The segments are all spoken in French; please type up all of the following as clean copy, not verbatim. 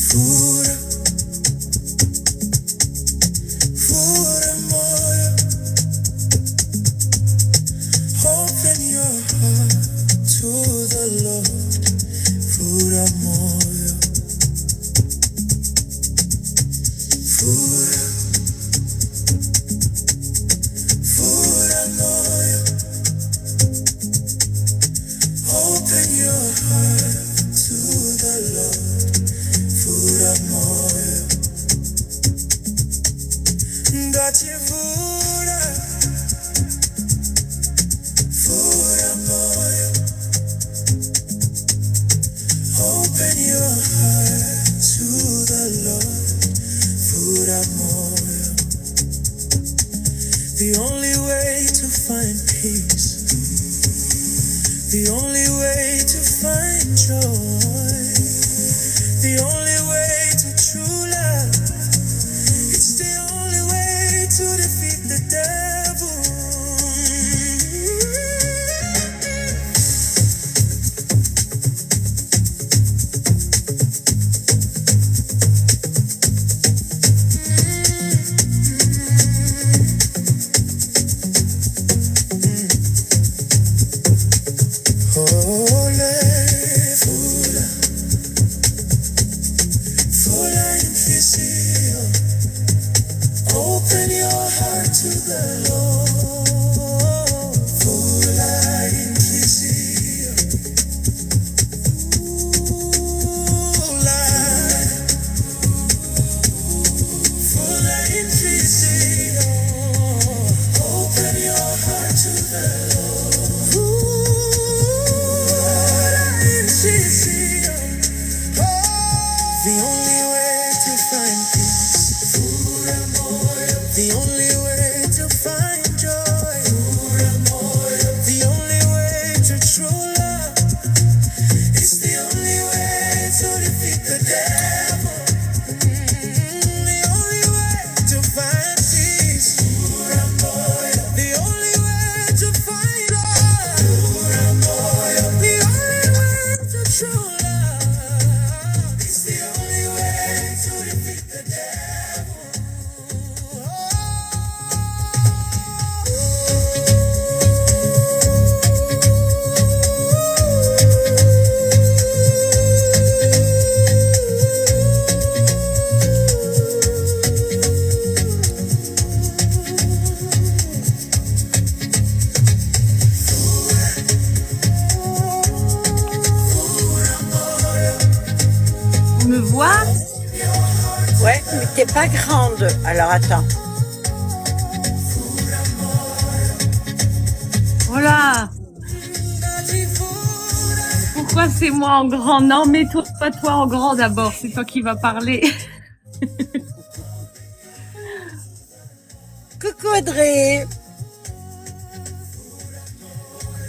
Fura, fura moja. Open your heart to the Lord. Fura moja. Fura, fura moja. Open your heart to the Lord. Fura moja. Daci fura, fura moja. Open your heart to the Lord. Fura moja. The only way to find peace, the only way to find joy, the only way to true love, it's the only way to defeat the devil. Ole, fula, fula invisio. Open your heart to the Lord. Fula invisio. Fula, fula invisio. Open your heart to the Lord. Fula invisio. The only way to find peace, the only way to find joy, the only way to true love, it's the only way to defeat the devil. The only way to find peace, the only way to find love, the only way to true love, it's the only way to defeat the devil. Tu me vois? Ouais, mais t'es pas grande. Alors attends. Voilà. Pourquoi c'est moi en grand? Non, mais toi, pas toi en grand d'abord. C'est toi qui vas parler. Coucou Audrey.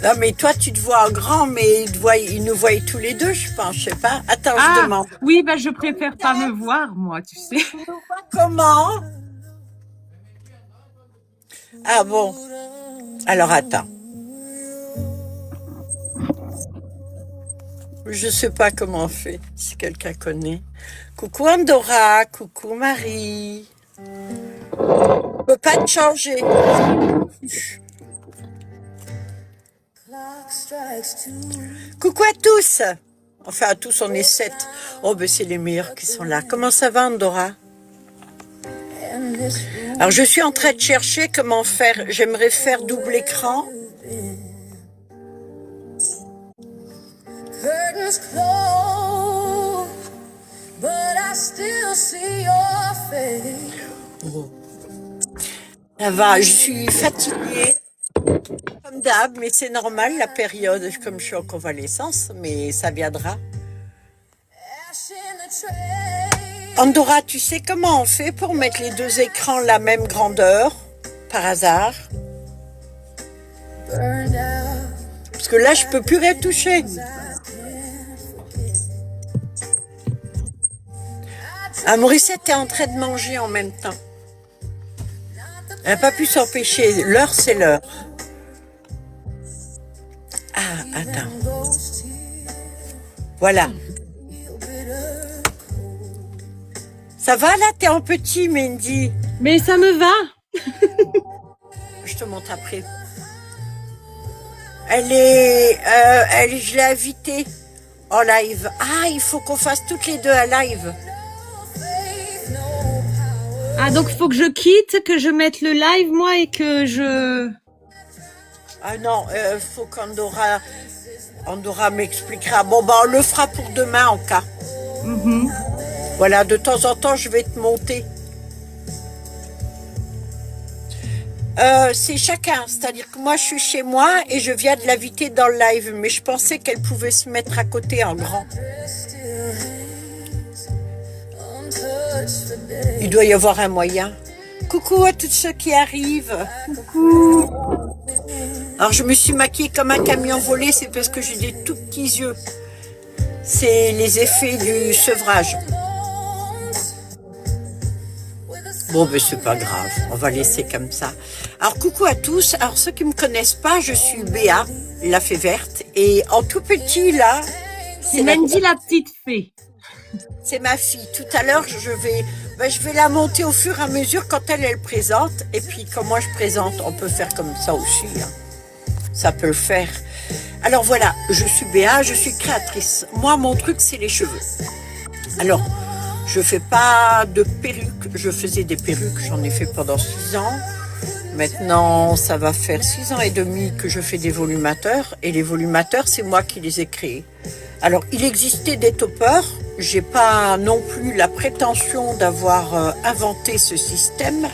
Non mais toi tu te vois en grand, mais ils nous voient tous les deux, je pense, je sais pas. Attends, je Ah, demande. oui, bah je préfère pas me voir, moi, tu sais. Comment? Ah bon. Alors attends. Je sais pas comment on fait, si quelqu'un connaît. Coucou Andorra, coucou Marie. Je peux pas te changer. Coucou à tous. Enfin à tous, on est 7. Oh ben c'est les meilleurs qui sont là. Comment ça va Andorra? Alors je suis en train de chercher comment faire. J'aimerais faire double écran. Curtains closed, but I still see your face. Ça va, je suis fatiguée. Comme d'hab, mais c'est normal la période, comme je suis en convalescence, mais ça viendra. Ash in the tray. Andorra, tu sais comment on fait pour mettre les deux écrans la même grandeur, par hasard? Burned out. Parce que là, je peux plus retoucher. Ah, Morissette est en train de manger en même temps. Elle n'a pas pu s'empêcher. L'heure, c'est l'heure. Ah, attends. Voilà. Ça va là? T'es en petit, Mandy? Mais ça me va. Je te montre après. Je l'ai invitée en live. Ah, il faut qu'on fasse toutes les deux un live. Ah, donc il faut que je quitte, que je mette le live, moi, et que je... Ah non, faut qu'Andorra m'expliquera. Bon, bah, on le fera pour demain en cas. Voilà, de temps en temps, je vais te monter. C'est chacun, c'est-à-dire que moi, je suis chez moi et je viens de l'inviter dans le live, mais je pensais qu'elle pouvait se mettre à côté en grand. Il doit y avoir un moyen. Coucou à tous ceux qui arrivent. Coucou. Alors, je me suis maquillée comme un camion volé, c'est parce que j'ai des tout petits yeux. C'est les effets du sevrage. Bon, ben c'est pas grave, on va laisser comme ça. Alors, coucou à tous. Alors, ceux qui me connaissent pas, je suis Béa, la fée verte. Et en tout petit, là, C'est Mandy la petite fée. c'est ma fille. Tout à l'heure, je vais la monter au fur et à mesure quand elle présente. Et puis, quand moi je présente, on peut faire comme ça aussi. Hein. Ça peut le faire. Alors voilà, je suis Béa, je suis créatrice. Moi, mon truc, c'est les cheveux. Alors, je fais pas de perruques. Je faisais des perruques, j'en ai fait pendant 6 ans. Maintenant, ça va faire 6 ans et demi que je fais des volumateurs. Et les volumateurs, c'est moi qui les ai créés. Alors, il existait des toppers. J'ai pas non plus la prétention d'avoir inventé ce système,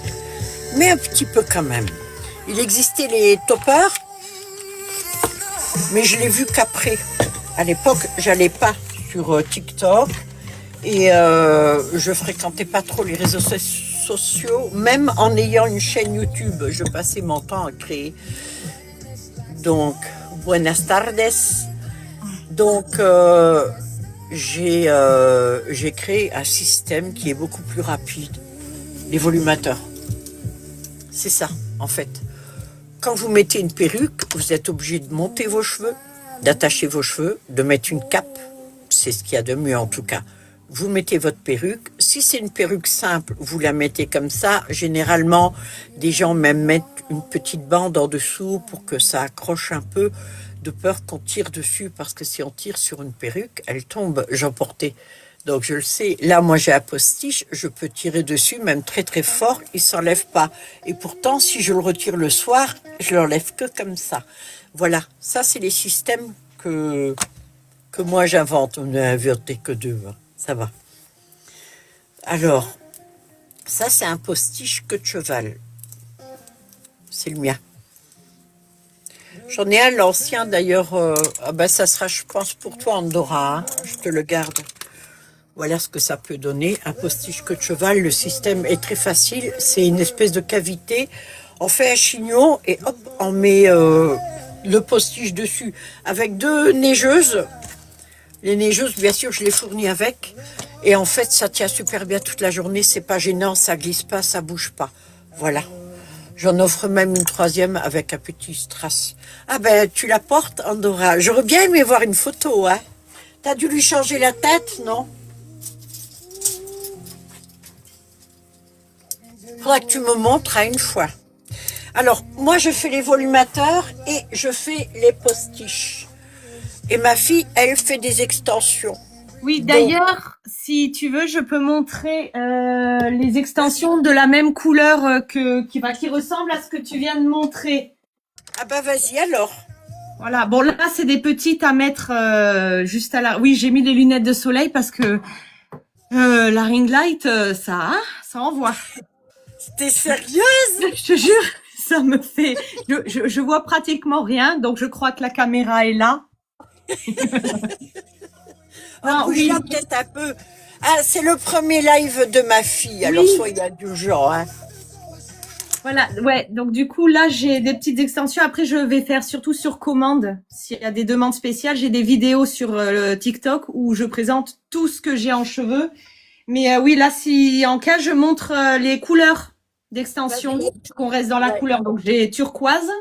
mais un petit peu quand même. Il existait les toppers, mais je l'ai vu qu'après. À l'époque, j'allais pas sur TikTok et je fréquentais pas trop les réseaux sociaux. Même en ayant une chaîne YouTube, je passais mon temps à créer. Donc, buenas tardes. Donc, j'ai créé un système qui est beaucoup plus rapide. Les volumateurs. C'est ça, en fait. Quand vous mettez une perruque, vous êtes obligé de monter vos cheveux, d'attacher vos cheveux, de mettre une cape. C'est ce qu'il y a de mieux en tout cas. Vous mettez votre perruque. Si c'est une perruque simple, vous la mettez comme ça. Généralement, des gens même mettent une petite bande en dessous pour que ça accroche un peu, de peur qu'on tire dessus, parce que si on tire sur une perruque, elle tombe. J'en portais. Donc je le sais. Là, moi j'ai un postiche, je peux tirer dessus, même très très fort, il s'enlève pas. Et pourtant, si je le retire le soir, je l'enlève que comme ça. Voilà, ça c'est les systèmes que moi j'invente. On n'a inventé que 2, hein. Ça va. Alors, ça c'est un postiche queue de cheval. C'est le mien. J'en ai un, l'ancien d'ailleurs. Ça sera, je pense, pour toi, Andorra. Hein. Je te le garde. Voilà ce que ça peut donner. Un postiche queue de cheval. Le système est très facile. C'est une espèce de cavité. On fait un chignon et hop, on met le postiche dessus. Avec 2 neigeuses. Les neigeuses, bien sûr, je les fournis avec. Et en fait, ça tient super bien toute la journée. C'est pas gênant, ça glisse pas, ça bouge pas. Voilà. J'en offre même une 3e avec un petit strass. Ah ben, tu la portes, Andorra. J'aurais bien aimé voir une photo, hein. T'as dû lui changer la tête, non? Faudra que tu me montres à une fois. Alors, moi, je fais les volumateurs et je fais les postiches. Et ma fille, elle fait des extensions. Oui, d'ailleurs, si tu veux, je peux montrer les extensions de la même couleur qui ressemble à ce que tu viens de montrer. Ah bah vas-y alors. Voilà, bon là c'est des petites à mettre juste à la... Oui, j'ai mis les lunettes de soleil parce que la ring light, ça envoie. T'es sérieuse? Je te jure, ça me fait... Je vois pratiquement rien, donc je crois que la caméra est là. Non, oui, peut-être un peu. Ah, c'est le premier live de ma fille, alors soyez indulgents. Hein. Voilà, ouais, donc du coup, là, j'ai des petites extensions. Après, je vais faire surtout sur commande. S'il y a des demandes spéciales, j'ai des vidéos sur le TikTok où je présente tout ce que j'ai en cheveux. Mais oui, là, si en cas, je montre les couleurs d'extension, qu'on reste dans la couleur. Donc, j'ai turquoise.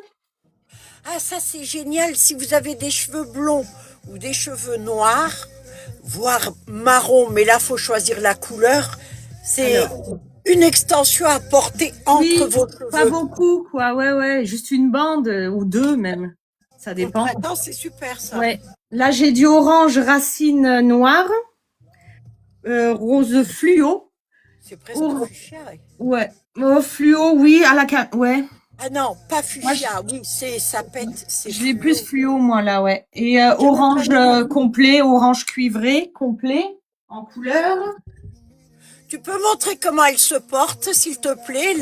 Ah, ça c'est génial. Si vous avez des cheveux blonds ou des cheveux noirs, voire marron, mais là faut choisir la couleur, c'est Alors, une extension à porter entre oui, vos pas cheveux. beaucoup, quoi. Ouais, ouais, juste une bande ou deux même. Ça Pour le dépend. printemps, c'est super ça. Ouais. Là, j'ai du orange racine noire, rose fluo. C'est presque Or- fuchsia. ouais. Oh, fluo, oui, à la ouais. Ah non, pas Moi, fuchsia. Oui, ça pète, c'est je l'ai fluo. plus fluo, moi, là, ouais. Et Il y en a orange pas de- complet, orange cuivré complet, en couleur. Tu peux montrer comment elle se porte, s'il te plaît,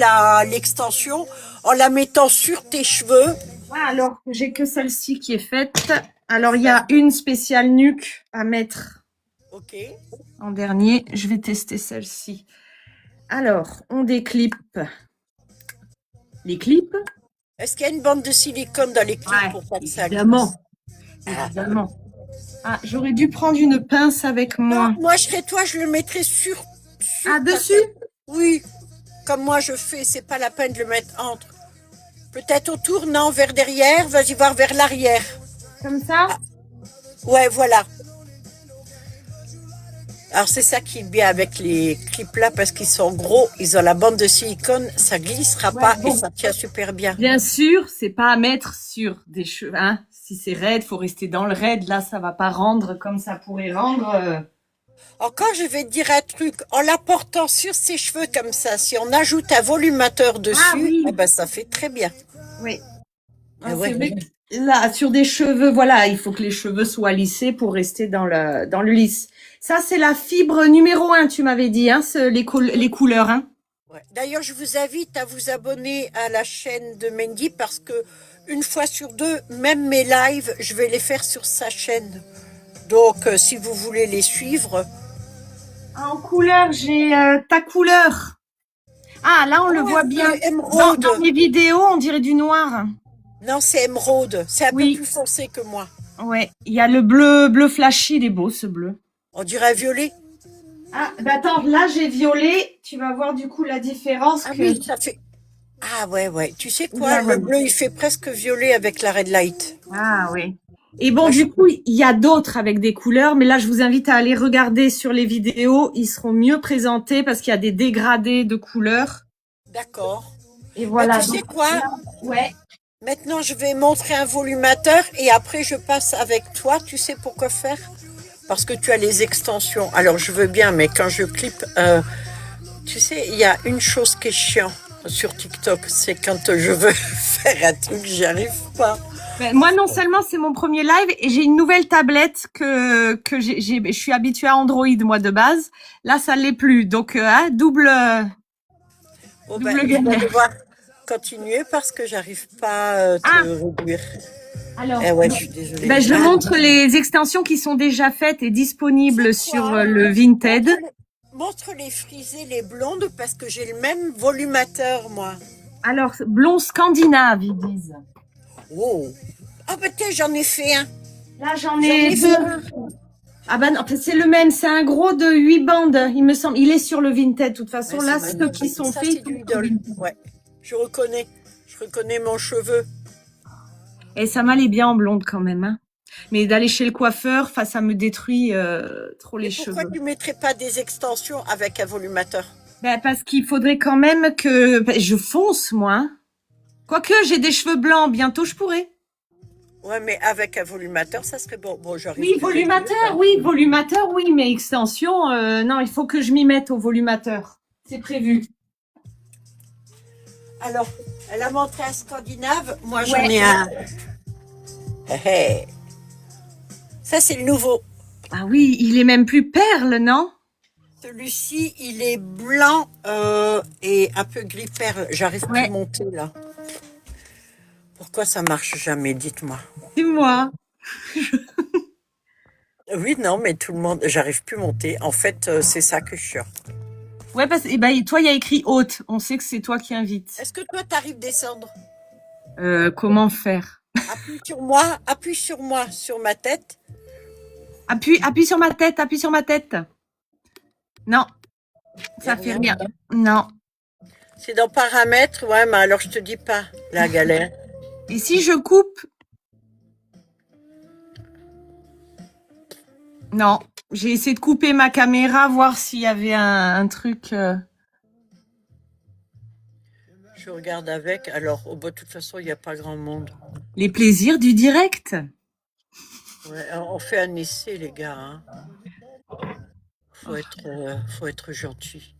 l'extension, en la mettant sur tes cheveux. Ah, alors, j'ai que celle-ci qui est faite. Alors, il y a une spéciale nuque à mettre Ok. en dernier. Je vais tester celle-ci. Alors, on déclipe les clips. Est-ce qu'il y a une bande de silicone dans les clips Ouais, pour pas que ça évidemment. glisse? Ah. Évidemment. Ah, j'aurais dû prendre une pince avec Non, moi. moi, je serais toi, je le mettrais sur Ah, ta dessus? tête. Oui, comme moi je fais, c'est pas la peine de le mettre entre. Peut-être autour, non, vers derrière, vas-y voir vers l'arrière. Comme ça? Ouais, voilà. Alors c'est ça qui est bien avec les clips là parce qu'ils sont gros, ils ont la bande de silicone, ça glissera Ouais, pas bon. et ça tient super bien. Bien sûr, c'est pas à mettre sur des cheveux, hein. Si c'est raide, faut rester dans le raide. Là, ça va pas rendre comme ça pourrait rendre. Encore, je vais te dire un truc, en la portant sur ses cheveux comme ça, si on ajoute un volumateur dessus, oui. eh ben ça fait très bien. Oui. Ah ouais. C'est vrai que là, sur des cheveux, voilà, il faut que les cheveux soient lissés pour rester dans le lisse. Ça, c'est la fibre numéro 1, tu m'avais dit, hein, les couleurs, hein. Ouais. D'ailleurs, je vous invite à vous abonner à la chaîne de Mendy parce que une fois sur deux, même mes lives, je vais les faire sur sa chaîne. Donc, si vous voulez les suivre, En couleur, j'ai ta couleur. Ah, là, on le voit bien. émeraude. Dans mes vidéos, on dirait du noir. Non, c'est émeraude. C'est un Oui. peu plus foncé que moi. Ouais, il y a le bleu flashy, il est beau, ce bleu. On dirait un violet. Ah, bah attends, là, j'ai violet. Tu vas voir, du coup, la différence Ah que... oui, ça fait... Ah ouais, ouais. Tu sais quoi, Là, le ouais. bleu, il fait presque violet avec la red light. Ah, oui. Et bon, du coup, il y a d'autres avec des couleurs, mais là, je vous invite à aller regarder sur les vidéos. Ils seront mieux présentés parce qu'il y a des dégradés de couleurs. D'accord. Et voilà. Bah, tu sais quoi? Ouais. Maintenant, je vais montrer un volumateur et après, je passe avec toi. Tu sais pourquoi faire? Parce que tu as les extensions. Alors, je veux bien, mais quand je clip, tu sais, il y a une chose qui est chiant sur TikTok, c'est quand je veux faire un truc, j'y arrive pas. Ben, moi, non seulement c'est mon premier live et j'ai une nouvelle tablette que je suis habituée à Android, moi, de base. Là, ça l'est plus. Donc, double Bon, double je vais galère. devoir continuer parce que j'arrive pas à te Ah. réduire. Alors, Eh ouais, je suis désolée. ben, je montre les extensions qui sont déjà faites et disponibles C'est quoi? sur le Vinted. Montre les frisés, les blondes, parce que j'ai le même volumateur, moi. Alors, blond scandinave, ils disent. Oh. Ah, bah tiens, j'en ai fait un. Là, j'en J'en ai ai fait deux. un. Ah ben non, c'est le même, c'est un gros de 8 bandes, il me semble. Il est sur le Vinted, de toute façon. Ouais, là, c'est ceux magnifique. qui sont Ça, faits, c'est du idole. Ouais. Je reconnais mon cheveu. et ça m'allait bien en blonde quand même. Hein. Mais d'aller chez le coiffeur, ça me détruit trop les Et pourquoi cheveux. tu mettrais pas des extensions avec un volumateur? Ben, parce qu'il faudrait quand même que... ben, je fonce, moi. Hein. Quoique, j'ai des cheveux blancs, bientôt je pourrais. Ouais, mais avec un volumateur, ça serait bon. Bon, j'arrive. Oui, volumateur, oui, mais extension, non, il faut que je m'y mette au volumateur. C'est prévu. Alors, elle a montré un scandinave. Moi, j'en Ouais. ai un. Hé, hé. Ça, c'est le nouveau. Ah oui, il est même plus perle, non? Celui-ci, il est blanc et un peu gris perle. J'arrive plus Ouais. à monter là. Pourquoi ça marche jamais? Dites-moi. C'est moi. Oui, non, mais tout le monde, j'arrive plus à monter. En fait, c'est ça que je suis. Ouais, parce que ben, toi, il y a écrit hôte. On sait que c'est toi qui invites. Est-ce que toi, t'arrives à descendre? Comment faire? Appuie sur moi, sur ma tête. Appuie sur ma tête, appuie sur ma tête. Non, ça fait rien. Non. C'est dans paramètres, ouais, mais alors je te dis pas la galère. Et si je coupe? Non, j'ai essayé de couper ma caméra, voir s'il y avait un truc. Je regarde avec. Alors, oh, bah, de toute façon, il n'y a pas grand monde. Les plaisirs du direct. Ouais, on fait un essai, les gars. Hein. Faut être gentil.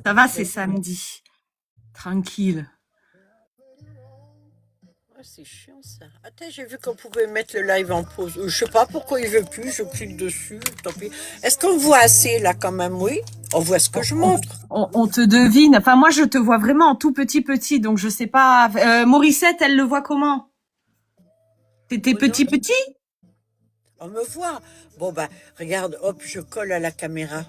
Ça va, c'est samedi. Tranquille. Ah, c'est chiant ça. Attends, j'ai vu qu'on pouvait mettre le live en pause. Je sais pas pourquoi il veut plus, je clique dessus, tant pis. Est-ce qu'on voit assez là quand même? Oui. On voit ce que je montre. On te devine. Enfin, moi, je te vois vraiment en tout petit, donc je sais pas. Morissette, elle le voit comment? T'étais Oh non, petit? on me voit. Bon bah, regarde, hop, je colle à la caméra.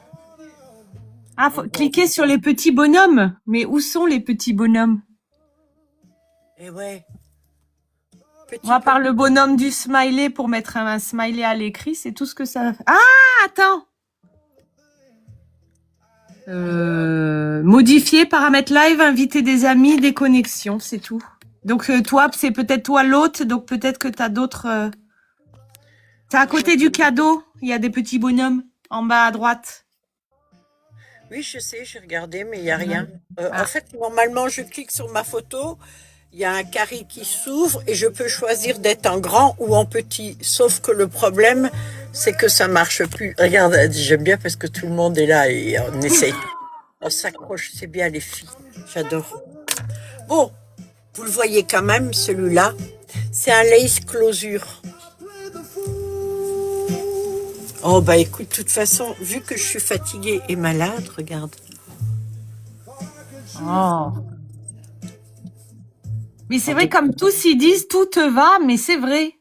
Ah, faut cliquer sur les petits bonhommes. Mais où sont les petits bonhommes? Et ouais. Petit Moi, à part peu. le bonhomme du smiley pour mettre un smiley à l'écrit, c'est tout ce que ça fait. Ah, attends. Modifier, paramètres live, inviter des amis, des connexions, c'est tout. Donc toi, c'est peut-être toi l'hôte, donc peut-être que t'as d'autres. C'est à côté du cadeau, il y a des petits bonhommes en bas à droite. Oui, je sais, j'ai regardé, mais il n'y a rien. En Ah. fait, normalement, je clique sur ma photo, il y a un carré qui s'ouvre et je peux choisir d'être en grand ou en petit. Sauf que le problème, c'est que ça marche plus. Regarde, j'aime bien parce que tout le monde est là et on essaye. On s'accroche, c'est bien les filles. J'adore. Bon, vous le voyez quand même, celui-là. C'est un lace closure. Oh bah écoute, de toute façon, vu que je suis fatiguée et malade, regarde. Oh. Mais c'est vrai, comme tous ils disent, tout te va, mais c'est vrai.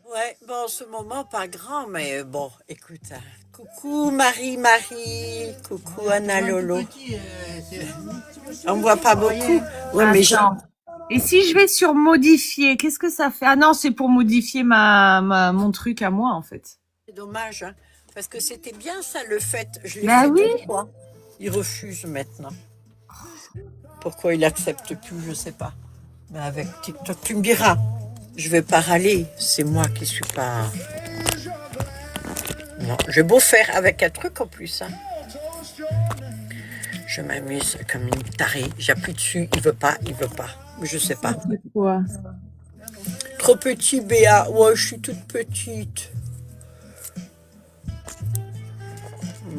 Ouais, bon, en ce moment, pas grand, mais bon, écoute. Hein. Coucou Marie, coucou Anna Lolo. On voit pas beaucoup. Ouais, mais Attends. Et si je vais sur modifier, qu'est-ce que ça fait? Ah non, c'est pour modifier mon truc à moi, en fait. c'est dommage, hein, parce que c'était bien ça le fait. Je l'ai Bah fait oui. 2 fois. Il refuse maintenant. Pourquoi il accepte plus, je sais pas. Mais avec TikTok, tu me diras. Je vais pas râler, c'est moi qui suis pas. Non, j'ai beau faire avec un truc en plus. Hein. Je m'amuse comme une tarée. J'appuie dessus, il veut pas. Je sais pas. Quoi? Trop petit, Béa. Ouais, je suis toute petite.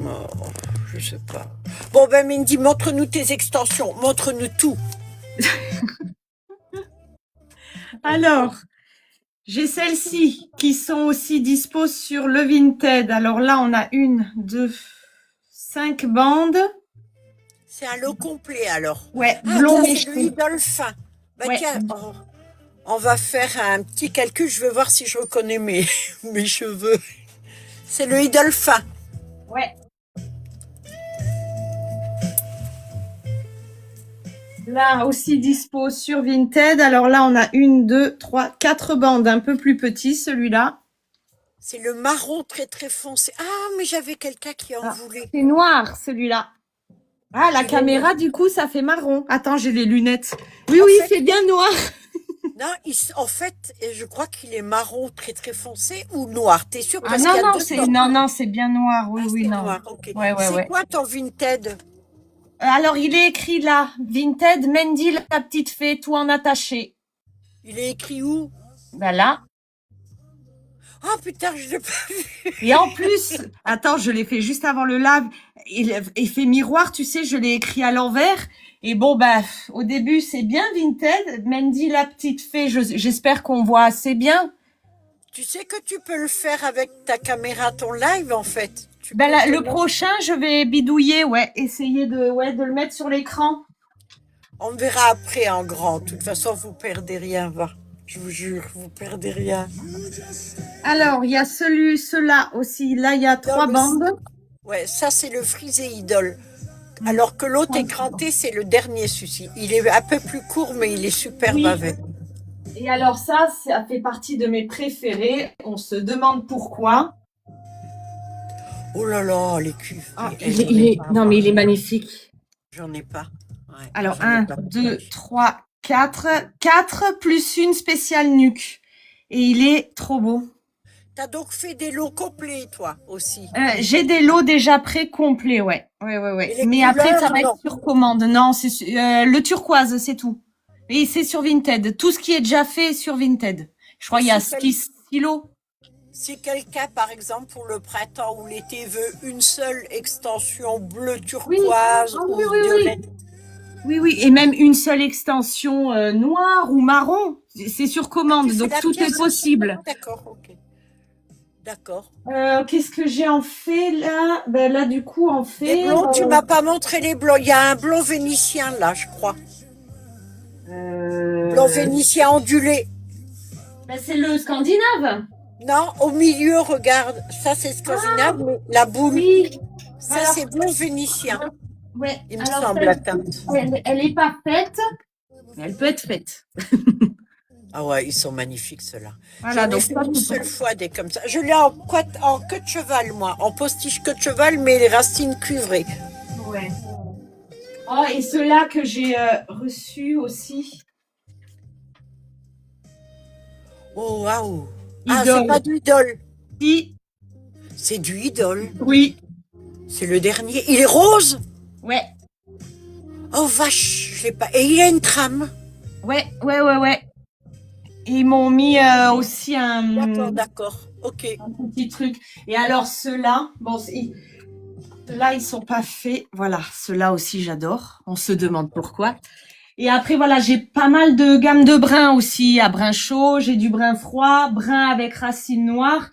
Oh, je sais pas. Bon, ben, Mindy, montre-nous tes extensions. Montre-nous tout. Alors, j'ai celles-ci qui sont aussi dispo sur le Vinted. Alors là, on a 1, 2, 5 bandes. C'est un lot complet, alors. Ouais, Ah, blond ça, c'est le méché. idole fin. Bah, Ouais. tiens, on va faire un petit calcul. Je veux voir si je reconnais mes cheveux. C'est le idole fin. Ouais. Là aussi dispo sur Vinted. Alors là, on a 1, 2, 3, 4 bandes, un peu plus petit celui-là. C'est le marron très très foncé. Ah, mais j'avais quelqu'un qui en Ah, voulait. c'est noir celui-là. Ah, la Il est caméra, noir. du coup, ça fait marron. Attends, j'ai les lunettes. Oui, En oui, fait, c'est bien noir. non, en fait, je crois qu'il est marron très très foncé ou noir. T'es sûr? Ah Parce qu'il non, y a non, deux sortes. non, c'est bien noir. Oui, Ah, oui, c'est non. noir, ok. Ouais. C'est quoi ton Vinted? Alors, il est écrit là, Vinted, Mandy, la petite fée, tout en attaché. Il est écrit où? Ben là. Oh putain, je l'ai pas vu. Et en plus, attends, je l'ai fait juste avant le live. Il fait miroir, tu sais, je l'ai écrit à l'envers. Et bon, bah, au début, c'est bien Vinted. Mandy, la petite fée, j'espère qu'on voit assez bien. Tu sais que tu peux le faire avec ta caméra, ton live en fait. Tu Ben peux là, te le mettre- prochain, je vais bidouiller, essayer de le mettre sur l'écran. On verra après en grand. De toute façon, vous perdez rien, va. Je vous jure, vous perdez rien. Alors, il y a ceux-là aussi. Là, il y a 3 bandes. Ouais, ça c'est le frisé idole. Alors que l'autre écranté, c'est le dernier souci. Il est un peu plus court, mais il est superbe Oui. avec. Et alors ça fait partie de mes préférés. On se demande pourquoi. Oh là là, les cuves. Ah, Mais j'en ai pas, non, moi. mais il est magnifique. J'en ai pas. Ouais, Alors, j'en ai 1, pas. 2, 3, 4 plus une spéciale nuque. Et il est trop beau. T'as donc fait des lots complets, toi, aussi. J'ai des lots déjà pré-complets, ouais. Et les Mais après, ça couleurs, va être non. sur commande. Non, c'est le turquoise, c'est tout. Et c'est sur Vinted. Tout ce qui est déjà fait est sur Vinted. Je crois qu'il y a Si 6 lots. Si quelqu'un, par exemple, pour le printemps ou l'été, veut une seule extension bleu Oui. turquoise Ah ou oui, oui, oui. violette, Oui. Et même une seule extension noire ou marron. C'est sur commande. tu fais Donc la tout pièce. est possible. D'accord, ok. D'accord. Qu'est-ce que j'ai en fait là? Ben là, du coup, en Les fait. blonds, tu m'as pas montré les blonds. Il y a un blond vénitien là, je crois. Blond vénitien ondulé. Ben, c'est le scandinave. Non, au milieu, regarde. Ça, c'est scandinave, mais la boule. Oui. Ça, Alors, c'est blond vénitien. ouais. Il me Alors, semble, attends. elle est pas faite, mais elle peut être faite. Ah ouais, ils sont magnifiques, ceux-là. Voilà, J'en ai donc fait ça, une c'est seule fois des comme ça. Je l'ai en queue de cheval, moi. En postiche queue de cheval, mais les racines cuivrées. ouais. Oh, et ceux-là que j'ai reçus aussi. Oh, waouh. Ah, c'est Idole. pas du idole. Si. C'est du idole. Oui. C'est le dernier. Il est rose. Ouais. Oh, vache. Je l'ai pas. Et il a une trame. Ouais. Et ils m'ont mis aussi D'accord. Ok. un petit truc. Et alors ceux-là, bon, ceux-là, ils sont pas faits. Voilà, ceux-là aussi, j'adore. On se demande pourquoi. Et après, voilà, j'ai pas mal de gammes de brun aussi. À brun chaud, j'ai du brun froid, brun avec racines noires.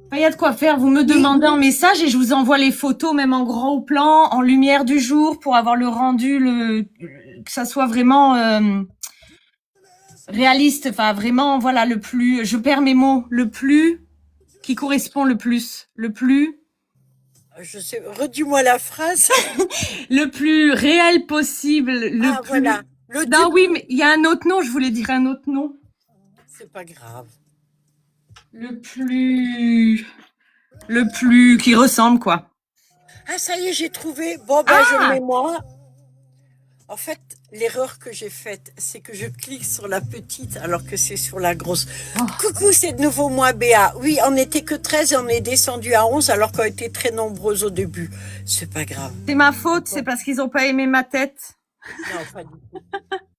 Enfin, il y a de quoi faire. Vous me demandez en message et je vous envoie les photos, même en gros plan, en lumière du jour, pour avoir le rendu, que ça soit vraiment réaliste. Enfin, vraiment, voilà, le plus. Je perds mes mots. Le plus qui correspond le plus. Le plus. Je sais. Redis-moi la phrase. Le plus réel possible. Le Ah, plus. voilà. Le Non, dupe. oui, mais il y a un autre nom. Je voulais dire un autre nom. C'est pas grave. Le plus qui ressemble, quoi. Ah, ça y est, j'ai trouvé. Bon, ben, je le mets moi. En fait, l'erreur que j'ai faite, c'est que je clique sur la petite alors que c'est sur la grosse. Oh. Coucou, c'est de nouveau moi, Béa. Oui, on n'était que 13 et on est descendu à 11 alors qu'on était très nombreuses au début. C'est pas grave. C'est ma faute, c'est parce qu'ils ont pas aimé ma tête. Non, pas du tout.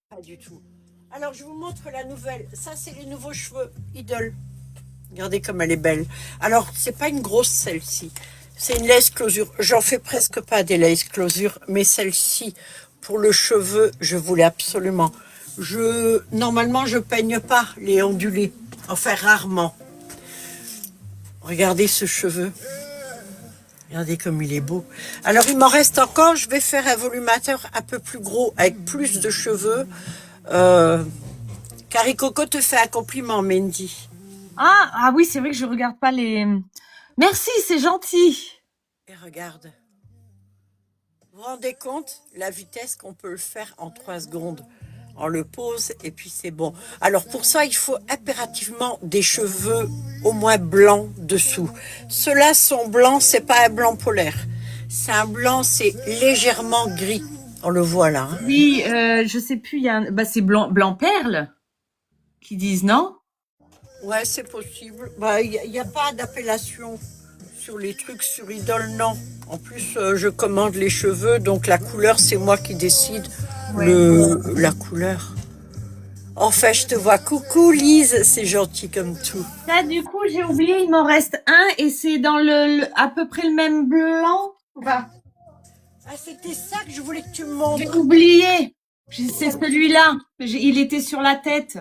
Pas du tout. Alors, je vous montre la nouvelle. Ça, c'est les nouveaux cheveux Idol. Regardez comme elle est belle. Alors, c'est pas une grosse celle-ci. C'est une lace closure. J'en fais presque pas des lace closure, mais celle-ci, pour le cheveu, je voulais absolument. Normalement, je peigne pas les ondulés. Enfin, rarement. Regardez ce cheveu. Regardez comme il est beau. Alors, il m'en reste encore. Je vais faire un volumateur un peu plus gros, avec plus de cheveux. Caricoco te fait un compliment, Mendy. Ah oui, c'est vrai que je regarde pas les. Merci, c'est gentil. Et regarde. Vous vous rendez compte la vitesse qu'on peut le faire en 3 secondes? On le pose et puis c'est bon. Alors pour ça, il faut impérativement des cheveux au moins blancs dessous. Ceux-là sont blancs, c'est pas un blanc polaire. C'est un blanc, c'est légèrement gris. On le voit là. Hein. Oui, je sais plus, il y a un. Bah, c'est blanc perle qui disent non? Ouais, c'est possible. Bah, il y a pas d'appellation sur les trucs sur Idol, non. En plus, je commande les cheveux, donc la couleur, c'est moi qui décide la couleur. Enfin, je te vois. Coucou Lise, c'est gentil comme tout. Là, du coup, j'ai oublié, il m'en reste un et c'est dans à peu près le même blanc. Enfin, Ah, c'était ça que je voulais que tu me montres. j'ai oublié. C'est celui-là. Il était sur la tête.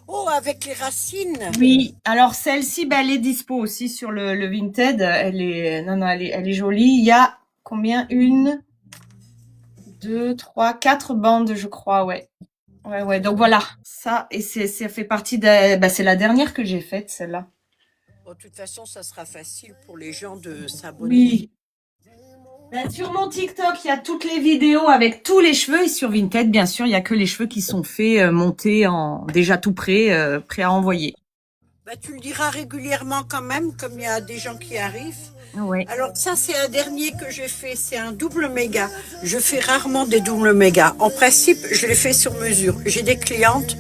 Oh, avec les racines. Oui, alors celle-ci, bah, elle est dispo aussi sur le Vinted. Elle est jolie. Il y a combien? 1, 2, 3, 4 bandes, je crois, ouais. Ouais. Donc voilà, ça, et ça fait partie c'est la dernière que j'ai faite, celle-là. Bon, de toute façon, ça sera facile pour les gens de s'abonner. Oui. Bah, sur mon TikTok, il y a toutes les vidéos avec tous les cheveux et sur Vinted, bien sûr, il y a que les cheveux qui sont faits, montés déjà tout prêts, prêts à envoyer. Bah, tu le diras régulièrement quand même, comme il y a des gens qui arrivent. Oui. Alors ça, c'est un dernier que j'ai fait, c'est un double méga. Je fais rarement des doubles mégas. En principe, je les fais sur mesure. J'ai des clientes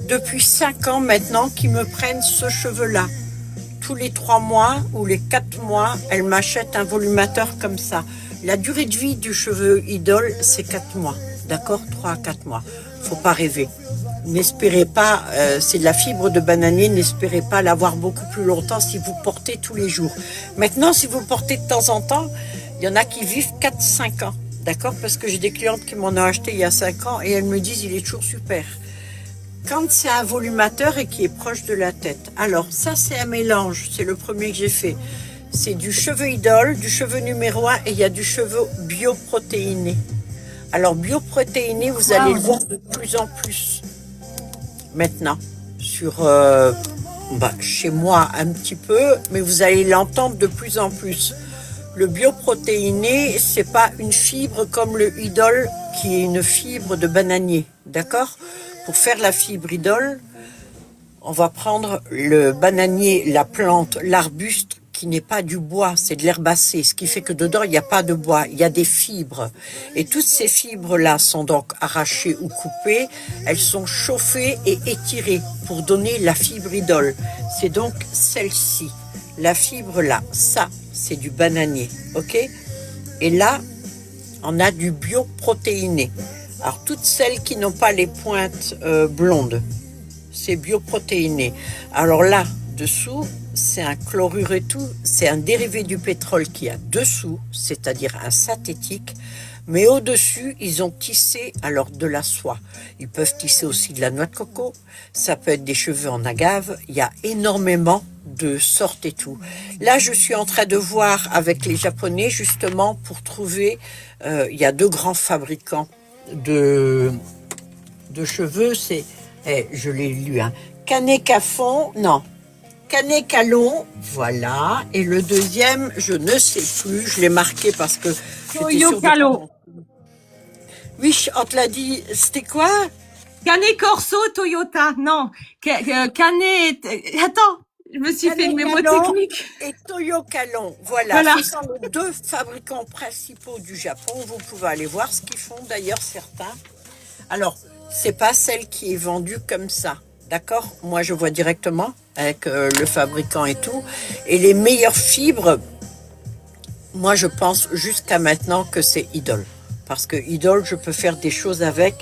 depuis 5 ans maintenant qui me prennent ce cheveu-là. Tous les 3 mois ou les 4 mois, elles m'achètent un volumateur comme ça. La durée de vie du cheveu idole, c'est 4 mois. D'accord? 3 à 4 mois. Faut pas rêver. N'espérez pas, c'est de la fibre de bananier, n'espérez pas l'avoir beaucoup plus longtemps si vous portez tous les jours. Maintenant, si vous le portez de temps en temps, il y en a qui vivent 4-5 ans. D'accord? Parce que j'ai des clientes qui m'en ont acheté il y a 5 ans et elles me disent il est toujours super. Quand c'est un volumateur et qui est proche de la tête. Alors, ça, c'est un mélange. C'est le premier que j'ai fait. C'est du cheveu idole, du cheveu numéro 1 et il y a du cheveu bioprotéiné. Alors, bioprotéiné, vous allez le voir de plus en plus maintenant sur chez moi un petit peu, mais vous allez l'entendre de plus en plus. Le bioprotéiné, c'est pas une fibre comme le idole qui est une fibre de bananier, d'accord? Pour faire la fibre idole, on va prendre le bananier, la plante, l'arbuste qui n'est pas du bois, c'est de l'herbacée, ce qui fait que dedans il n'y a pas de bois, il y a des fibres. Et toutes ces fibres-là sont donc arrachées ou coupées, elles sont chauffées et étirées pour donner la fibre idole. C'est donc celle-ci, la fibre-là, ça, c'est du bananier, ok? Et là, on a du bioprotéiné. Alors toutes celles qui n'ont pas les pointes blondes, c'est bioprotéiné. Alors là, dessous, c'est un chlorure et tout, c'est un dérivé du pétrole qui a dessous, c'est-à-dire un synthétique, mais au-dessus, ils ont tissé alors de la soie. Ils peuvent tisser aussi de la noix de coco, ça peut être des cheveux en agave, il y a énormément de sortes et tout. Là, je suis en train de voir avec les Japonais, justement, pour trouver, il y a 2 grands fabricants de cheveux, c'est, je l'ai lu, hein, Kanekafon, non, Kanekalon, voilà. Et le deuxième, je ne sais plus, je l'ai marqué parce que j'étais sûre Toyokalo. Oui, on te l'a dit, c'était quoi? Cane Corso Toyota. Non. Cane. Attends, je me suis fait une mémo Kanekalon technique. et Toyokalon, voilà. Voilà. Ce sont les 2 fabricants principaux du Japon. Vous pouvez aller voir ce qu'ils font d'ailleurs certains. Alors, c'est pas celle qui est vendue comme ça. D'accord? Moi, je vois directement avec le fabricant et tout. Et les meilleures fibres, moi, je pense jusqu'à maintenant que c'est Idol. Parce que Idol, je peux faire des choses avec.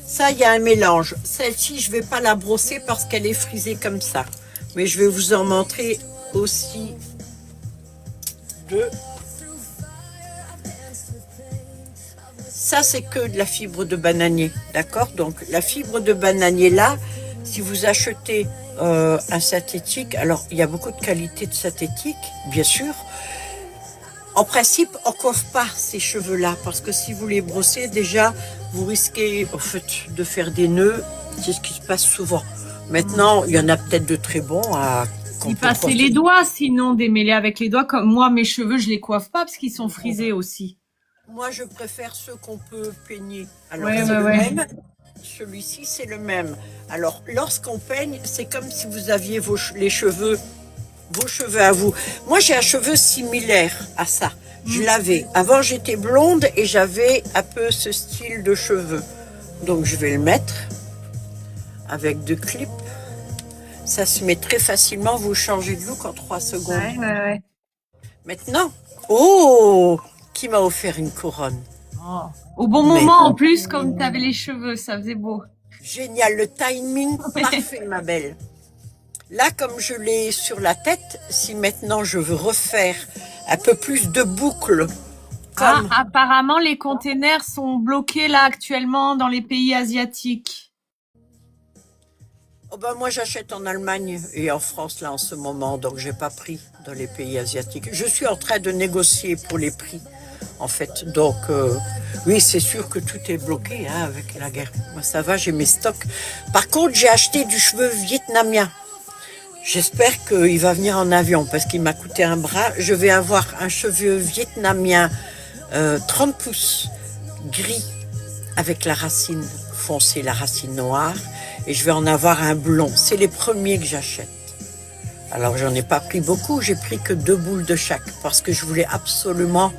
Ça, il y a un mélange. Celle-ci, je vais pas la brosser parce qu'elle est frisée comme ça. Mais je vais vous en montrer aussi 2. Ça, c'est que de la fibre de bananier. D'accord? Donc, la fibre de bananier, là, si vous achetez un synthétique, alors il y a beaucoup de qualités de synthétique, bien sûr. En principe, on ne coiffe pas ces cheveux-là, parce que si vous les brossez, déjà, vous risquez en fait, de faire des nœuds. C'est ce qui se passe souvent. Maintenant, il y en a peut-être de très bons à... Il passer les doigts, sinon démêler avec les doigts. Comme moi, mes cheveux, je les coiffe pas parce qu'ils sont frisés aussi. Moi, je préfère ceux qu'on peut peigner. Alors, Ouais, c'est ouais, le ouais. même. Celui-ci, c'est le même. Alors, lorsqu'on peigne, c'est comme si vous aviez vos cheveux à vous. Moi, j'ai un cheveu similaire à ça. Je l'avais. Avant, j'étais blonde et j'avais un peu ce style de cheveux. Donc, je vais le mettre avec 2 clips. Ça se met très facilement. Vous changez de look en 3 secondes. Ouais. Maintenant, oh, qui m'a offert une couronne? Oh. Au bon moment, en plus, comme tu avais les cheveux, ça faisait beau. Génial, le timing parfait, ma belle. Là, comme je l'ai sur la tête, si maintenant je veux refaire un peu plus de boucles, comme... Ah, apparemment, les containers sont bloqués là actuellement dans les pays asiatiques. Oh ben, moi, j'achète en Allemagne et en France, là, en ce moment, donc j'ai pas pris dans les pays asiatiques. Je suis en train de négocier pour les prix, en fait. Donc, oui, c'est sûr que tout est bloqué hein, avec la guerre. Moi, ça va, j'ai mes stocks. Par contre, j'ai acheté du cheveu vietnamien. J'espère qu'il va venir en avion parce qu'il m'a coûté un bras. Je vais avoir un cheveu vietnamien 30 pouces gris avec la racine foncée, la racine noire. Et je vais en avoir un blond. C'est les premiers que j'achète. Alors j'en ai pas pris beaucoup, j'ai pris que 2 boules de chaque parce que je voulais absolument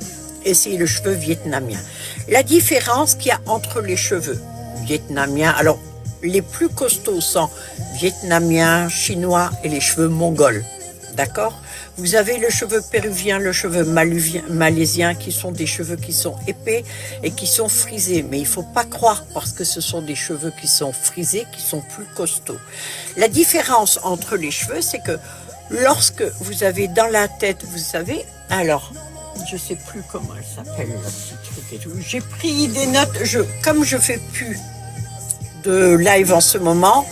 essayer le cheveu vietnamien. La différence qu'il y a entre les cheveux vietnamiens, alors les plus costauds sont vietnamiens, chinois et les cheveux mongols, d'accord? Vous avez le cheveu péruvien, le cheveu malaisien qui sont des cheveux qui sont épais et qui sont frisés. Mais il faut pas croire parce que ce sont des cheveux qui sont frisés, qui sont plus costauds. La différence entre les cheveux, c'est que lorsque vous avez dans la tête, vous savez, alors, je sais plus comment elle s'appelle, la petite truc et tout. J'ai pris des notes, comme je fais plus de live en ce moment,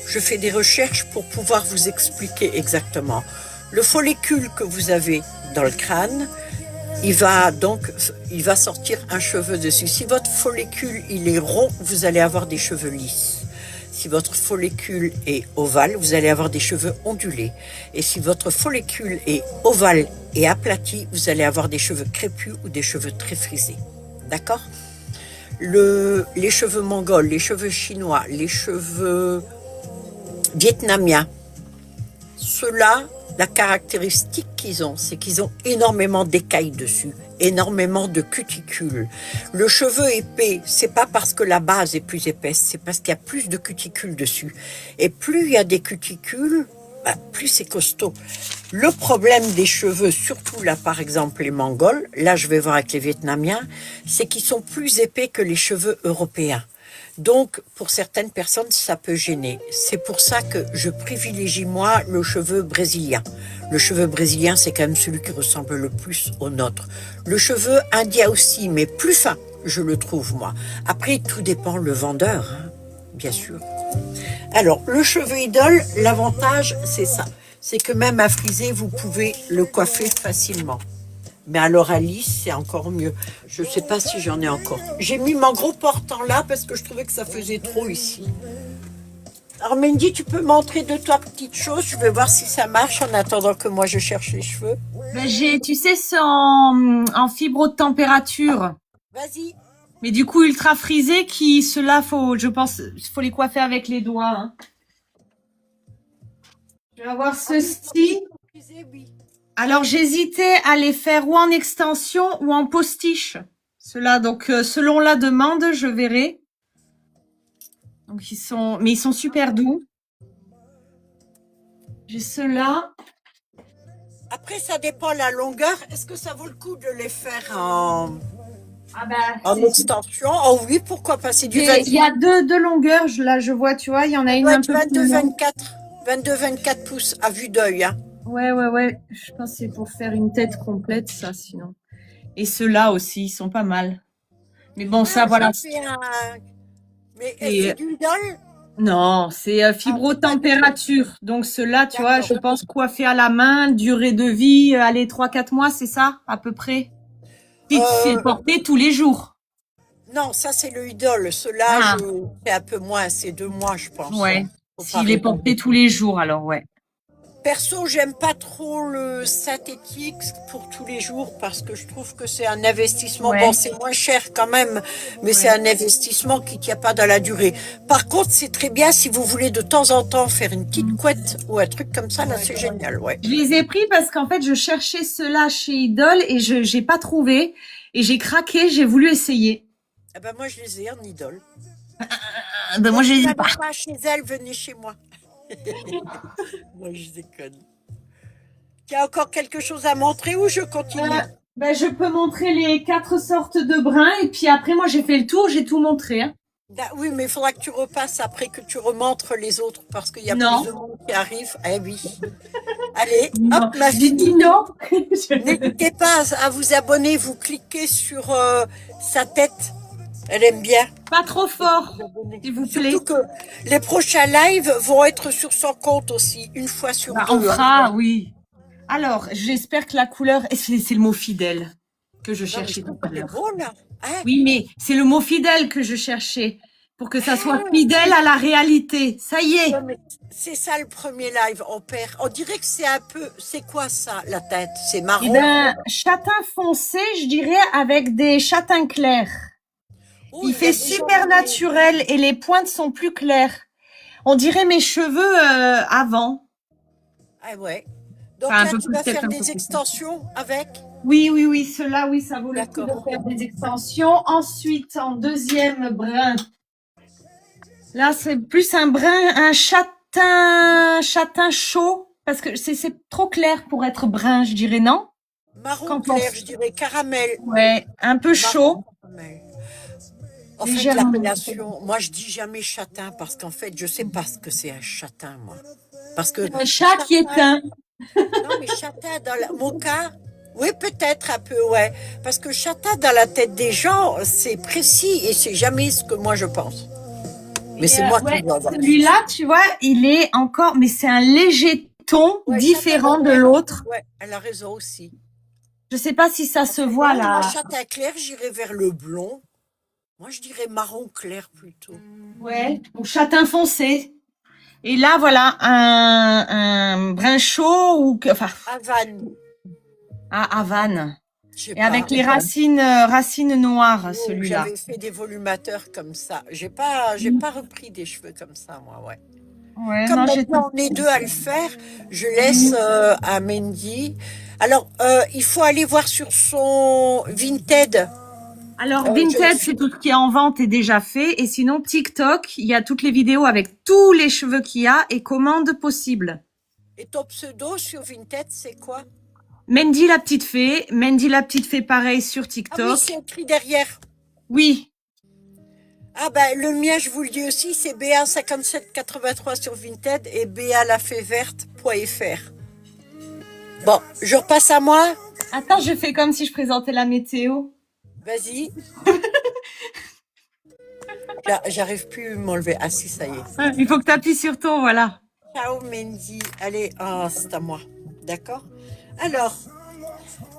je fais des recherches pour pouvoir vous expliquer exactement. Le follicule que vous avez dans le crâne, il va sortir un cheveu dessus. Si votre follicule il est rond, vous allez avoir des cheveux lisses. Si votre follicule est ovale, vous allez avoir des cheveux ondulés. Et si votre follicule est ovale et aplati, vous allez avoir des cheveux crépus ou des cheveux très frisés. D'accord? Les cheveux mongols, les cheveux chinois, les cheveux vietnamiens, ceux-là, la caractéristique qu'ils ont, c'est qu'ils ont énormément d'écailles dessus, énormément de cuticules. Le cheveu épais, c'est pas parce que la base est plus épaisse, c'est parce qu'il y a plus de cuticules dessus. Et plus il y a des cuticules, plus c'est costaud. Le problème des cheveux, surtout là par exemple les Mongols, là je vais voir avec les Vietnamiens, c'est qu'ils sont plus épais que les cheveux européens. Donc, pour certaines personnes, ça peut gêner. C'est pour ça que je privilégie, moi, le cheveu brésilien. Le cheveu brésilien, c'est quand même celui qui ressemble le plus au nôtre. Le cheveu indien aussi, mais plus fin, je le trouve, moi. Après, tout dépend le vendeur, hein, bien sûr. Alors, le cheveu idole, l'avantage, c'est ça. C'est que même à friser, vous pouvez le coiffer facilement. Mais alors à lisse, c'est encore mieux. Je ne sais pas si j'en ai encore. J'ai mis mon gros portant là parce que je trouvais que ça faisait trop ici. Alors Mandy, tu peux montrer deux, trois petites choses. Je vais voir si ça marche en attendant que moi je cherche les cheveux. Ben, tu sais, c'est en fibre haute température. Vas-y. Mais du coup, ultra frisé, ceux-là, je pense, faut les coiffer avec les doigts. Hein. Je vais avoir ceci. Alors, j'hésitais à les faire ou en extension ou en postiche. Ceux-là, donc, selon la demande, je verrai. Donc, mais ils sont super doux. J'ai ceux-là. Après, ça dépend de la longueur. Est-ce que ça vaut le coup de les faire en extension? Oh oui, pourquoi pas? C'est du 20. Il y a deux longueurs. Là, je vois, tu vois, il y en a une un peu plus longue. 22-24 pouces à vue d'œil. Hein. Ouais. Je pense que c'est pour faire une tête complète, ça, sinon. Et ceux-là aussi, ils sont pas mal. Mais bon, ça, voilà. Mais c'est du idole? Non, c'est fibrotempérature. Donc, ceux-là, tu vois, je pense coiffer à la main, durée de vie, allez, 3-4 mois, c'est ça, à peu près? Puis tu fais porter tous les jours. Non, ça, c'est le idole. Ceux-là, c'est un peu moins, c'est 2 mois, je pense. Ouais. S'il est porté tous les jours, alors, ouais. Perso, j'aime pas trop le synthétique pour tous les jours parce que je trouve que c'est un investissement. Ouais. Bon, c'est moins cher quand même, mais c'est un investissement qui tient pas dans la durée. Par contre, c'est très bien si vous voulez de temps en temps faire une petite couette ou un truc comme ça, là, c'est génial, ouais. Je les ai pris parce qu'en fait, je cherchais ceux-là chez Idol et j'ai pas trouvé. Et j'ai craqué, j'ai voulu essayer. Eh ben, moi, je les ai en idole. Ben, moi, je les ai pas. Pas chez elle, venez chez moi. Moi, je déconne. Tu as encore quelque chose à montrer ou je continue? Ben, je peux montrer les 4 sortes de brins et puis après, moi, j'ai fait le tour, j'ai tout montré. Hein. Oui, mais il faudra que tu repasses après que tu remontres les autres parce qu'il y a plus de monde qui arrive. Eh oui. Allez, hop, ma fille. Non. N'hésitez pas à vous abonner, vous cliquez sur sa tête. Elle aime bien. Pas trop fort, s'il vous plaît. Surtout que les prochains lives vont être sur son compte aussi, une fois sur 2. On fera, oui. Alors, j'espère que la couleur, c'est le mot fidèle que je cherchais tout à l'heure. Hein? Oui, mais c'est le mot fidèle que je cherchais pour que ça soit fidèle à la réalité. Ça y est. C'est ça le premier live, on dirait que c'est un peu, c'est quoi ça, la tête? C'est marron? Eh ben, châtain foncé, je dirais, avec des châtains clairs. Il fait super naturel et les pointes sont plus claires. On dirait mes cheveux avant. Ah ouais. Donc Enfin, un là, peu tu plus, vas peut-être faire un peu des plus. extensions avec? Oui, oui, oui, ceux-là, oui, ça vaut le coup D'accord. de faire des extensions. Ensuite, en deuxième brun, là, c'est plus un brun, un châtain chaud, parce que c'est trop clair pour être brun, je dirais, non? Marron Quand on, clair, je dirais caramel. ouais, un peu Marron chaud, caramel. En fait, légèrement. l'appellation, moi je dis jamais châtain parce qu'en fait, je sais pas ce que c'est un châtain, moi. Parce que Un chat qui est châtain, teint. non mais châtain dans la, mon cas, oui peut-être un peu, ouais. Parce que châtain dans la tête des gens, c'est précis et c'est jamais ce que moi je pense. Mais Et c'est moi qui ouais, dois avoir le souci. celui-là, tu vois, il est encore, mais c'est un léger ton Ouais, châtain différent de clair, l'autre. ouais, elle a raison aussi. Je sais pas si ça se voit Non, moi là. châtain clair, j'irais vers le blond. Moi je dirais marron clair plutôt. Ouais, ou châtain foncé. Et là, voilà, un brun chaud ou enfin, Havane, à Havane. je sais Et pas. avec les racines noires, Oh, celui-là. j'avais fait des volumateurs comme ça. J'ai pas repris des cheveux comme ça, moi, ouais. Ouais, Comme non, j'ai. maintenant on est deux à le faire, je laisse à Mandy. Alors, il faut aller voir sur son Vinted. Alors, Je Vinted, c'est suis tout ce qui est en vente et déjà fait. Et sinon, TikTok, il y a toutes les vidéos avec tous les cheveux qu'il y a et commandes possibles. Et ton pseudo sur Vinted, c'est quoi? Mandy la petite fée. Mandy la petite fée, pareil sur Ah oui, TikTok. c'est écrit derrière. Oui. Ah ben, le mien, je vous le dis aussi, c'est BA5783 sur Vinted et balaféverte.fr. Bon, je repasse à moi. Attends, je fais comme si je présentais la météo. Vas-y. J'arrive plus à m'enlever. Ah si, ça y est. Il faut que tu appuies sur ton, voilà. Ciao Mendy. Allez, ah, c'est à moi. D'accord? Alors,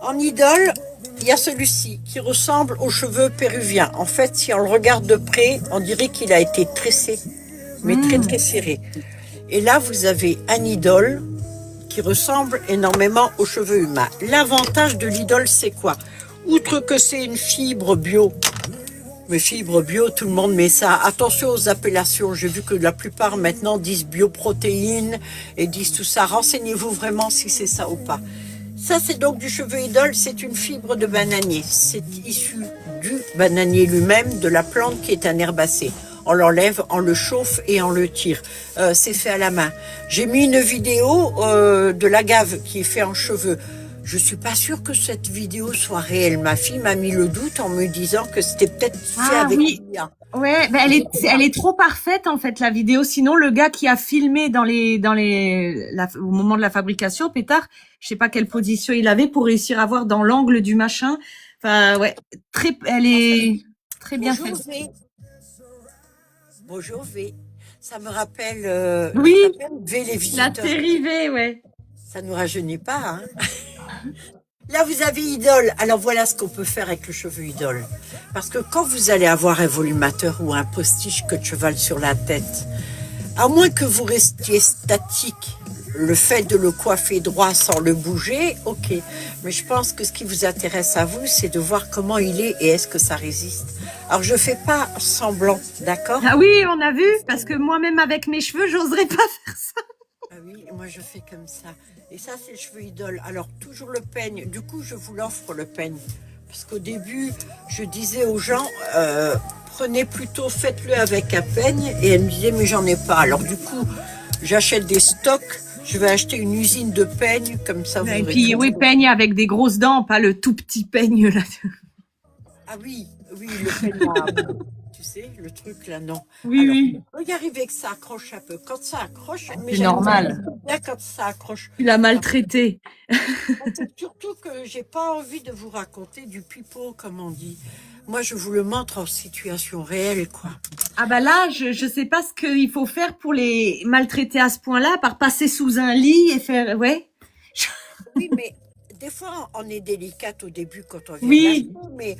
en idole, il y a celui-ci qui ressemble aux cheveux péruviens. En fait, si on le regarde de près, on dirait qu'il a été tressé, mais très très serré. Et là, vous avez un idole qui ressemble énormément aux cheveux humains. L'avantage de l'idole, c'est quoi? Outre que c'est une fibre bio, mais fibre bio, tout le monde met ça. Attention aux appellations. J'ai vu que la plupart maintenant disent bioprotéines et disent tout ça. Renseignez-vous vraiment si c'est ça ou pas. Ça, c'est donc du cheveu idole. C'est une fibre de bananier. C'est issu du bananier lui-même, de la plante qui est un herbacé. On l'enlève, on le chauffe et on le tire. C'est fait à la main. J'ai mis une vidéo de l'agave qui est fait en cheveux. Je suis pas sûre que cette vidéo soit réelle. Ma fille m'a mis le doute en me disant que c'était peut-être fait Ah avec oui. l'IA. Ouais, ben elle est trop parfaite en fait la vidéo. Sinon le gars qui a filmé au moment de la fabrication, pétard, je sais pas quelle position il avait pour réussir à voir dans l'angle du machin. Enfin ouais, elle est très bien Bonjour faite. V. Bonjour V. Ça me rappelle, Oui, tu te rappelles V les la visiteurs. dérivée, ouais. Ça nous rajeunit pas, hein. Là, vous avez idole. Alors voilà ce qu'on peut faire avec le cheveu idole. Parce que quand vous allez avoir un volumateur ou un postiche que de cheval sur la tête, à moins que vous restiez statique, le fait de le coiffer droit sans le bouger, ok. Mais je pense que ce qui vous intéresse à vous, c'est de voir comment il est et est-ce que ça résiste. Alors je fais pas semblant, d'accord? Ah oui, on a vu parce que moi-même avec mes cheveux, j'oserais pas faire ça. Ah oui, moi je fais comme ça. Et ça, c'est le cheveu idole. Alors, toujours le peigne. Du coup, je vous l'offre, le peigne. Parce qu'au début, je disais aux gens, prenez plutôt, faites-le avec un peigne. Et elle me disait, mais j'en ai pas. Alors, du coup, j'achète des stocks. Je vais acheter une usine de peigne. Comme ça, vous Et aurez puis tout. oui, peigne avec des grosses dents, pas le tout petit peigne là. Ah oui, oui, le peigne là. Tu sais, le truc là, non. Oui, Alors, oui. faut y arriver que ça accroche un peu. Quand ça accroche, mais C'est j'aime normal. bien quand ça accroche. Tu l'as maltraité. C'est surtout que j'ai pas envie de vous raconter du pipeau, comme on dit. Moi, je vous le montre en situation réelle, quoi. Ah bah là, je sais pas ce qu'il faut faire pour les maltraiter à ce point-là, à part passer sous un lit et faire, ouais. Oui, mais des fois, on est délicate au début quand on vient Oui. d'acheter, mais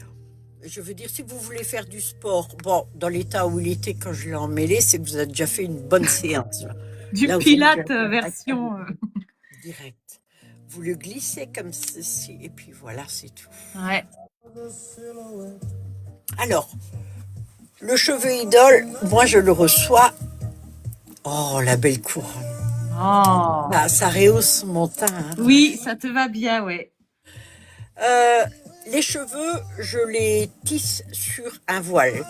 je veux dire, si vous voulez faire du sport, bon, dans l'état où il était quand je l'ai emmêlé, c'est que vous avez déjà fait une bonne séance. Du Là, vous avez Pilate déjà fait version. direct. Vous le glissez comme ceci, et puis voilà, c'est tout. Ouais. Alors, le cheveu idole, moi, je le reçois. Oh, la belle couronne. Oh. Bah, ça rehausse mon teint, hein. Oui, ça te va bien, ouais. Euh, les cheveux, je les tisse sur un voile.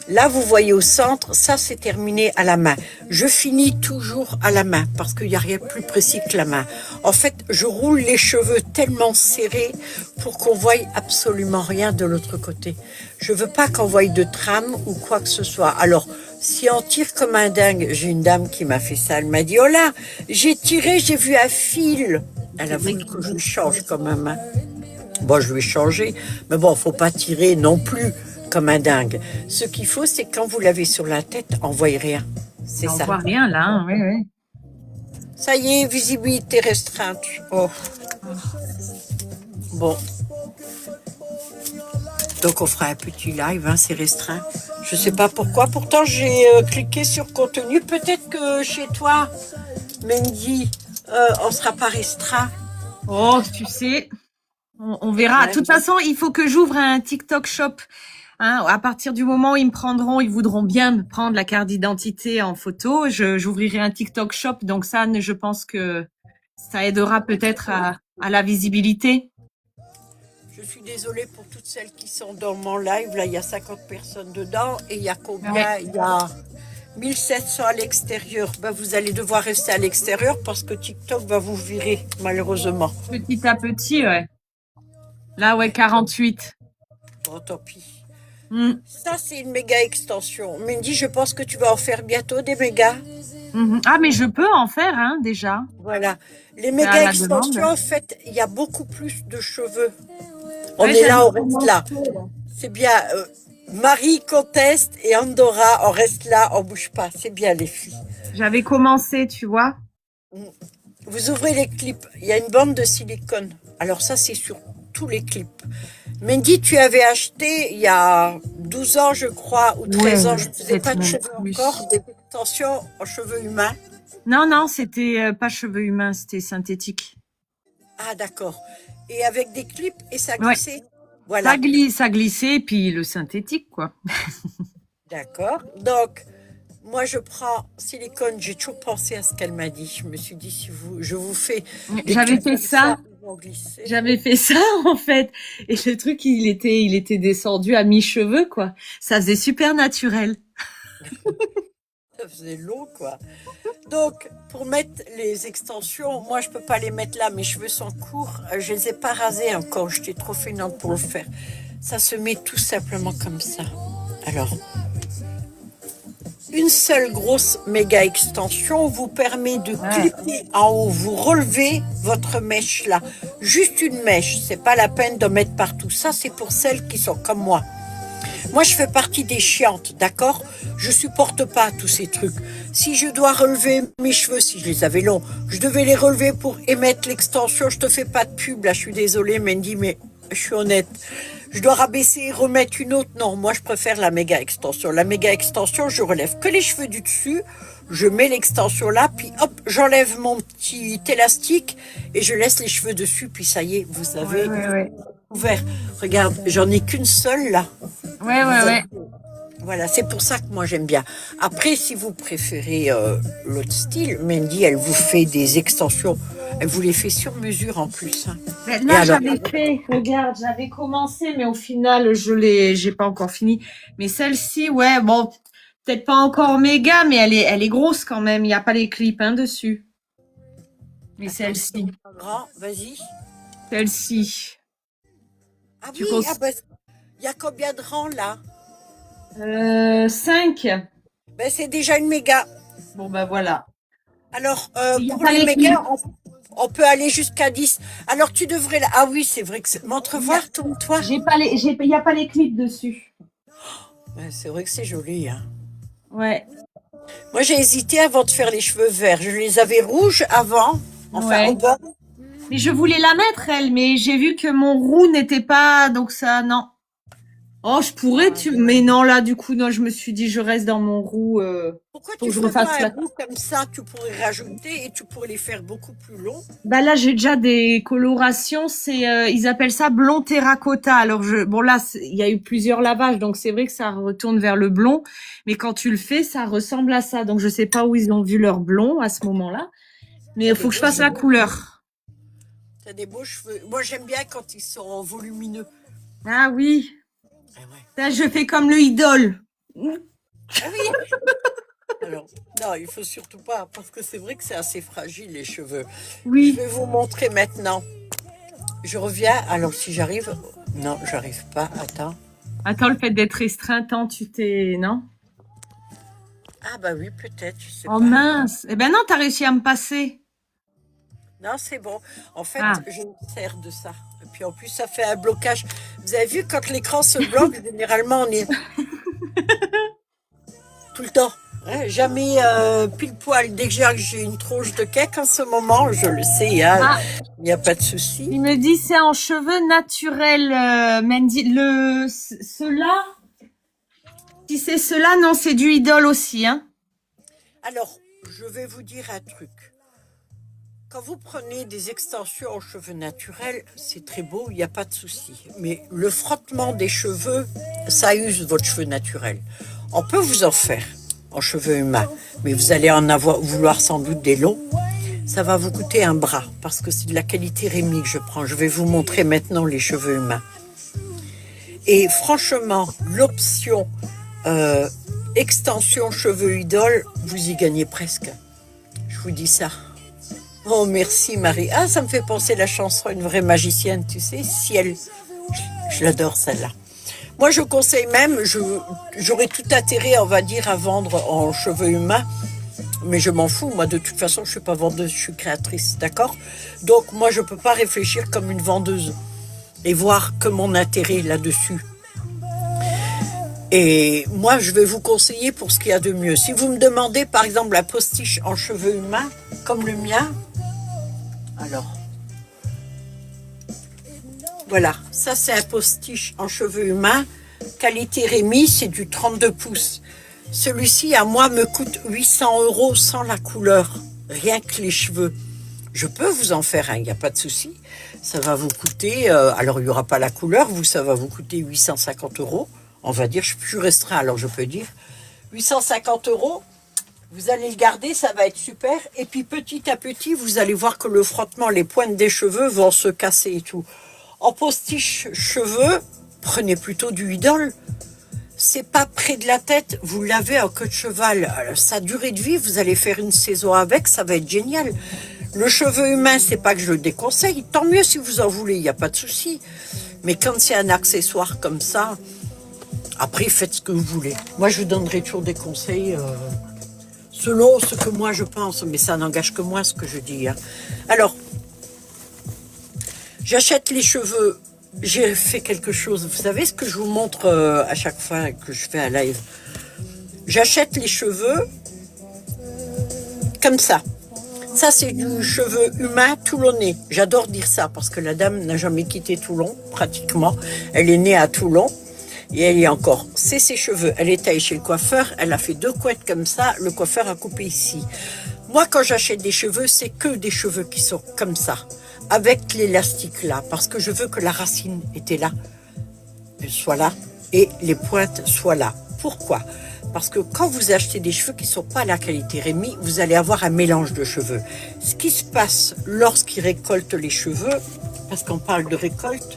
Là, vous voyez au centre, ça c'est terminé à la main. Je finis toujours à la main parce qu'il n'y a rien de plus précis que la main. En fait, je roule les cheveux tellement serrés pour qu'on voie absolument rien de l'autre côté. Je veux pas qu'on voie de trame ou quoi que ce soit. Alors, si on tire comme un dingue, j'ai une dame qui m'a fait ça, elle m'a dit, oh là, j'ai tiré, j'ai vu un fil. Elle a voulu que je lui change quand même, hein. Bon, je vais changer, mais bon, faut pas tirer non plus comme un dingue. Ce qu'il faut, c'est quand vous l'avez sur la tête, on voit rien. C'est On ça. voit rien là, hein, oui, oui. Ça y est, visibilité restreinte. Oh. Bon. Donc on fera un petit live, hein, c'est restreint. Je sais pas pourquoi. Pourtant, j'ai cliqué sur contenu. Peut-être que chez toi, Mendy, on sera pas restreint. Oh, tu sais, on verra. De toute façon, il faut que j'ouvre un TikTok shop. Hein, à partir du moment où ils me prendront, ils voudront bien me prendre la carte d'identité en photo, j'ouvrirai un TikTok shop. Donc ça, je pense que ça aidera peut-être à la visibilité. Je suis désolée pour toutes celles qui sont dans mon live. Là, il y a 50 personnes dedans. Et il y a combien? Ouais. Il y a 1700 à l'extérieur. Ben, vous allez devoir rester à l'extérieur parce que TikTok va vous virer, malheureusement. Petit à petit, ouais. Là, ouais, 48. Bon, tant pis. Mm. Ça, c'est une méga extension. Mendy, je pense que tu vas en faire bientôt des mégas. Mhm. Ah, mais je peux en faire, hein, déjà. Voilà. Les à méga la extensions, demande. en fait, il y a beaucoup plus de cheveux. On Ouais, est là, on j'avais reste là. C'est bien. Marie conteste et Andorra, on reste là, on bouge pas. C'est bien, les filles. J'avais commencé, tu vois. Vous ouvrez les clips. Il y a une bande de silicone. Alors ça, c'est sur tous les clips. Mendy, tu avais acheté il y a 12 ans, je crois, ou 13 ans. Je ne faisais peut-être pas de même cheveux plus. encore, des extensions en cheveux humains. Non, non, c'était pas cheveux humains, c'était synthétique. Ah, d'accord. Et avec des clips et ça Ouais. glissait. Voilà. Ça glissait, puis le synthétique, quoi. D'accord. Donc, moi, je prends silicone. J'ai toujours pensé à ce qu'elle m'a dit. Je me suis dit, si je vous fais des J'avais clips fait comme ça. ils vont glisser. J'avais fait ça, en fait. Et le truc, il était descendu à mi-cheveux, quoi. Ça faisait super naturel. Ça faisait long, quoi. Donc, pour mettre les extensions, moi, je peux pas les mettre là. Mes cheveux sont courts. Je les ai pas rasés encore. J'étais trop feignante pour le faire. Ça se met tout simplement comme ça. Alors, une seule grosse méga extension vous permet de clipper en haut. Vous relevez votre mèche là. Juste une mèche. C'est pas la peine de mettre partout. Ça, c'est pour celles qui sont comme moi. Moi, je fais partie des chiantes, d'accord? Je supporte pas tous ces trucs. Si je dois relever mes cheveux, si je les avais longs, je devais les relever pour émettre l'extension. Je te fais pas de pub, là, je suis désolée, Mendy, mais je suis honnête. Je dois rabaisser et remettre une autre. Non, moi, je préfère la méga extension. La méga extension, je relève que les cheveux du dessus. Je mets l'extension là, puis hop, j'enlève mon petit élastique et je laisse les cheveux dessus. Puis ça y est, vous avez ouvert. Regarde, j'en ai qu'une seule là. Ouais. Voilà, c'est pour ça que moi j'aime bien. Après, si vous préférez l'autre style, Mendy, elle vous fait des extensions. Elle vous les fait sur mesure en plus, hein. Mais là, regarde, j'avais commencé, mais au final, j'ai pas encore fini. Mais celle-ci, ouais, bon, peut-être pas encore méga, mais elle est grosse quand même. Il n'y a pas les clips, hein, dessus. Mais celle-ci. Grand, vas-y. Celle-ci. Ah Tu oui, cons- il y a combien de rangs là? 5. Ben, c'est déjà une méga. Bon, ben voilà. Alors, Il y a pour pas les les mégas, on peut aller jusqu'à 10. Alors, tu devrais... Ah oui, c'est vrai que... Montre voir, tourne-toi. Il n'y a pas les clips dessus. Ouais, c'est vrai que c'est joli, hein. Ouais. Moi, j'ai hésité avant de faire les cheveux verts. Je les avais rouges avant. Enfin, au bord. Mais je voulais la mettre, elle, mais j'ai vu que mon roux n'était pas, donc ça, non. Oh, je pourrais, mais non, là, du coup, non, je me suis dit, je reste dans mon roux. Pourquoi faut tu que je fais refasse pas la... un roux comme ça? Tu pourrais rajouter et tu pourrais les faire beaucoup plus longs. Bah là, j'ai déjà des colorations, ils appellent ça blond terracotta. Alors, bon là, il y a eu plusieurs lavages, donc c'est vrai que ça retourne vers le blond, mais quand tu le fais, ça ressemble à ça. Donc, je sais pas où ils ont vu leur blond à ce moment-là. Mais il faut que je fasse la couleur. T'as des beaux cheveux. Moi, j'aime bien quand ils sont volumineux. Ah oui. Ah ouais. Là, je fais comme le idole. Ah oui. Alors, non, il faut surtout pas, parce que c'est vrai que c'est assez fragile, les cheveux. Je Oui. vais vous montrer maintenant. Je reviens. Alors, si j'arrive... Non, j'arrive pas. Attends. Attends, le fait d'être restreint, tant tu t'es... Non? Ah bah oui, peut-être, je sais Oh pas. mince. Eh ben non, t'as réussi à me passer. Non, c'est bon. En fait, Ah. je me sers de ça. Et puis en plus, ça fait un blocage. Vous avez vu, quand l'écran se bloque, généralement, on est tout le temps. Hein, jamais pile poil. Dès que j'ai une tronche de cake en ce moment, je le sais, hein, Ah, il n'y a pas de souci. il me dit c'est en cheveux naturels, Mandy. Cela, si c'est cela, non, c'est du idole aussi, hein. Alors, je vais vous dire un truc. Quand vous prenez des extensions en cheveux naturels, c'est très beau, il n'y a pas de souci. Mais le frottement des cheveux, ça use votre cheveu naturel. On peut vous en faire en cheveux humains, mais vous allez en avoir, vouloir sans doute des longs. Ça va vous coûter un bras, parce que c'est de la qualité Rémi que je prends. Je vais vous montrer maintenant les cheveux humains. Et franchement, l'option extension cheveux idole, vous y gagnez presque. Je vous dis ça. Oh, merci Marie. Ah, ça me fait penser la chanson Une vraie magicienne, tu sais, Ciel. Je l'adore celle-là. Moi, je conseille même, j'aurais tout intérêt, on va dire, à vendre en cheveux humains, mais je m'en fous. Moi, de toute façon, je suis pas vendeuse, je suis créatrice, d'accord? Donc, moi, je peux pas réfléchir comme une vendeuse et voir que mon intérêt là-dessus. Et moi, je vais vous conseiller pour ce qu'il y a de mieux. Si vous me demandez, par exemple, la postiche en cheveux humains, comme le mien, alors, voilà, ça c'est un postiche en cheveux humains, qualité Rémi, c'est du 32 pouces. Celui-ci, à moi, me coûte 800 € sans la couleur, rien que les cheveux. Je peux vous en faire un, il n'y a pas de souci. Ça va vous coûter, alors il n'y aura pas la couleur, vous, ça va vous coûter 850 €. On va dire, je suis plus restreint, alors je peux dire 850 €. Vous allez le garder, ça va être super. Et puis petit à petit, vous allez voir que le frottement, les pointes des cheveux vont se casser et tout. En postiche cheveux, prenez plutôt du idole. C'est pas près de la tête, vous l'avez en queue de cheval. Alors, sa durée de vie, vous allez faire une saison avec, ça va être génial. Le cheveu humain, c'est pas que je le déconseille. Tant mieux si vous en voulez, il n'y a pas de souci. Mais quand c'est un accessoire comme ça, après, faites ce que vous voulez. Moi, je vous donnerai toujours des conseils selon ce que moi je pense, mais ça n'engage que moi ce que je dis. Hein. Alors, j'achète les cheveux. J'ai fait quelque chose. Vous savez ce que je vous montre à chaque fois que je fais un live? J'achète les cheveux comme ça. Ça, c'est du cheveu humain toulonnais. J'adore dire ça parce que la dame n'a jamais quitté Toulon, pratiquement. Elle est née à Toulon. Et elle y est encore. C'est ses cheveux. Elle est allée chez le coiffeur. Elle a fait 2 couettes comme ça. Le coiffeur a coupé ici. Moi, quand j'achète des cheveux, c'est que des cheveux qui sont comme ça. Avec l'élastique là. Parce que je veux que la racine était là. Elle soit là. Et les pointes soient là. Pourquoi? Parce que quand vous achetez des cheveux qui ne sont pas à la qualité Rémi, vous allez avoir un mélange de cheveux. Ce qui se passe lorsqu'ils récoltent les cheveux, parce qu'on parle de récolte,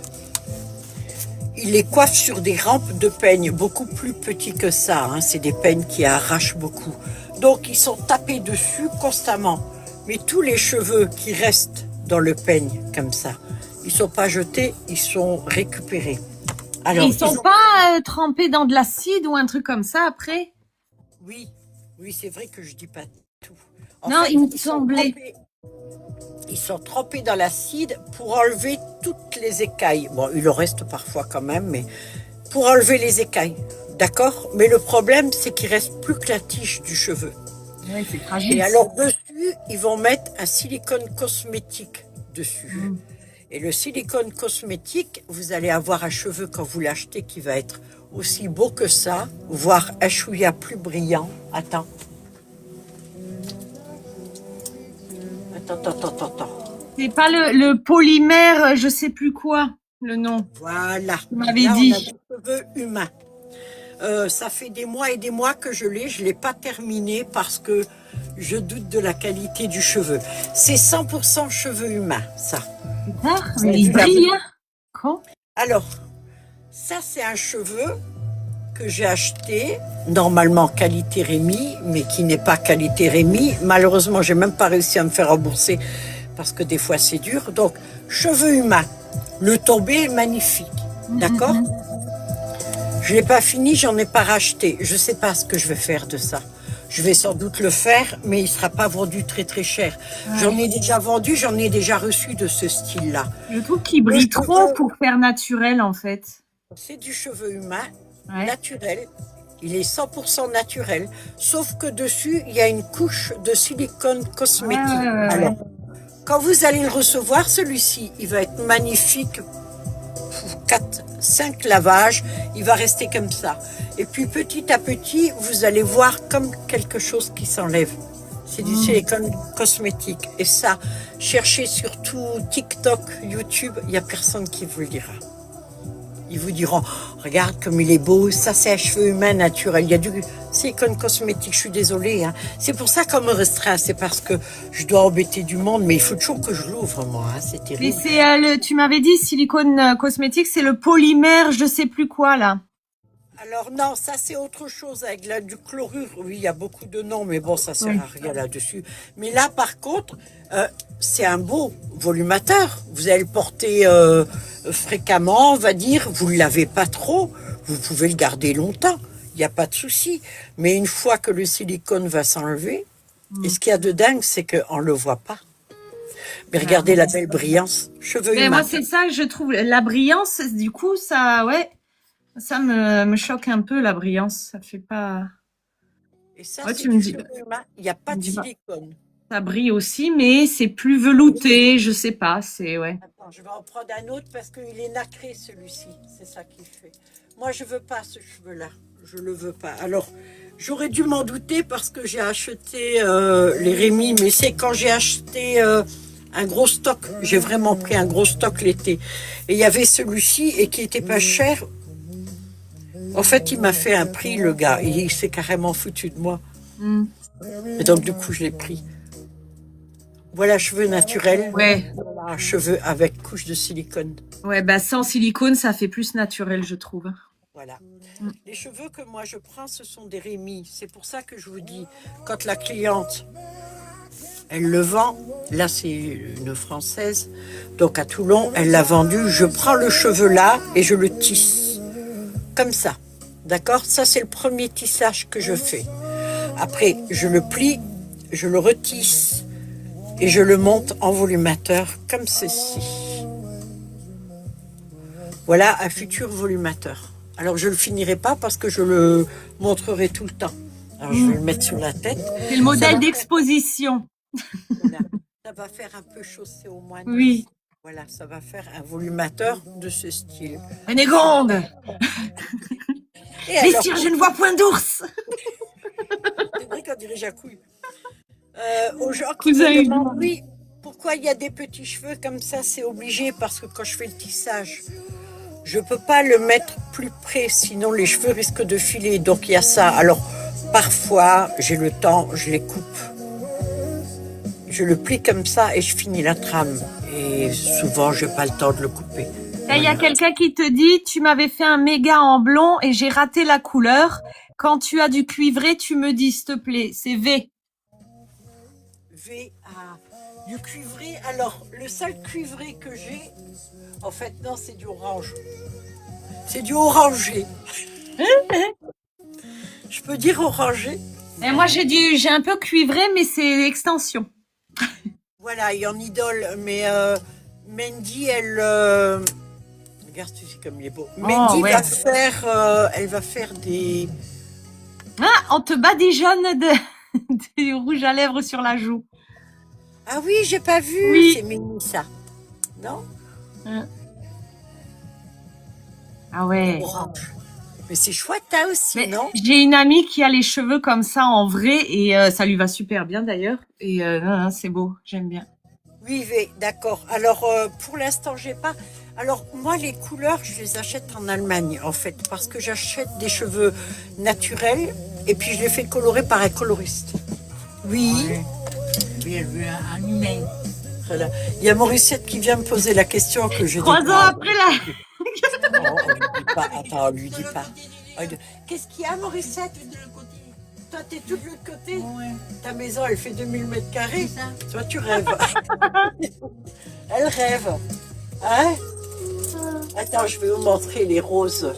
il les coiffe sur des rampes de peigne beaucoup plus petits que ça. Hein. C'est des peignes qui arrachent beaucoup. Donc, ils sont tapés dessus constamment. Mais tous les cheveux qui restent dans le peigne, comme ça, ils ne sont pas jetés, ils sont récupérés. Alors, ils sont pas trempés dans de l'acide ou un truc comme ça après? Oui, c'est vrai que je dis pas tout. Non, il me semblait. Ils sont trempés dans l'acide pour enlever toutes les écailles. Bon, il en reste parfois quand même, mais pour enlever les écailles. D'accord? Mais le problème, c'est qu'il reste plus que la tige du cheveu. Oui, c'est fragile. Et alors, dessus, ils vont mettre un silicone cosmétique dessus. Et le silicone cosmétique, vous allez avoir un cheveu quand vous l'achetez qui va être aussi beau que ça, voire un chouïa plus brillant. Attends. Attends. C'est pas le polymère, je sais plus quoi, le nom. Voilà. Vous m'avez Là, dit. on a des cheveux humains. Ça fait des mois et des mois que je l'ai pas terminé parce que je doute de la qualité du cheveu. C'est 100% cheveux humains, ça. Bizarre, mais il brille. Hein. Quoi? Alors, ça c'est un cheveu que j'ai acheté, normalement qualité Rémi, mais qui n'est pas qualité Rémi. Malheureusement, j'ai même pas réussi à me faire rembourser parce que des fois c'est dur. Donc, cheveux humains. Le tombé est magnifique, d'accord? Je l'ai pas fini, j'en ai pas racheté. Je sais pas ce que je vais faire de ça. Je vais sans doute le faire, mais il sera pas vendu très très cher. Ouais. J'en ai déjà vendu, j'en ai déjà reçu de ce style-là. Je trouve qu'il brille trop pour faire naturel, en fait. C'est du cheveu humain, Ouais. naturel. Il est 100% naturel. Sauf que dessus, il y a une couche de silicone cosmétique. Ouais. Alors, quand vous allez le recevoir, celui-ci, il va être magnifique. 4-5 lavages, il va rester comme ça. Et puis petit à petit, vous allez voir comme quelque chose qui s'enlève. C'est du silicone cosmétique. Et ça, cherchez surtout TikTok, YouTube, il n'y a personne qui vous le dira. Ils vous diront, regarde comme il est beau, ça c'est un cheveu humain naturel. Il y a du silicone cosmétique, je suis désolée. Hein. C'est pour ça qu'on me restreint, c'est parce que je dois embêter du monde, mais il faut toujours que je l'ouvre, moi. Hein. C'est Mais terrible. c'est, tu m'avais dit, silicone cosmétique, c'est le polymère, je sais plus quoi, là. Alors non, ça c'est autre chose avec du chlorure. Oui, il y a beaucoup de noms, mais bon, ça sert à rien là-dessus. Mais là, par contre, c'est un beau volumateur. Vous allez le porter fréquemment, on va dire. Vous ne l'avez pas trop. Vous pouvez le garder longtemps. Il n'y a pas de souci. Mais une fois que le silicone va s'enlever, et ce qu'il y a de dingue, c'est qu'on ne le voit pas. Mais regardez la belle brillance. Cheveux Mais humains. moi, c'est ça que je trouve. La brillance, du coup, ça, ouais, ça me choque un peu, la brillance. Ça fait pas. Et ça, Ouais, c'est tu me du dis. cheveu humain. Il n'y a pas Tu me de dis pas. silicone. Ça brille aussi, mais c'est plus velouté, je sais pas, c'est, ouais. Attends, je vais en prendre un autre parce qu'il est nacré celui-ci. C'est ça qui fait. Moi, je veux pas ce cheveu-là. Je le veux pas. Alors, j'aurais dû m'en douter parce que j'ai acheté les Rémi, mais c'est quand j'ai acheté un gros stock. J'ai vraiment pris un gros stock l'été. Et il y avait celui-ci et qui était pas cher. En fait, il m'a fait un prix, le gars. Il s'est carrément foutu de moi. Mm. Et donc, du coup, je l'ai pris. Voilà, cheveux naturels. Ouais, Voilà, cheveux avec couche de silicone. ouais, bah sans silicone, ça fait plus naturel, je trouve. Voilà. Mm. Les cheveux que moi je prends, ce sont des Rémi. C'est pour ça que je vous dis, quand la cliente, elle le vend, là c'est une Française, donc à Toulon, elle l'a vendu, je prends le cheveu là et je le tisse. Comme ça. D'accord? Ça c'est le premier tissage que je fais. Après, je le plie, je le retisse et je le monte en volumateur comme ceci. Voilà un futur volumateur. Alors je le finirai pas parce que je le montrerai tout le temps. Alors je vais le mettre sur la tête. C'est le modèle d'exposition. Voilà. Ça va faire un peu chaussé au moins. Oui. Voilà, ça va faire un volumateur de ce style. Renégonde! Et alors, Messieurs, je ne vois point d'ours! c'est vrai qu'on dirait Jacouille. Aux gens qui Vous avez me eu demandent, oui, pourquoi il y a des petits cheveux comme ça, c'est obligé parce que quand je fais le tissage, je peux pas le mettre plus près, sinon les cheveux risquent de filer. Donc il y a ça. Alors parfois, j'ai le temps, je les coupe. Je le plie comme ça et je finis la trame. Et souvent, je n'ai pas le temps de le couper. Il y a quelqu'un qui te dit, tu m'avais fait un méga en blond et j'ai raté la couleur. Quand tu as du cuivré, tu me dis, s'il te plaît. C'est V. V à du cuivré. Alors, le seul cuivré que j'ai, en fait, non, c'est du orange. C'est du orangé. Je peux dire orangé? Et moi, j'ai un peu cuivré, mais c'est l'extension. Voilà, il y en idole. Mais Mandy, elle... regarde, tu sais comme il est beau. Mandy ouais. elle va faire des... Ah, on te badigeonne du rouge à lèvres sur la joue. Ah oui, j'ai pas vu. Oui. C'est mignon ça. Non? Ah ouais. Orange. Mais c'est chouette, hein, aussi, Mais non? j'ai une amie qui a les cheveux comme ça en vrai et ça lui va super bien d'ailleurs. Et non, c'est beau, j'aime bien. Oui, d'accord. Alors, pour l'instant, j'ai pas. Alors, moi, les couleurs, je les achète en Allemagne, en fait, parce que j'achète des cheveux naturels et puis je les fais colorer par un coloriste. Oui. Lui, elle veut un humain. Voilà. Il y a Morissette qui vient me poser la question que je 3 dis ans pas. après là. Non, on lui dit pas. Attends, on lui dit pas. Qu'est-ce qu'il y a, Morissette? Toi, t'es tout de l'autre côté. Ouais. Ta maison, elle fait 2000 mètres carrés. C'est ça. Toi, tu rêves. Elle rêve. Hein? Attends, je vais vous montrer les roses.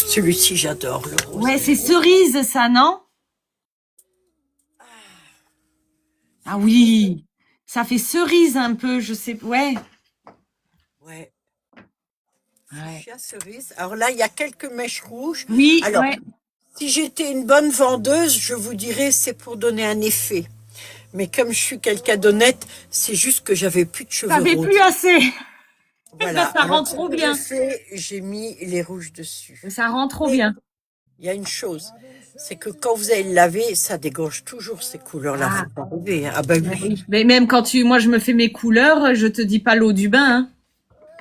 Celui-ci, j'adore le rose. Ouais, c'est cerise ça, non? Ah oui, ça fait cerise un peu, je sais. Ouais. Ouais. Ouais. Fuchsia cerise. Alors là, il y a quelques mèches rouges. Oui, Alors, ouais. si j'étais une bonne vendeuse, je vous dirais c'est pour donner un effet. Mais comme je suis quelqu'un d'honnête, c'est juste que j'avais plus de cheveux T'avais roses. plus assez. Voilà. Ça rend Alors, trop ce que bien. j'ai fait, j'ai mis les rouges dessus. Ça rend trop Mais bien. il y a une chose, c'est que quand vous allez le laver, ça dégorge toujours ces couleurs-là. Ah. Faut pas rêver, hein. Ah ben oui. Mais même quand moi je me fais mes couleurs, je te dis pas l'eau du bain. Hein.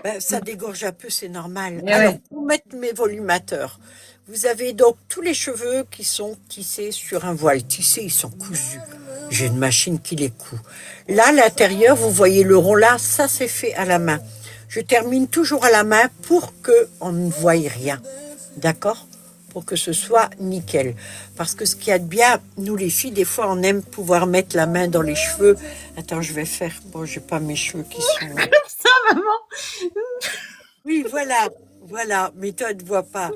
Ben, ça dégorge un peu, c'est normal. Eh Alors, ouais. pour mettre mes volumateurs, vous avez donc tous les cheveux qui sont tissés sur un voile. Tissés, ils sont cousus. J'ai une machine qui les coud. Là, à l'intérieur, vous voyez le rond là, ça c'est fait à la main. Je termine toujours à la main pour qu'on ne voie rien. D'accord? Pour que ce soit nickel. Parce que ce qu'il y a de bien, nous les filles, des fois, on aime pouvoir mettre la main dans les cheveux. Attends, je vais faire. Bon, j'ai pas mes cheveux qui sont. Ça, maman. Oui, voilà, voilà. Mais toi, tu ne vois pas.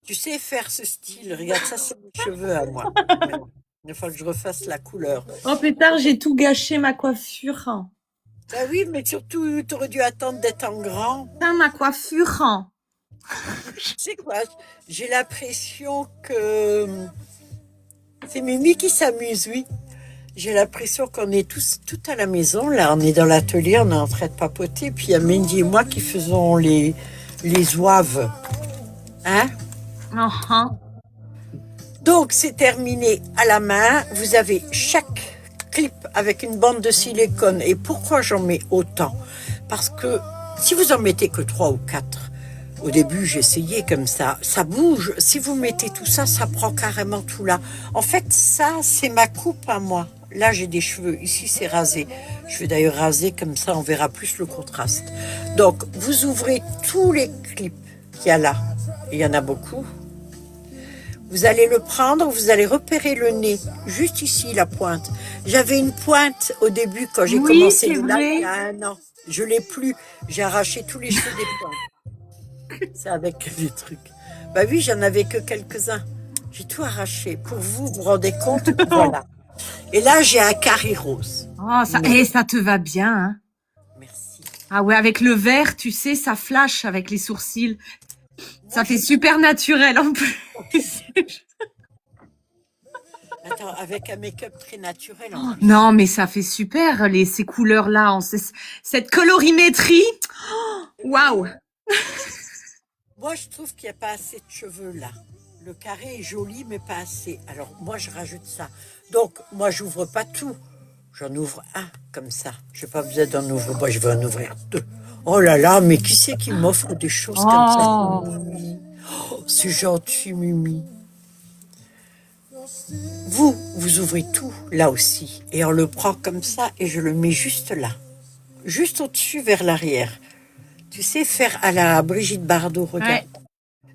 Tu sais faire ce style. Regarde, ça, c'est mes cheveux à moi. Il faut que je refasse la couleur. Oh pétard, j'ai tout gâché ma coiffure. Bah oui, mais surtout, tu aurais dû attendre d'être en grand. Putain, ma coiffure. Tu sais quoi? J'ai l'impression que c'est Mimi qui s'amuse, oui. J'ai l'impression qu'on est tous tout à la maison. Là, on est dans l'atelier, on est en train de papoter. Puis il y a Mendy et moi qui faisons les ouaves. Hein? Uh-huh. Donc, c'est terminé à la main. Vous avez chaque clip avec une bande de silicone. Et pourquoi j'en mets autant? Parce que si vous en mettez que 3 ou 4, au début, j'essayais comme ça. Ça bouge. Si vous mettez tout ça, ça prend carrément tout là. En fait, ça, c'est ma coupe à moi. Là, j'ai des cheveux. Ici, c'est rasé. Je vais d'ailleurs raser comme ça, on verra plus le contraste. Donc, vous ouvrez tous les clips qu'il y a là. Il y en a beaucoup. Vous allez le prendre, vous allez repérer le nez, juste ici, la pointe. J'avais une pointe au début quand j'ai Oui, commencé c'est le live vrai. il y a 1 an. Je l'ai plus. J'ai arraché tous les cheveux des pointes. C'est avec des trucs. Bah oui, j'en avais que quelques-uns. J'ai tout arraché. Pour vous, vous vous rendez compte? Voilà. Et là, j'ai un carré rose. Oh, ça, Mais- ça te va bien. Hein. Merci. Ah ouais, avec le vert, tu sais, ça flash avec les sourcils. Ça fait super naturel en plus. Attends, avec un make-up très naturel. En plus. Non, mais ça fait super, ces couleurs-là, cette colorimétrie. Oh, waouh! Moi, je trouve qu'il n'y a pas assez de cheveux là. Le carré est joli, mais pas assez. Alors, moi, je rajoute ça. Donc, moi, j'ouvre pas tout. J'en ouvre un, comme ça. Je n'ai pas besoin d'en ouvrir. Moi, je vais en ouvrir 2. Oh là là, mais qui c'est qui m'offre des choses comme ça? Mimi. Oh, c'est gentil, Mimi. Vous ouvrez tout, là aussi. Et on le prend comme ça et je le mets juste là. Juste au-dessus, vers l'arrière. Tu sais, faire à la Brigitte Bardot, regarde. Ouais.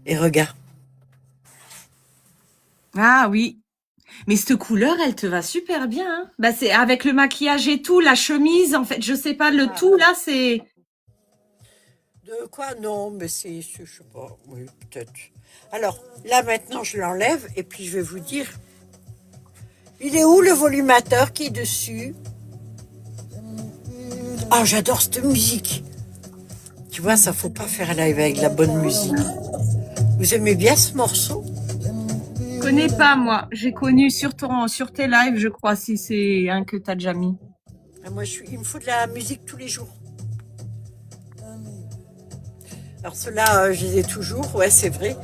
Et regarde. Ah oui. Mais cette couleur, elle te va super bien. Hein. Bah, c'est avec le maquillage et tout, la chemise, en fait, je sais pas, le tout là, c'est. De quoi? Non, mais je sais pas. Oui, peut-être. Alors, là, maintenant, je l'enlève et puis je vais vous dire. Il est où le volumateur qui est dessus? Ah, j'adore cette musique. Tu vois, ça faut pas faire live avec la bonne musique. Vous aimez bien ce morceau? Je connais pas, moi. J'ai connu sur tes lives, je crois, si c'est un que t'as déjà mis. Ah, moi, il me faut de la musique tous les jours. Alors ceux-là, je les ai toujours, ouais, c'est vrai.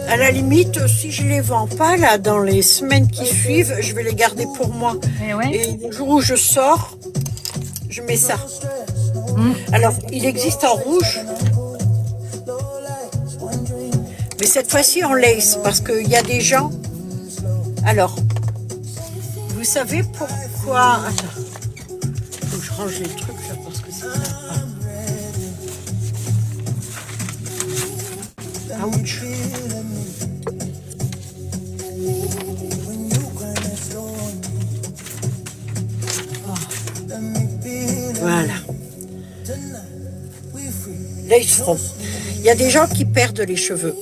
À la limite, si je les vends pas, là, dans les semaines qui suivent, je vais les garder pour moi. Eh ouais. Et le jour où je sors, je mets ça. Alors, il existe en rouge. Mais cette fois-ci en lace, parce qu'il y a des gens... Alors, vous savez pourquoi... Attends, faut que je range les trucs là parce que c'est sympa. Ouch. Voilà. Là, ils se feront. Il y a des gens qui perdent les cheveux.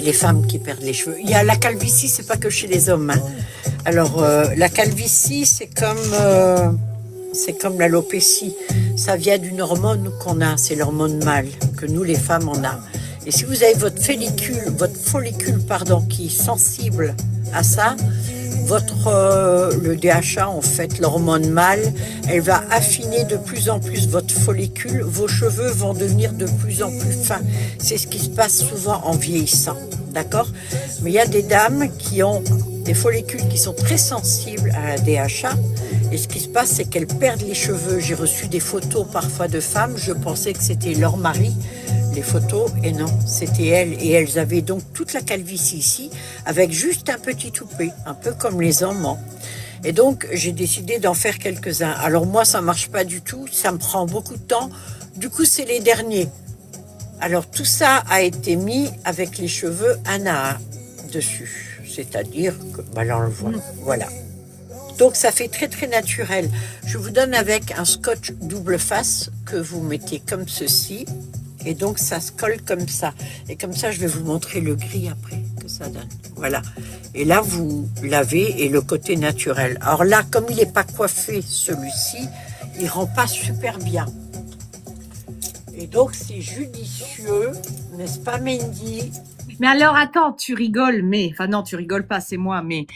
Les femmes qui perdent les cheveux. Il y a la calvitie, c'est pas que chez les hommes. Hein. Alors, la calvitie, c'est comme l'alopécie. Ça vient d'une hormone qu'on a, c'est l'hormone mâle, que nous, les femmes, on a. Et si vous avez votre follicule, qui est sensible à ça, le DHA, en fait, l'hormone mâle, elle va affiner de plus en plus votre follicule. Vos cheveux vont devenir de plus en plus fins. C'est ce qui se passe souvent en vieillissant, d'accord? Mais il y a des dames qui ont des follicules qui sont très sensibles à la DHA. Et ce qui se passe, c'est qu'elles perdent les cheveux. J'ai reçu des photos parfois de femmes. Je pensais que c'était leur mari, les photos, et non, c'était elles. Et elles avaient donc toute la calvitie ici, avec juste un petit toupet, un peu comme les hommes. Hein. Et donc, j'ai décidé d'en faire quelques-uns. Alors moi, ça marche pas du tout, ça me prend beaucoup de temps. Du coup, c'est les derniers. Alors, tout ça a été mis avec les cheveux un à un dessus. C'est-à-dire que, là, on le voit, voilà. Donc, ça fait très, très naturel. Je vous donne avec un scotch double face que vous mettez comme ceci. Et donc, ça se colle comme ça. Et comme ça, je vais vous montrer le gris après que ça donne. Voilà. Et là, vous lavez et le côté naturel. Alors là, comme il n'est pas coiffé, celui-ci, il rend pas super bien. Et donc, c'est judicieux, n'est-ce pas, Mendy? Mais alors, attends, tu rigoles, mais... Enfin non, tu rigoles pas, c'est moi, mais...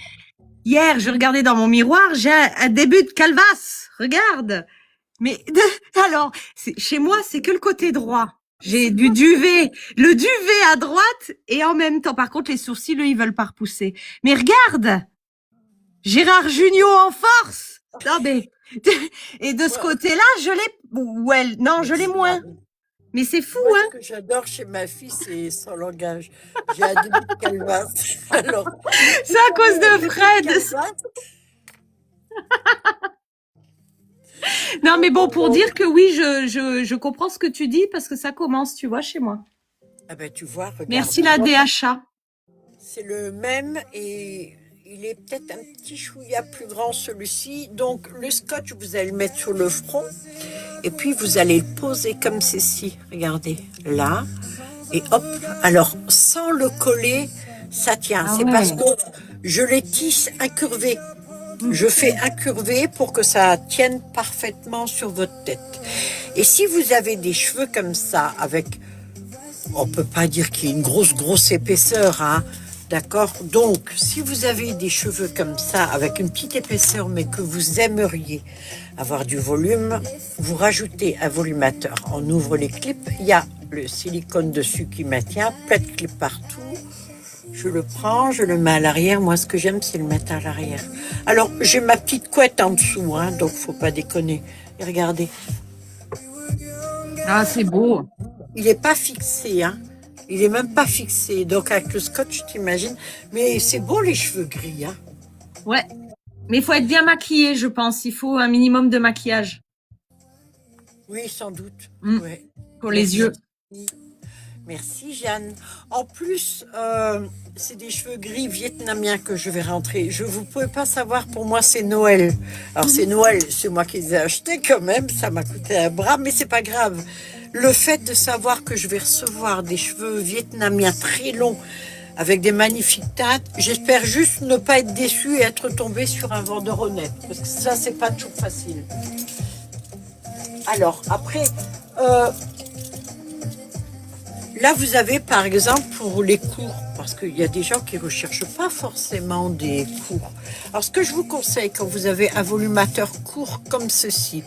Hier, je regardais dans mon miroir, j'ai un début de calvasse. Regarde. Mais alors, chez moi, c'est que le côté droit. J'ai du duvet, le duvet à droite et en même temps, par contre, les sourcils, eux, ils veulent pas repousser. Mais regarde, Gérard Jugnot en force. Non mais et de ce côté-là, je l'ai. Ouais, non, je l'ai moins. Mais c'est fou, Moi, hein. ce que j'adore chez ma fille, c'est son langage. J'ai un début de calvasse. Alors, C'est à cause de Fred. Non, mais bon, pour dire que oui, je comprends ce que tu dis parce que ça commence, tu vois, chez moi. Ah ben, tu vois, regarde. Merci la DHA. C'est le même et il est peut-être un petit chouïa plus grand celui-ci. Donc le scotch, vous allez le mettre sur le front et puis vous allez le poser comme ceci. Regardez, là. Et hop, alors sans le coller, ça tient. C'est parce que je les tisse incurvés. Je fais incurver pour que ça tienne parfaitement sur votre tête. Et si vous avez des cheveux comme ça, avec, on peut pas dire qu'il y ait une grosse épaisseur, hein, d'accord? Donc, si vous avez des cheveux comme ça, avec une petite épaisseur, mais que vous aimeriez avoir du volume, vous rajoutez un volumateur. On ouvre les clips, il y a le silicone dessus qui maintient, plein de clips partout. Je le prends, je le mets à l'arrière. Moi, ce que j'aime, c'est le mettre à l'arrière. Alors, j'ai ma petite couette en dessous, hein, donc faut pas déconner. Et regardez. Ah, c'est beau. Il n'est pas fixé, hein. Il est même pas fixé. Donc, avec le scotch, t'imagines. Mais c'est beau, les cheveux gris, hein. Ouais. Mais il faut être bien maquillé, je pense. Il faut un minimum de maquillage. Oui, sans doute. Ouais. Pour les yeux. Merci Jeanne. En plus, c'est des cheveux gris vietnamiens que je vais rentrer. Vous pouvez pas savoir, pour moi c'est Noël. Alors c'est Noël, c'est moi qui les ai achetés quand même, ça m'a coûté un bras, mais c'est pas grave. Le fait de savoir que je vais recevoir des cheveux vietnamiens très longs, avec des magnifiques teintes, j'espère juste ne pas être déçue et être tombée sur un vendeur honnête. Parce que ça, c'est pas toujours facile. Alors, après... là, vous avez, par exemple, pour les cours, parce qu'il y a des gens qui ne recherchent pas forcément des cours. Alors, ce que je vous conseille quand vous avez un volumateur court comme ceci,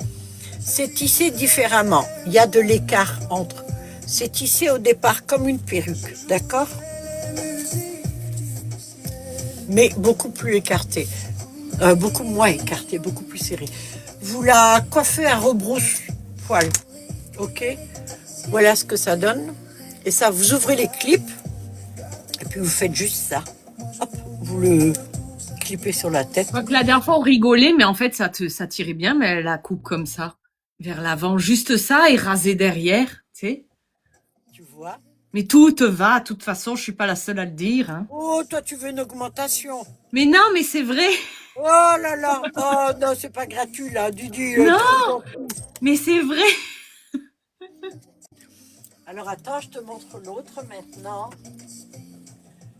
c'est tissé différemment. Il y a de l'écart entre. C'est tissé au départ comme une perruque, d'accord? Mais beaucoup plus écarté. Beaucoup moins écarté, beaucoup plus serré. Vous la coiffez à rebrousse-poil, ok? Voilà ce que ça donne. Et ça, vous ouvrez les clips, et puis vous faites juste ça. Hop, vous le clipper sur la tête. Donc, la dernière fois, on rigolait, mais en fait, ça tirait bien, mais la coupe comme ça, vers l'avant, juste ça, et raser derrière, tu sais. Tu vois? Mais tout te va, de toute façon, je suis pas la seule à le dire, hein. Oh, toi, tu veux une augmentation. Mais non, mais c'est vrai. Oh là là. Oh non, c'est pas gratuit, là. Didi. Non. Mais c'est vrai. Alors, attends, je te montre l'autre maintenant.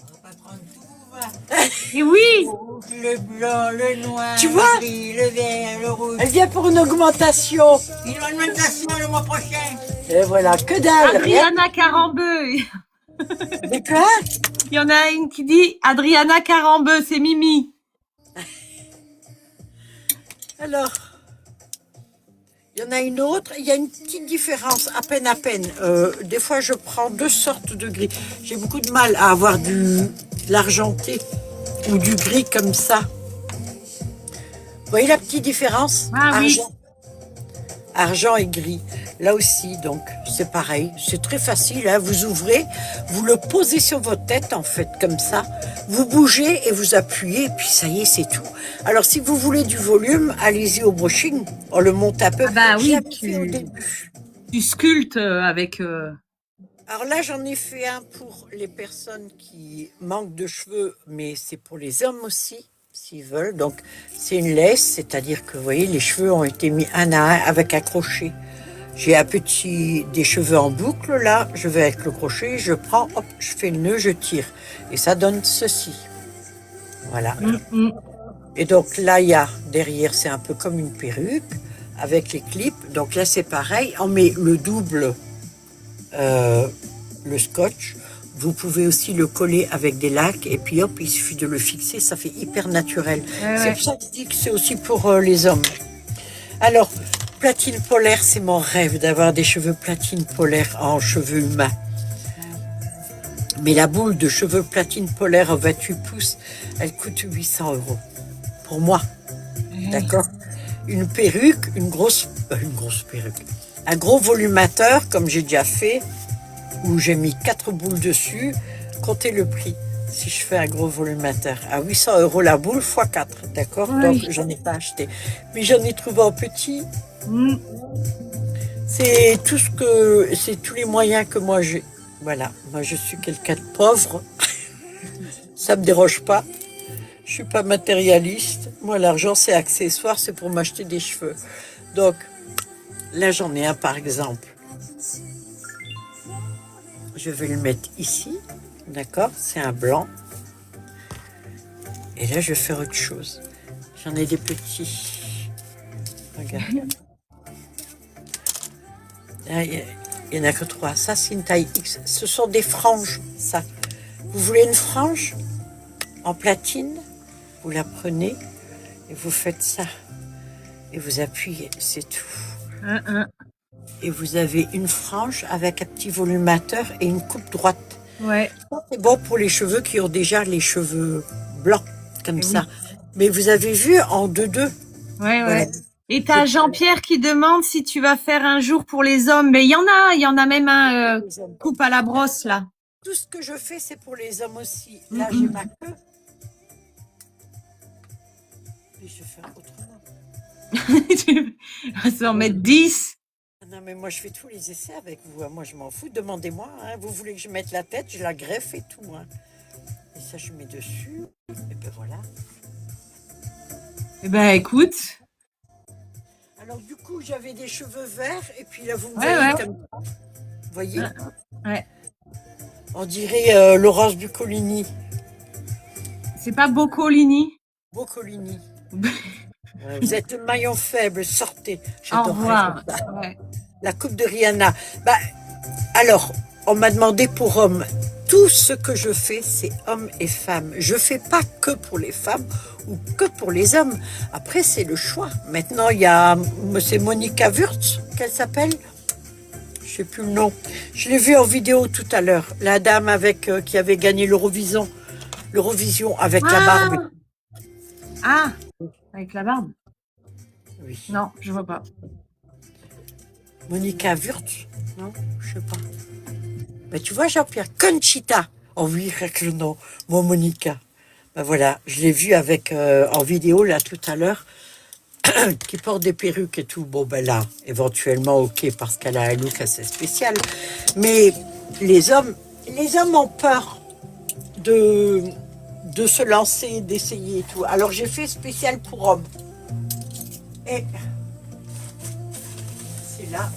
On va pas prendre tout, va. Et oui. Le blanc, le noir, Tu vois? le gris, le vert, le rouge. Elle vient pour une augmentation. Une augmentation le mois prochain. Et voilà, que dalle. Rien. Adriana Carambeu. De quoi? Il y en a une qui dit Adriana Carambeu, c'est Mimi. Alors, il y en a une autre. Il y a une petite différence, à peine, à peine. Des fois, je prends deux sortes de gris. J'ai beaucoup de mal à avoir de l'argenté ou du gris comme ça. Vous voyez la petite différence? Ah oui. Argent et gris. Là aussi, donc, c'est pareil. C'est très facile, hein. Vous ouvrez, vous le posez sur votre tête, en fait, comme ça. Vous bougez et vous appuyez, et puis ça y est, c'est tout. Alors, si vous voulez du volume, allez-y au brushing. On le monte un peu. Ah bah oui, J'avais fait au début. Tu sculptes avec... Alors là, j'en ai fait un pour les personnes qui manquent de cheveux, mais c'est pour les hommes aussi, s'ils veulent. Donc, c'est une laisse, c'est-à-dire que, vous voyez, les cheveux ont été mis un à un avec un crochet. J'ai des cheveux en boucle, là, je vais avec le crochet, je prends, hop, je fais le nœud, je tire. Et ça donne ceci. Voilà. Et donc là, il y a, derrière, c'est un peu comme une perruque, avec les clips. Donc là, c'est pareil, on met le double, le scotch. Vous pouvez aussi le coller avec des lacs, et puis hop, il suffit de le fixer, ça fait hyper naturel. C'est pour ça que je dis que c'est aussi pour les hommes. Alors, platine polaire, c'est mon rêve d'avoir des cheveux platine polaire en cheveux humains. Mais la boule de cheveux platine polaire en 28 pouces, elle coûte 800 €. Pour moi. D'accord? Une perruque, une grosse perruque. Un gros volumateur, comme j'ai déjà fait, où j'ai mis 4 boules dessus. Comptez le prix. Si je fais un gros volumateur, à 800 € la boule x 4, d'accord? Oui. Donc, j'en ai pas acheté. Mais j'en ai trouvé en petit. C'est tous les moyens que moi j'ai. Voilà, moi je suis quelqu'un de pauvre. Ça me dérange pas. Je suis pas matérialiste. Moi, l'argent, c'est accessoire, c'est pour m'acheter des cheveux. Donc, là, j'en ai un, par exemple. Je vais le mettre ici. D'accord? C'est un blanc. Et là, je vais faire autre chose. J'en ai des petits. Regarde. Là, il n'y en a que 3. Ça, c'est une taille X. Ce sont des franges, ça. Vous voulez une frange en platine? Vous la prenez et vous faites ça. Et vous appuyez, c'est tout. Et vous avez une frange avec un petit volumateur et une coupe droite. Ouais. C'est bon pour les cheveux qui ont déjà les cheveux blancs, comme ça. Mais vous avez vu en 2-2. Ouais. Voilà. Et t'as Jean-Pierre qui demande si tu vas faire un jour pour les hommes. Mais il y en a même un coupe à la brosse, là. Tout ce que je fais, c'est pour les hommes aussi. Là, j'ai ma queue. Et je vais faire autrement. Tu vas s'en mettre 10. Non, mais moi, je fais tous les essais avec vous. Moi, je m'en fous. Demandez-moi. Hein. Vous voulez que je mette la tête, je la greffe et tout. Hein. Et ça, je mets dessus. Et ben voilà. Eh ben, écoute. Alors, du coup, j'avais des cheveux verts. Et puis là, vous me Ouais, voyez ouais. comme ça. Vous voyez? Ouais. On dirait Laurence Bucolini. C'est pas Boccolini. Boccolini. Vous êtes le maillon faible, sortez. Au J'adorerais revoir. faire ça. Ouais. La coupe de Rihanna. Bah, alors, on m'a demandé pour hommes. Tout ce que je fais, c'est hommes et femmes. Je fais pas que pour les femmes ou que pour les hommes. Après, c'est le choix. Maintenant, il y a, c'est Monica Wurtz, qu'elle s'appelle. Je sais plus le nom. Je l'ai vue en vidéo tout à l'heure. La dame avec qui avait gagné l'Eurovision avec la barbe. Ah, avec la barbe. Oui. Non, je vois pas. Monica Wurtz? Non, je sais pas. Mais tu vois, Jean-Pierre, Conchita. Oh oui, avec le nom. Moi, Monica. Ben voilà, je l'ai vu avec en vidéo là tout à l'heure, qui porte des perruques et tout. Bon ben là, éventuellement ok parce qu'elle a un look assez spécial. Mais les hommes ont peur de se lancer, d'essayer et tout. Alors j'ai fait spécial pour hommes. Et c'est là.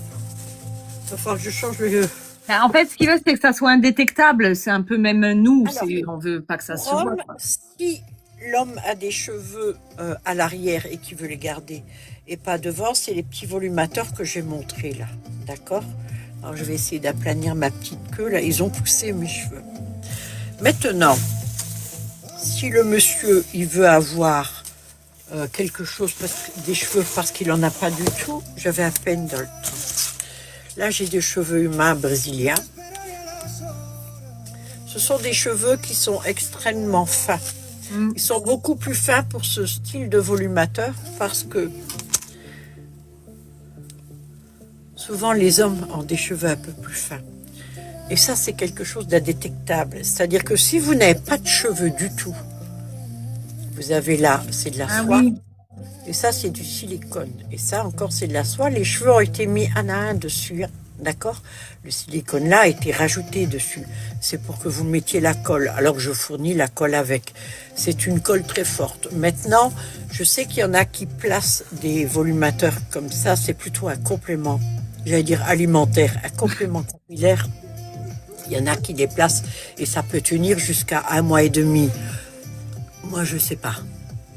Il va falloir que je change le. En fait, ce qu'il veut, c'est que ça soit indétectable. C'est un peu même nous. Alors, On veut pas que ça se pour voit. homme, si l'homme a des cheveux à l'arrière et qui veut les garder et pas devant, c'est les petits volumateurs que j'ai montrés là. D'accord? Alors je vais essayer d'aplanir ma petite queue là. Ils ont poussé mes cheveux. Maintenant, si le monsieur il veut avoir quelque chose, des cheveux parce qu'il en a pas du tout, j'avais à peine dans le temps. Là, j'ai des cheveux humains brésiliens. Ce sont des cheveux qui sont extrêmement fins. Ils sont beaucoup plus fins pour ce style de volumateur parce que souvent les hommes ont des cheveux un peu plus fins. Et ça, c'est quelque chose d'indétectable. C'est-à-dire que si vous n'avez pas de cheveux du tout, vous avez là, c'est de la soie. Oui. Et ça, c'est du silicone. Et ça, encore, c'est de la soie. Les cheveux ont été mis un à un dessus. D'accord? Le silicone là a été rajouté dessus. C'est pour que vous mettiez la colle, alors que je fournis la colle avec. C'est une colle très forte. Maintenant, je sais qu'il y en a qui placent des volumateurs comme ça. C'est plutôt un complément, j'allais dire alimentaire, un complément capillaire. Il y en a qui les placent et ça peut tenir jusqu'à 1 mois et demi. Moi, je sais pas.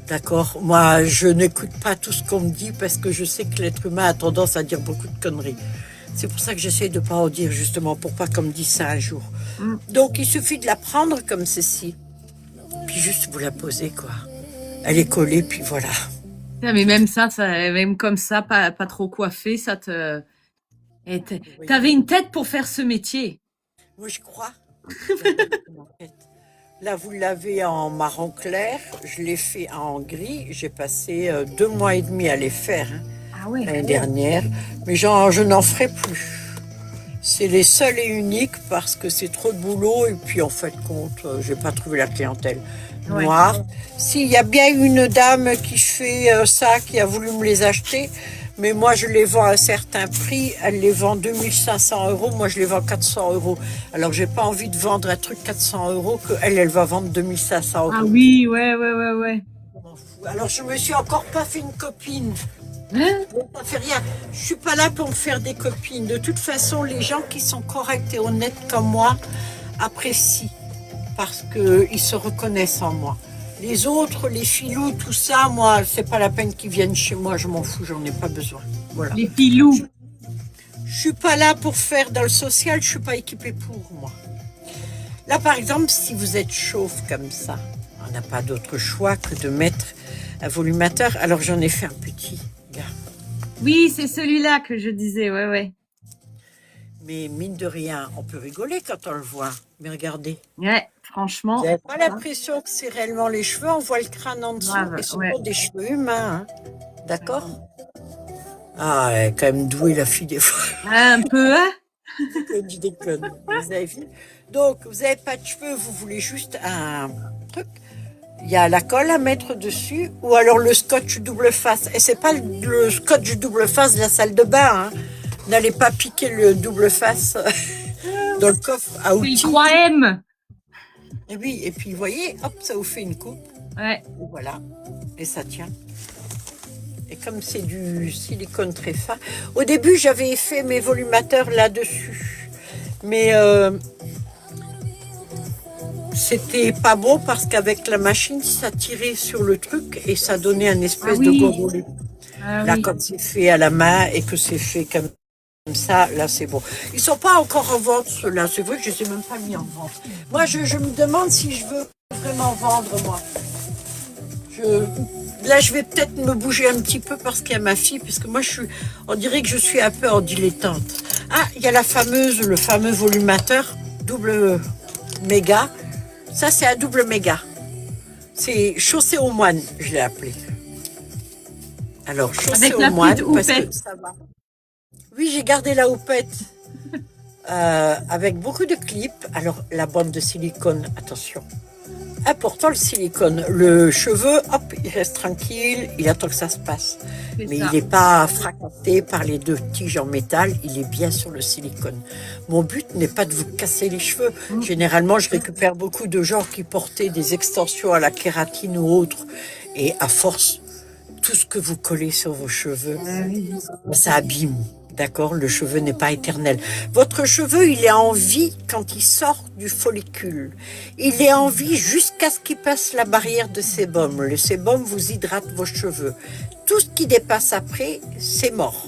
D'accord? Moi, je n'écoute pas tout ce qu'on me dit parce que je sais que l'être humain a tendance à dire beaucoup de conneries. C'est pour ça que j'essaie de pas en dire, justement, pour pas qu'on me dise ça un jour. Donc, il suffit de la prendre comme ceci. Puis juste vous la poser, quoi. Elle est collée, puis voilà. Mais même ça, même comme ça, pas trop coiffé, ça te... T'avais une tête pour faire ce métier. Oui, je crois. Là, vous l'avez en marron clair. Je l'ai fait en gris. J'ai passé 2 mois et demi à les faire Ah ouais. l'année dernière. Mais je n'en ferai plus. C'est les seuls et uniques parce que c'est trop de boulot. Et puis, en fait, compte, j'ai pas trouvé la clientèle noire. S'il y a bien une dame qui fait ça, qui a voulu me les acheter, mais moi, je les vends à un certain prix. Elle les vend 2500 €. Moi, je les vends 400 €. Alors, j'ai pas envie de vendre un truc 400 € que elle va vendre 2500 €. Ah oui, ouais. Je m'en fous. Alors, je me suis encore pas fait une copine. Ça fait rien. Je suis pas là pour me faire des copines. De toute façon, les gens qui sont corrects et honnêtes comme moi apprécient parce que ils se reconnaissent en moi. Les autres, les filous, tout ça, moi, c'est pas la peine qu'ils viennent chez moi, je m'en fous, j'en ai pas besoin. Voilà. Les filous. Je suis pas là pour faire dans le social, je suis pas équipée pour moi. Là, par exemple, si vous êtes chauve comme ça, on n'a pas d'autre choix que de mettre un volumateur. Alors, j'en ai fait un petit, gars. Oui, c'est celui-là que je disais, ouais. Mais mine de rien, on peut rigoler quand on le voit. Mais regardez. Ouais, franchement. Vous n'avez pas l'impression que c'est réellement les cheveux, on voit le crâne en dessous. Grave, et ce ouais. sont des cheveux humains, hein. D'accord? Ah, elle est quand même douée, la fille, des fois. Un peu, hein? Je déconne. Vous avez vu? Donc, vous n'avez pas de cheveux, vous voulez juste un truc. Il y a la colle à mettre dessus, ou alors le scotch double face. Et c'est pas le scotch double face de la salle de bain, hein. N'allez pas piquer le double face dans le coffre à C'est outils. le 3M. Et oui, et puis vous voyez, hop, ça vous fait une coupe. Ouais. Et voilà, et ça tient. Et comme c'est du silicone très fin, au début j'avais fait mes volumateurs là-dessus, mais c'était pas bon parce qu'avec la machine ça tirait sur le truc et ça donnait un espèce de gondolé. Là, comme c'est fait à la main et que c'est fait comme ça, là c'est bon. Ils sont pas encore en vente ceux-là, c'est vrai que je les ai même pas mis en vente. Moi je me demande si je veux vraiment vendre moi. Là, je vais peut-être me bouger un petit peu parce qu'il y a ma fille, parce que moi, on dirait que je suis un peu en dilettante. Ah, il y a le fameux volumateur, double méga. Ça, c'est un double méga. C'est chaussée aux moines, je l'ai appelé. Alors, chaussée aux moines, parce que ça va. Oui, j'ai gardé la houppette avec beaucoup de clips. Alors, la bande de silicone, attention. important le silicone. Le cheveu, hop, il reste tranquille, il attend que ça se passe. C'est Mais ça. il n'est pas fracassé par les deux tiges en métal, il est bien sur le silicone. Mon but n'est pas de vous casser les cheveux. Généralement, je récupère beaucoup de gens qui portaient des extensions à la kératine ou autre. Et à force, tout ce que vous collez sur vos cheveux, ça abîme. D'accord? Le cheveu n'est pas éternel. Votre cheveu, il est en vie quand il sort du follicule. Il est en vie jusqu'à ce qu'il passe la barrière de sébum. Le sébum vous hydrate vos cheveux. Tout ce qui dépasse après, c'est mort.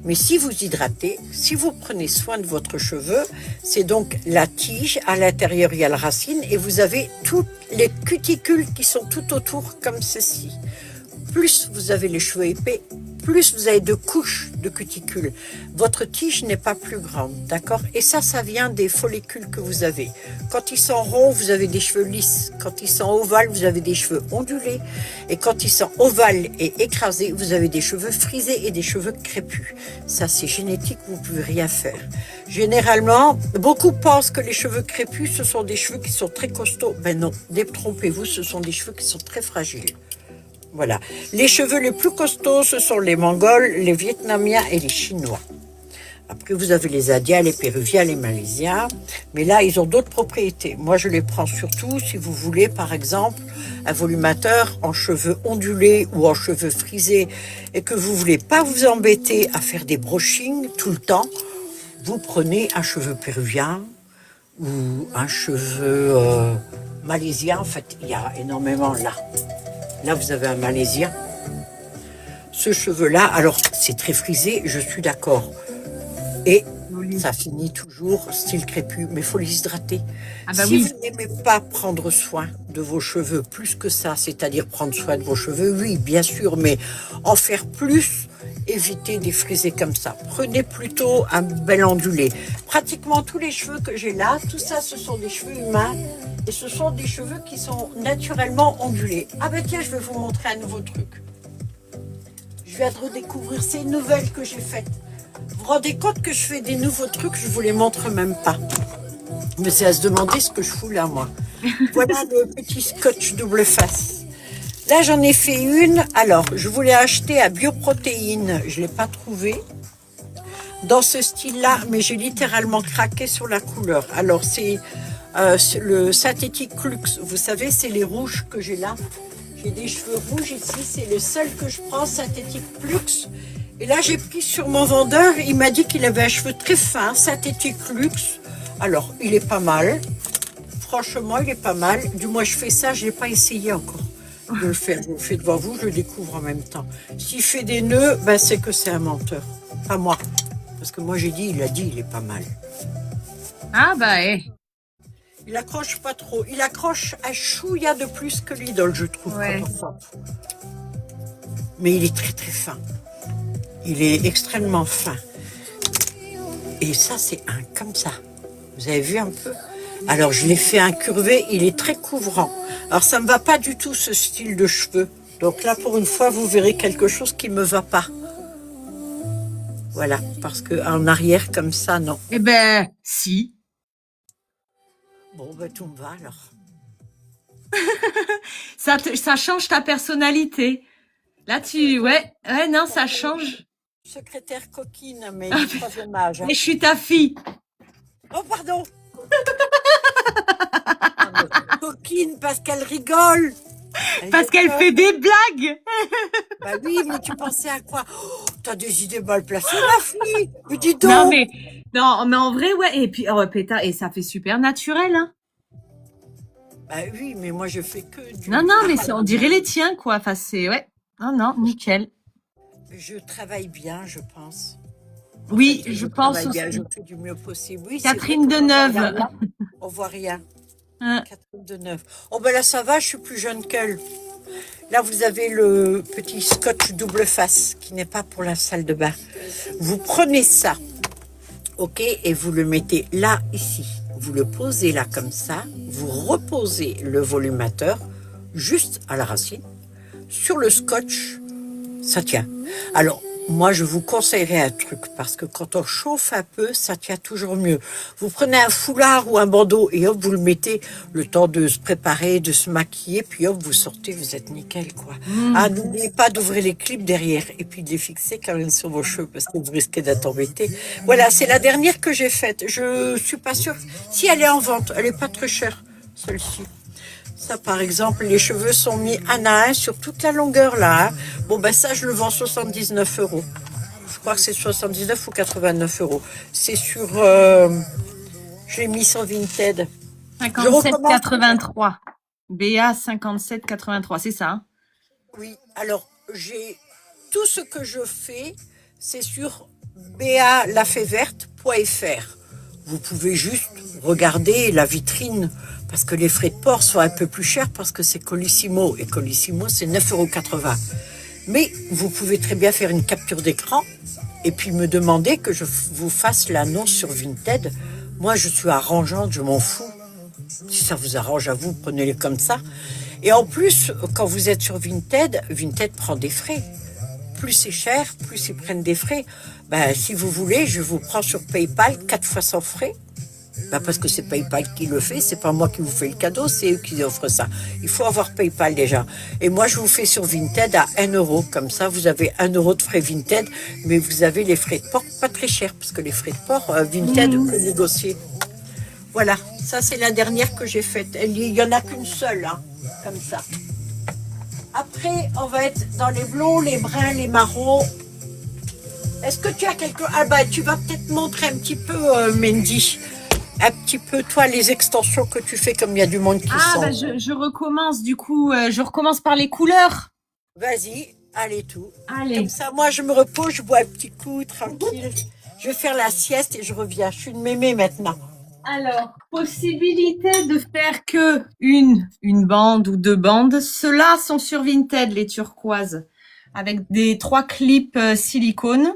Mais si vous hydratez, si vous prenez soin de votre cheveu, c'est donc la tige, à l'intérieur il y a la racine et vous avez toutes les cuticules qui sont tout autour comme ceci. Plus vous avez les cheveux épais, plus vous avez de couches de cuticules. Votre tige n'est pas plus grande, d'accord? Et ça vient des follicules que vous avez. Quand ils sont ronds, vous avez des cheveux lisses. Quand ils sont ovales, vous avez des cheveux ondulés. Et quand ils sont ovales et écrasés, vous avez des cheveux frisés et des cheveux crépus. Ça, c'est génétique, vous ne pouvez rien faire. Généralement, beaucoup pensent que les cheveux crépus, ce sont des cheveux qui sont très costauds. Ben non, détrompez-vous, ce sont des cheveux qui sont très fragiles. Voilà. Les cheveux les plus costauds, ce sont les Mongols, les Vietnamiens et les Chinois. Après, vous avez les Indiens, les Péruviens, les Malaisiens. Mais là, ils ont d'autres propriétés. Moi, je les prends surtout si vous voulez, par exemple, un volumateur en cheveux ondulés ou en cheveux frisés et que vous voulez pas vous embêter à faire des brushings tout le temps. Vous prenez un cheveu péruvien ou un cheveu malaisien. En fait, il y a énormément là. Là, vous avez un Malaisien. Ce cheveu-là, alors, c'est très frisé, je suis d'accord. Et ça finit toujours style crépus, mais il faut les hydrater. Ah bah Si oui. vous n'aimez pas prendre soin de vos cheveux plus que ça, c'est-à-dire prendre soin de vos cheveux, oui, bien sûr, mais en faire plus, évitez des frisés comme ça. Prenez plutôt un bel ondulé. Pratiquement tous les cheveux que j'ai là, tout ça, ce sont des cheveux humains. Et ce sont des cheveux qui sont naturellement ondulés. Ah ben tiens, je vais vous montrer un nouveau truc. Je viens de redécouvrir ces nouvelles que j'ai faites. Vous vous rendez compte que je fais des nouveaux trucs, je vous les montre même pas. Mais c'est à se demander ce que je fous là, moi. Voilà le petit scotch double face. Là, j'en ai fait une. Alors, je voulais acheter à Bioprotéines. Je ne l'ai pas trouvé dans ce style-là, mais j'ai littéralement craqué sur la couleur. Alors, c'est le synthétique Lux. Vous savez, c'est les rouges que j'ai là. J'ai des cheveux rouges ici. C'est le seul que je prends, synthétique Lux. Et là, j'ai pris sur mon vendeur. Il m'a dit qu'il avait un cheveu très fin, synthétique Lux. Alors, il est pas mal. Franchement, il est pas mal. Du moins, je fais ça. Je n'ai pas essayé encore de le faire. Je le fais devant vous. Je le découvre en même temps. S'il fait des nœuds, ben, c'est que c'est un menteur. Pas moi. Parce que moi, j'ai dit, il a dit, il est pas mal. Ah bah, eh. Il accroche pas trop. Il accroche un chouïa de plus que l'idole, je trouve. Ouais. quand on frappe. Mais il est très très fin. Il est extrêmement fin. Et ça, c'est un comme ça. Vous avez vu un peu? Alors, je l'ai fait incurvé. Il est très couvrant. Alors, ça me va pas du tout, ce style de cheveux. Donc là, pour une fois, vous verrez quelque chose qui me va pas. Voilà. Parce que en arrière, comme ça, non. Eh ben, si. Bon, ben, tout me va alors. Ça change ta personnalité. Là, ouais, non, ça change. Secrétaire coquine, mais du troisième âge. Hein. Et je suis ta fille. Oh, pardon. Ah, mais coquine, parce qu'elle rigole. Parce qu'elle fait des blagues. Bah oui, mais tu pensais à quoi? Oh, t'as des idées mal placées, ma fille. Mais dis donc. Non, mais en vrai, ouais. Et puis, oh, pétard, et ça fait super naturel, hein. Bah oui, mais moi, je fais que du... Non, mais on dirait les tiens, quoi. Enfin, c'est, ouais. Non, nickel. Je travaille bien, je pense. Oui, En fait, je pense travaille bien, aussi. je fais du mieux possible. Oui, Catherine c'est vrai qu'on Deneuve. voit rien. On voit rien. Hein. Catherine Deneuve. Oh ben là, ça va, je suis plus jeune qu'elle. Là, vous avez le petit scotch double face qui n'est pas pour la salle de bain. Vous prenez ça, ok, et vous le mettez là, ici. Vous le posez là comme ça. Vous reposez le volumateur juste à la racine. Sur le scotch, ça tient. Alors, moi, je vous conseillerais un truc, parce que quand on chauffe un peu, ça tient toujours mieux. Vous prenez un foulard ou un bandeau et hop, vous le mettez le temps de se préparer, de se maquiller, puis hop, vous sortez, vous êtes nickel, quoi. Ah, n'oubliez pas d'ouvrir les clips derrière et puis de les fixer quand même sur vos cheveux, parce que vous risquez d'être embêté. Voilà, c'est la dernière que j'ai faite. Je suis pas sûre. Si elle est en vente, elle est pas très chère, celle-ci. Ça, par exemple, les cheveux sont mis un à un sur toute la longueur là. Hein. Bon, ben ça, je le vends 79 euros. Je crois que c'est 79 ou 89 euros. C'est sur... je l'ai mis sur Vinted. 57,83. BA 57,83, c'est ça. Hein? Oui, alors, j'ai... Tout ce que je fais, c'est sur balafaitverte.fr. Vous pouvez juste regarder la vitrine parce que les frais de port sont un peu plus chers parce que c'est Colissimo et Colissimo c'est 9,80 €. Mais vous pouvez très bien faire une capture d'écran et puis me demander que je vous fasse l'annonce sur Vinted. Moi je suis arrangeante, je m'en fous. Si ça vous arrange à vous, prenez-les comme ça. Et en plus, quand vous êtes sur Vinted, Vinted prend des frais. Plus c'est cher, plus ils prennent des frais. Ben, si vous voulez, je vous prends sur PayPal 4 fois sans frais. Ben, parce que c'est PayPal qui le fait, c'est pas moi qui vous fais le cadeau, c'est eux qui offrent ça. Il faut avoir PayPal déjà. Et moi, je vous fais sur Vinted à 1 €. Comme ça, vous avez 1 € de frais Vinted, mais vous avez les frais de port pas très chers, parce que les frais de port, Vinted peut négocier. Voilà, ça c'est la dernière que j'ai faite. Il y en a qu'une seule, hein, comme ça. Après, on va être dans les blonds, les bruns, les marrons. Est-ce que tu as quelque... Ah bah, tu vas peut-être montrer un petit peu, Mandy. Un petit peu, toi, les extensions que tu fais, comme il y a du monde qui Ah, sent. bah, je recommence, du coup, je recommence par les couleurs. Vas-y, allez tout. Allez. Comme ça, moi, je me repose, je bois un petit coup, tranquille. Je vais faire la sieste et je reviens. Je suis une mémé maintenant. Alors, possibilité de faire que une bande ou deux bandes. Ceux-là sont sur Vinted, les turquoises, avec des 3 clips silicone.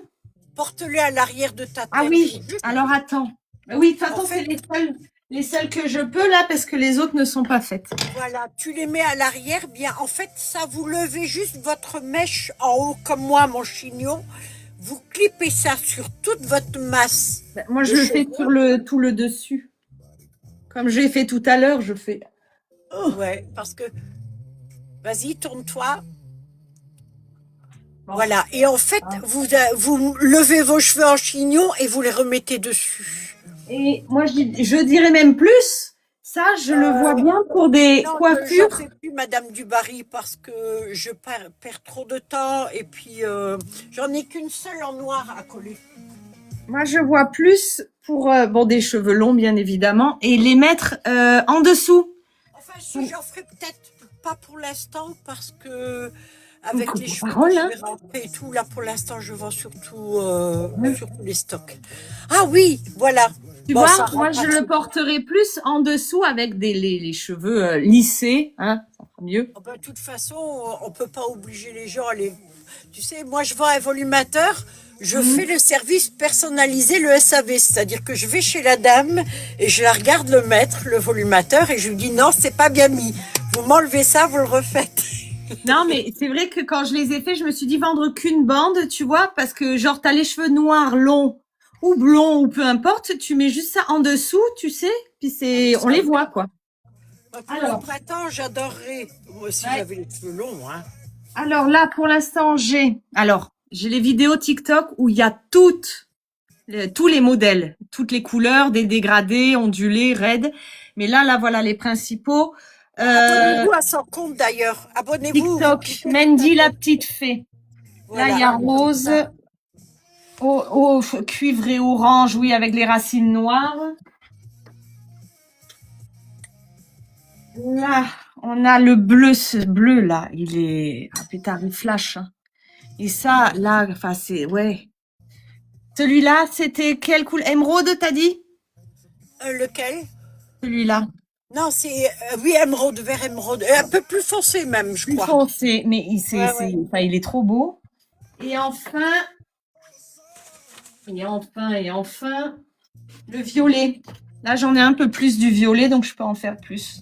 Porte-le à l'arrière de ta tête. Ah oui, alors attends. Oui, de toute façon, En fait- c'est les seules que je peux là, parce que les autres ne sont pas faites. Voilà, tu les mets à l'arrière. Bien, en fait, ça, vous levez juste votre mèche en haut, comme moi, mon chignon. Vous clipez ça sur toute votre masse. Ben, moi, je le fais sur tout le dessus. Comme j'ai fait tout à l'heure, je fais... Ouais, parce que... Vas-y, tourne-toi. Bon. Voilà, et en fait, vous levez vos cheveux en chignon et vous les remettez dessus. Et moi, je dirais même plus. Ça, je le vois bien pour des Non, coiffures. je ne fais plus Madame Dubarry parce que je perds trop de temps et puis j'en ai qu'une seule en noir à coller. Moi, je vois plus pour bon des cheveux longs, bien évidemment, et les mettre en dessous. Enfin, si j'en ferai peut-être pas pour l'instant parce que avec Coupe les de cheveux parole, que hein. je vais rentrer et tout, là pour l'instant je vends surtout les stocks. Ah oui, voilà. Tu Bon, vois, ça moi, rend je pas le trop. porterai plus en dessous avec les cheveux lissés, hein, ça fera mieux. Oh ben, de toute façon, on peut pas obliger les gens à les... Tu sais, moi je vends un volumateur, je fais le service personnalisé, le SAV, c'est-à-dire que je vais chez la dame et je la regarde le mettre, le volumateur, et je lui dis non, c'est pas bien mis. Vous m'enlevez ça, vous le refaites. Non, mais c'est vrai que quand je les ai faits, je me suis dit vendre qu'une bande, tu vois, parce que genre t'as les cheveux noirs, longs ou blonds ou peu importe, tu mets juste ça en dessous, tu sais, puis on les voit quoi. Pour Alors. le printemps, j'adorerais. Moi aussi, Ouais. j'avais les cheveux longs, hein. Alors là, pour l'instant, j'ai les vidéos TikTok où il y a tous les modèles, toutes les couleurs, des dégradés, ondulés, raides. Mais là, voilà les principaux. Abonnez-vous à son compte d'ailleurs. Abonnez-vous. TikTok, Mandy la petite fée. Voilà. Là, il y a rose, au cuivré orange, oui, avec les racines noires. Là, on a le bleu, ce bleu là, il est pétard, il flash. Hein. Et ça, là, enfin, c'est, ouais. Celui-là, c'était quelle couleur? Émeraude, t'as dit? Lequel? Celui-là. Non, c'est oui, émeraude, vert émeraude, un peu plus foncé même, je Plus crois. foncé, mais Ouais. enfin, il est trop beau. Et enfin, le violet. Là, j'en ai un peu plus du violet, donc je peux en faire plus.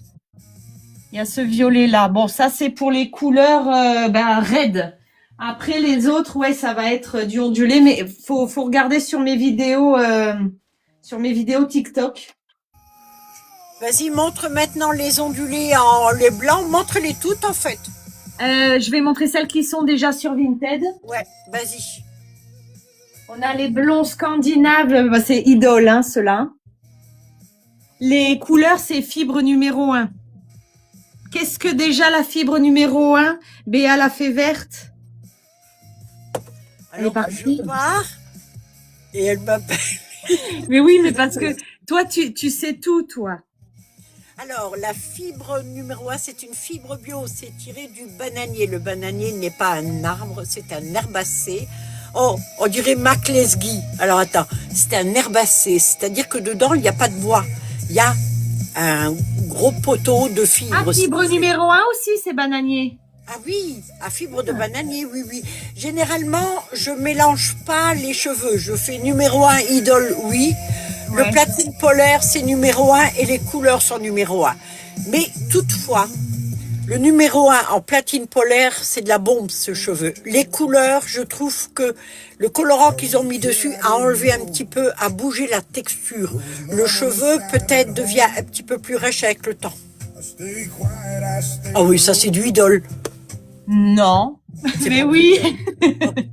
Il y a ce violet-là. Bon, ça, c'est pour les couleurs raides. Après les autres, ouais, ça va être du ondulé, mais faut regarder sur mes vidéos TikTok. Vas-y, montre maintenant les ondulés en les blancs. Montre-les toutes, en fait. Je vais montrer celles qui sont déjà sur Vinted. Ouais, vas-y. On a les blonds scandinaves, bah, c'est Idol, hein, ceux-là. Les couleurs, c'est fibre numéro 1. Qu'est-ce que déjà la fibre numéro 1? Béa l'a fait verte. Elle est Alors, partie. je pars et elle m'appelle. Mais oui, mais parce que toi, tu sais tout, toi. Alors, la fibre numéro 1, c'est une fibre bio. C'est tiré du bananier. Le bananier n'est pas un arbre, c'est un herbacé. Oh, on dirait Maclesguy. Alors, attends, c'est un herbacé. C'est-à-dire que dedans, il n'y a pas de bois. Il y a un gros poteau de fibres. Ah, fibre numéro 1 aussi, c'est bananier. Ah oui, à fibre de bananier, oui, oui. Généralement, je mélange pas les cheveux. Je fais numéro 1 Idol, oui. Ouais. Le platine polaire, c'est numéro 1 et les couleurs sont numéro 1. Mais toutefois, le numéro 1 en platine polaire, c'est de la bombe, ce cheveu. Les couleurs, je trouve que le colorant qu'ils ont mis dessus a enlevé un petit peu, a bougé la texture. Le cheveu, peut-être, devient un petit peu plus rêche avec le temps. Ah oui, ça, c'est du Idol. Non. Mais oui.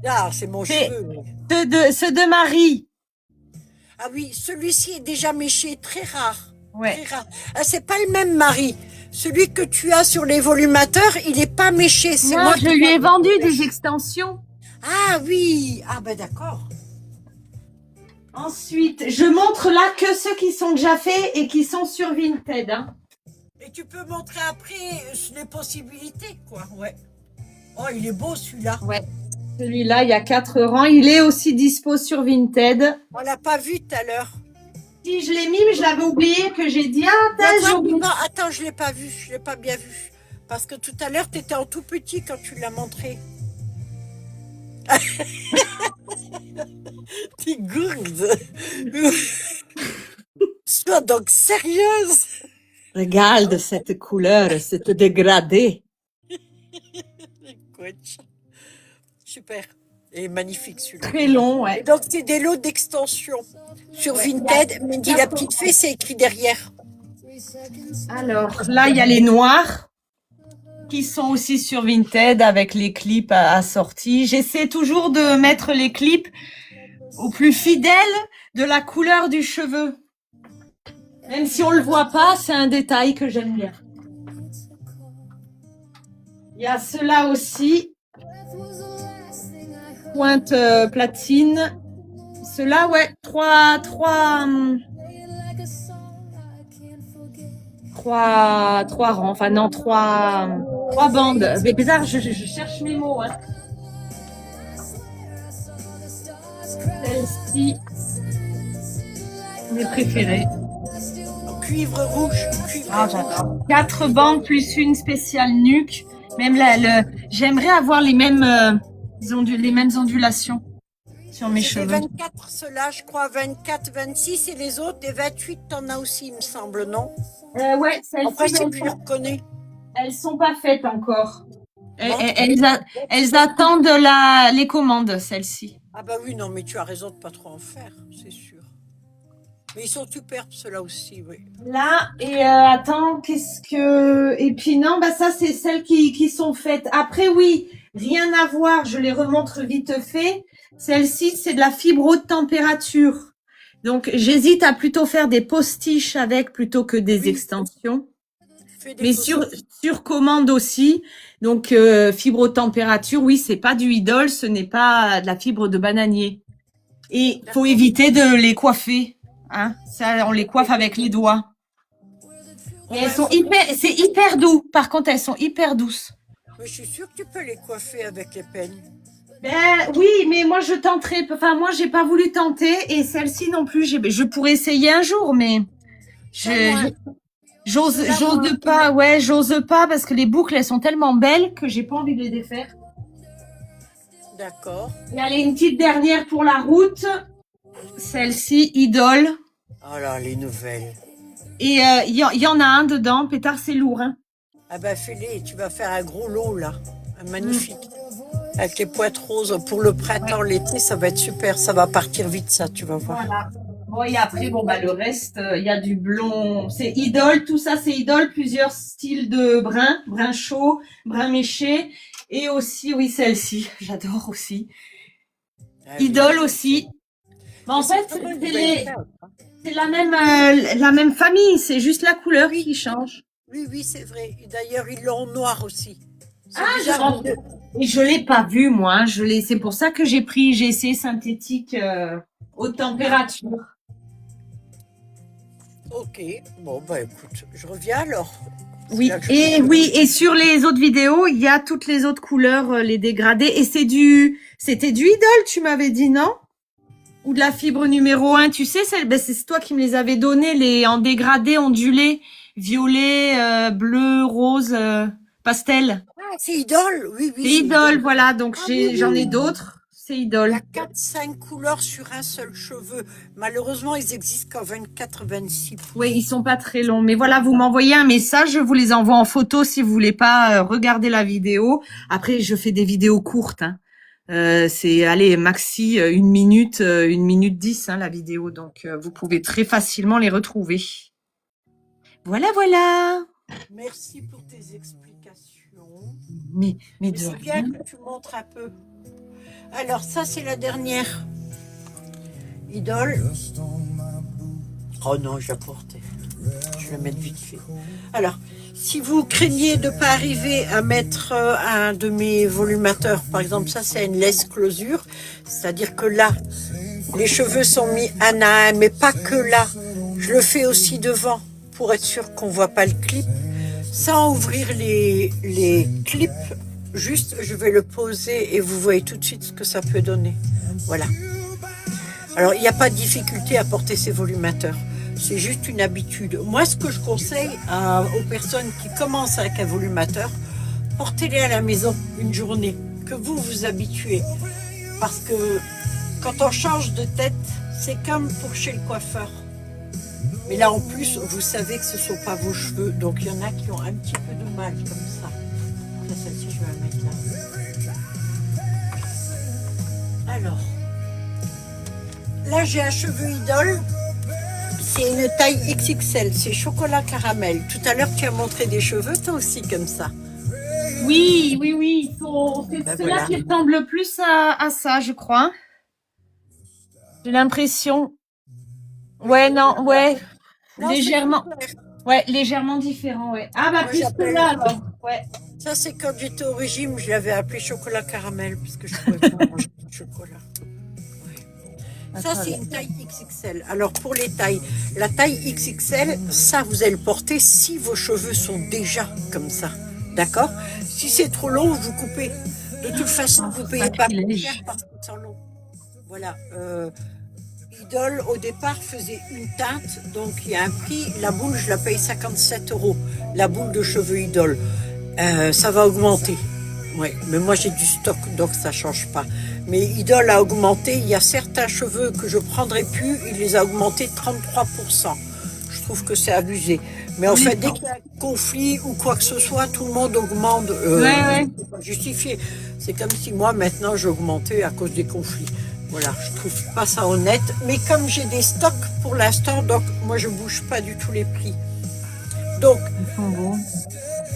Ah, c'est mon C'est- cheveu. Ceux de Marie. Ah oui, celui-ci est déjà méché, très rare. Ouais. Très rare. Ah, c'est pas le même mari. Celui que tu as sur les volumateurs, il est pas méché. C'est Moi, moi je qui lui ai l'ai vendu méché. des extensions. Ah oui, ah ben d'accord. Ensuite, je montre là que ceux qui sont déjà faits et qui sont sur Vinted. Hein. Et tu peux montrer après les possibilités, quoi. Ouais. Oh, il est beau celui-là. Ouais. Celui-là, il y a 4 rangs. Il est aussi dispo sur Vinted. On l'a pas vu tout à l'heure. Si je l'ai mis, mais je l'avais oublié que j'ai dit. Ah, Non, j'ai toi, oublié. non, attends, je l'ai pas vu. Je l'ai pas bien vu. Parce que tout à l'heure, tu étais en tout petit quand tu l'as montré. T'es gourde. Sois donc sérieuse. Regarde cette couleur, cette dégradée. Écoute, super. Et magnifique celui-là. Très long, Et ouais. donc, c'est des lots d'extension. Sur Vinted, mais dit la petite fée, c'est écrit derrière. Alors, là, il y a les noirs qui sont aussi sur Vinted avec les clips assortis. J'essaie toujours de mettre les clips au plus fidèle de la couleur du cheveu. Même si on le voit pas, c'est un détail que j'aime bien. Il y a ceux-là aussi. Pointe platine. Ceux-là, ouais, trois rangs. Enfin non, trois bandes. Mais bizarre, je cherche mes mots. Hein. Celle-ci, mes préférées. Cuivre rouge, cuivre Ah, rouge. j'adore. 4 bandes plus une spéciale nuque. Même là, j'aimerais avoir les mêmes ondulations sur mes C'est des cheveux. 24 ceux-là, je crois, 24, 26 et les autres, des 28, t'en as aussi, il me semble, non? Ouais, Après, celles-ci, c'est plus, je reconnais. elles sont pas faites encore. Non. Elles attendent les commandes, celles-ci. Ah bah oui, non, mais tu as raison de pas trop en faire, c'est sûr. Mais ils sont superbes, ceux-là aussi, oui. Là, et attends, qu'est-ce que... Et puis non, bah ça, c'est celles qui sont faites. Après, oui, rien à voir, je les remontre vite fait. Celle-ci, c'est de la fibre haute température. Donc, j'hésite à plutôt faire des postiches avec plutôt que des Oui. extensions. Fais des Mais photos. sur commande aussi. Donc, fibre haute température, oui, c'est pas du Idol, ce n'est pas de la fibre de bananier. Et faut éviter de les coiffer. Hein, ça, on les coiffe avec les doigts. Et elles sont c'est hyper doux. Par contre, elles sont hyper douces. Mais je suis sûre que tu peux les coiffer avec les peignes. Ben oui, mais moi je tenterai. Enfin, moi j'ai pas voulu tenter et celle-ci non plus. Je pourrais essayer un jour, mais j'ose pas. Ouais, j'ose pas parce que les boucles elles sont tellement belles que j'ai pas envie de les défaire. D'accord. Et allez, une petite dernière pour la route. Celle-ci, Idol. Oh là, les nouvelles. Et il y en a un dedans. Pétard, c'est lourd. Hein. Ah bah fais-les, tu vas faire un gros lot là. Un magnifique. Avec les pointes roses pour le printemps, l'été, ça va être super. Ça va partir vite, ça, tu vas voir. Voilà. Bon, et après, bon, bah, le reste, il y a du blond. C'est Idole, tout ça, c'est Idole. Plusieurs styles de brun chaud, brun méché. Et aussi, oui, celle-ci. J'adore aussi. Ah oui. Idole aussi. Mais en C'est fait, vraiment une c'est belle teinte, hein. c'est la même famille. C'est juste la couleur qui change. Oui, oui, c'est vrai. Et d'ailleurs, ils l'ont en noir aussi. C'est Ah, bizarre. et je l'ai pas vu, moi. Hein. C'est pour ça que j'ai essayé synthétique, haute température. Ok, bon, bah écoute, je reviens alors. C'est Oui, là que je et peux- oui, et sur les autres vidéos, il y a toutes les autres couleurs, les dégradés. Et c'était du Idol, tu m'avais dit, non? Ou de la fibre numéro 1, tu sais, c'est toi qui me les avais données, les en dégradé, ondulés, violet, bleu, rose, pastel. Ah, c'est Idole, oui, oui. C'est c'est Idol, voilà, donc Ah, oui, j'en oui, ai oui. d'autres. C'est Il y Idol. a 4-5 couleurs sur un seul cheveu. Malheureusement, ils existent qu'en 24-26. Oui, ils sont pas très longs. Mais voilà, vous m'envoyez un message, je vous les envoie en photo si vous voulez pas regarder la vidéo. Après, je fais des vidéos courtes. Hein. C'est, allez, maxi 1 minute 10, hein, la vidéo. Donc, vous pouvez très facilement les retrouver. Voilà, voilà. Merci pour tes explications. Mais Mais de c'est bien rien. que tu montres un peu. Alors, ça, c'est la dernière. Idole. Oh non, j'ai apporté. Je vais la mettre vite fait. Alors, si vous craignez de ne pas arriver à mettre un de mes volumateurs, par exemple, ça, c'est une laisse closure. C'est-à-dire que là, les cheveux sont mis un à un, mais pas que là. Je le fais aussi devant pour être sûr qu'on ne voit pas le clip. Sans ouvrir les clips, juste je vais le poser et vous voyez tout de suite ce que ça peut donner. Voilà. Alors, il n'y a pas de difficulté à porter ces volumateurs. C'est juste une habitude. Moi, ce que je conseille aux personnes qui commencent avec un volumateur, portez-les à la maison une journée, que vous vous habituez. Parce que quand on change de tête, c'est comme pour chez le coiffeur. Mais là, en plus, vous savez que ce ne sont pas vos cheveux. Donc, il y en a qui ont un petit peu de mal comme ça. Ça, celle-ci, je vais la mettre là. Alors, là, j'ai un cheveu Idole. C'est une taille XXL. C'est chocolat caramel. Tout à l'heure, tu as montré des cheveux, toi aussi, comme ça. Oui. C'est Ben ceux-là voilà. qui ressemblent le plus à ça, je crois. J'ai l'impression. Ouais, non, ouais. Non, Légèrement. c'est clair. Ouais, légèrement différent, ouais. Ah, bah, Moi, plus que j'appelle- là, alors. Ouais. Ça, c'est quand j'étais au régime, je l'avais appelé chocolat caramel, parce que je ne pouvais pas manger de chocolat. Ouais. Ça, c'est une taille XXL. Alors, pour les tailles, la taille XXL, ça, vous allez le porter si vos cheveux sont déjà comme ça. D'accord? Si c'est trop long, vous coupez. De toute façon, vous ne payez pas plus sacrilège. cher parce qu'ils sont longs. Voilà. Idole, au départ, faisait une teinte, donc il y a un prix. La boule, je la paye 57 €. La boule de cheveux Idole. Ça va augmenter. Ouais, mais moi j'ai du stock, donc ça change pas. Mais Idole a augmenté. Il y a certains cheveux que je prendrai plus, il les a augmentés de 33%. Je trouve que c'est abusé. Mais en fait, dès qu'il y a un conflit ou quoi que ce soit, tout le monde augmente. Ouais. C'est pas justifié. C'est comme si moi maintenant j'augmentais à cause des conflits. Voilà, je trouve pas ça honnête. Mais comme j'ai des stocks pour l'instant, donc moi je bouge pas du tout les prix. Donc Ils sont beaux.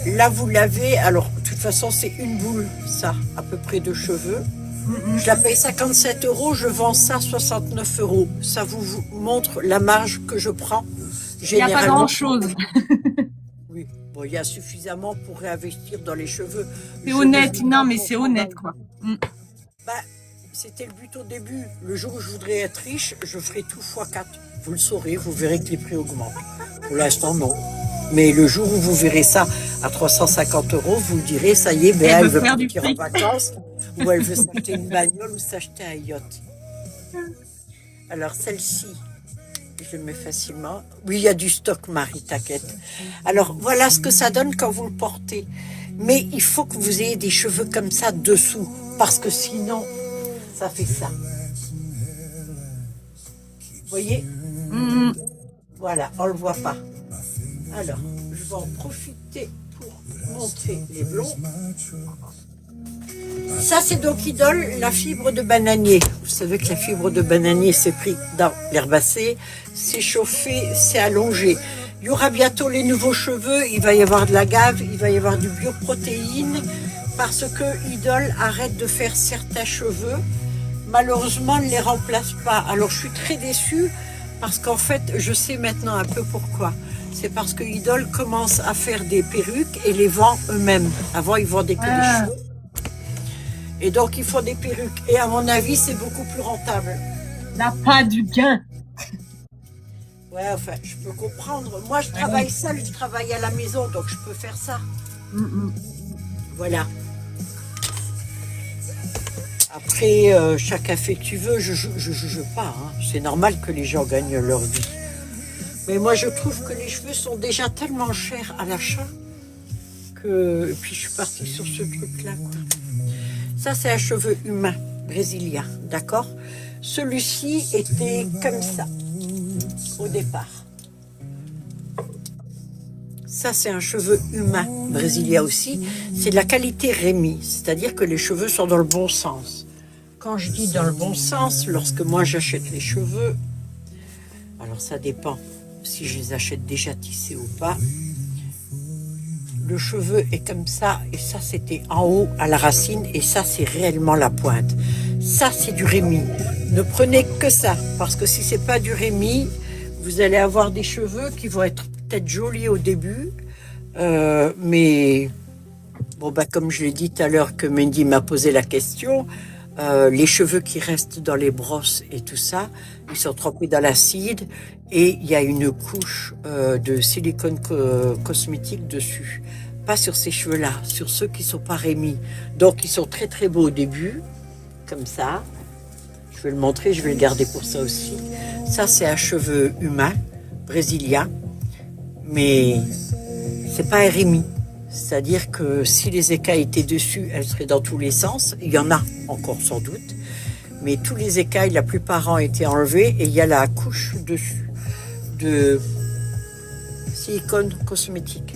là vous l'avez. Alors de toute façon c'est une boule, ça, à peu près de cheveux. Je la paye 57 €, je vends ça 69 €. Ça vous montre la marge que je prends. Il n'y a pas grand-chose. Oui, bon, il y a suffisamment pour réinvestir dans les cheveux. C'est Je honnête. ne- Non, mais c'est honnête, quoi. Bah, c'était le but au début. Le jour où je voudrais être riche, je ferai tout x4. Vous le saurez, vous verrez que les prix augmentent. Pour l'instant, non. Mais le jour où vous verrez ça à 350 €, vous le direz, ça y est, ben, Elle elle veut veut faire du partir en fric. vacances, ou elle veut s'acheter une bagnole, ou s'acheter un yacht. Alors, celle-ci, je le mets facilement. Oui, il y a du stock, Marie, t'inquiète. Alors, voilà ce que ça donne quand vous le portez. Mais il faut que vous ayez des cheveux comme ça dessous, parce que sinon, ça fait ça. Vous voyez? Voilà, on le voit pas. Alors, je vais en profiter pour montrer les blonds. Ça, c'est donc Idole, la fibre de bananier. Vous savez que la fibre de bananier, c'est pris dans l'herbacée, c'est chauffé, c'est allongé. Il y aura bientôt les nouveaux cheveux, il va y avoir de l'agave, il va y avoir du bioprotéine, parce que Idole arrête de faire certains cheveux. Malheureusement, ne les remplace pas. Alors, je suis très déçue, parce qu'en fait, je sais maintenant un peu pourquoi. C'est parce que Idole commence à faire des perruques et les vend eux-mêmes. Avant, ils vendaient que les cheveux. Et donc, ils font des perruques. Et à mon avis, c'est beaucoup plus rentable. N'a pas du gain. Ouais, enfin, je peux comprendre. Moi, je travaille seule, je travaille à la maison, donc je peux faire ça. Voilà. Après, chacun fait que tu veux, je juge pas. Hein. C'est normal que les gens gagnent leur vie. Mais moi, je trouve que les cheveux sont déjà tellement chers à l'achat que... Et puis, je suis partie sur ce truc-là, quoi. Ça, c'est un cheveu humain, brésilien, d'accord? Celui-ci était comme ça, au départ. Ça, c'est un cheveu humain, brésilien aussi. C'est de la qualité Rémi, c'est-à-dire que les cheveux sont dans le bon sens. Quand je dis dans le bon sens, lorsque moi j'achète les cheveux, alors ça dépend si je les achète déjà tissés ou pas. Le cheveu est comme ça, et ça c'était en haut à la racine, et ça c'est réellement la pointe. Ça c'est du Rémi. Ne prenez que ça, parce que si c'est pas du Rémi, vous allez avoir des cheveux qui vont être peut-être jolis au début, mais bon bah comme je l'ai dit tout à l'heure que Mandy m'a posé la question, les cheveux qui restent dans les brosses et tout ça, ils sont trempés dans l'acide et il y a une couche de silicone cosmétique dessus. Pas sur ces cheveux-là, sur ceux qui sont pas Rémi. Donc ils sont très très beaux au début, comme ça. Je vais le montrer, je vais le garder pour ça aussi. Ça c'est un cheveu humain, brésilien, mais c'est pas un Rémi. C'est-à-dire que si les écailles étaient dessus, elles seraient dans tous les sens. Il y en a encore sans doute. Mais tous les écailles, la plupart ont été enlevés et il y a la couche dessus de silicone cosmétique.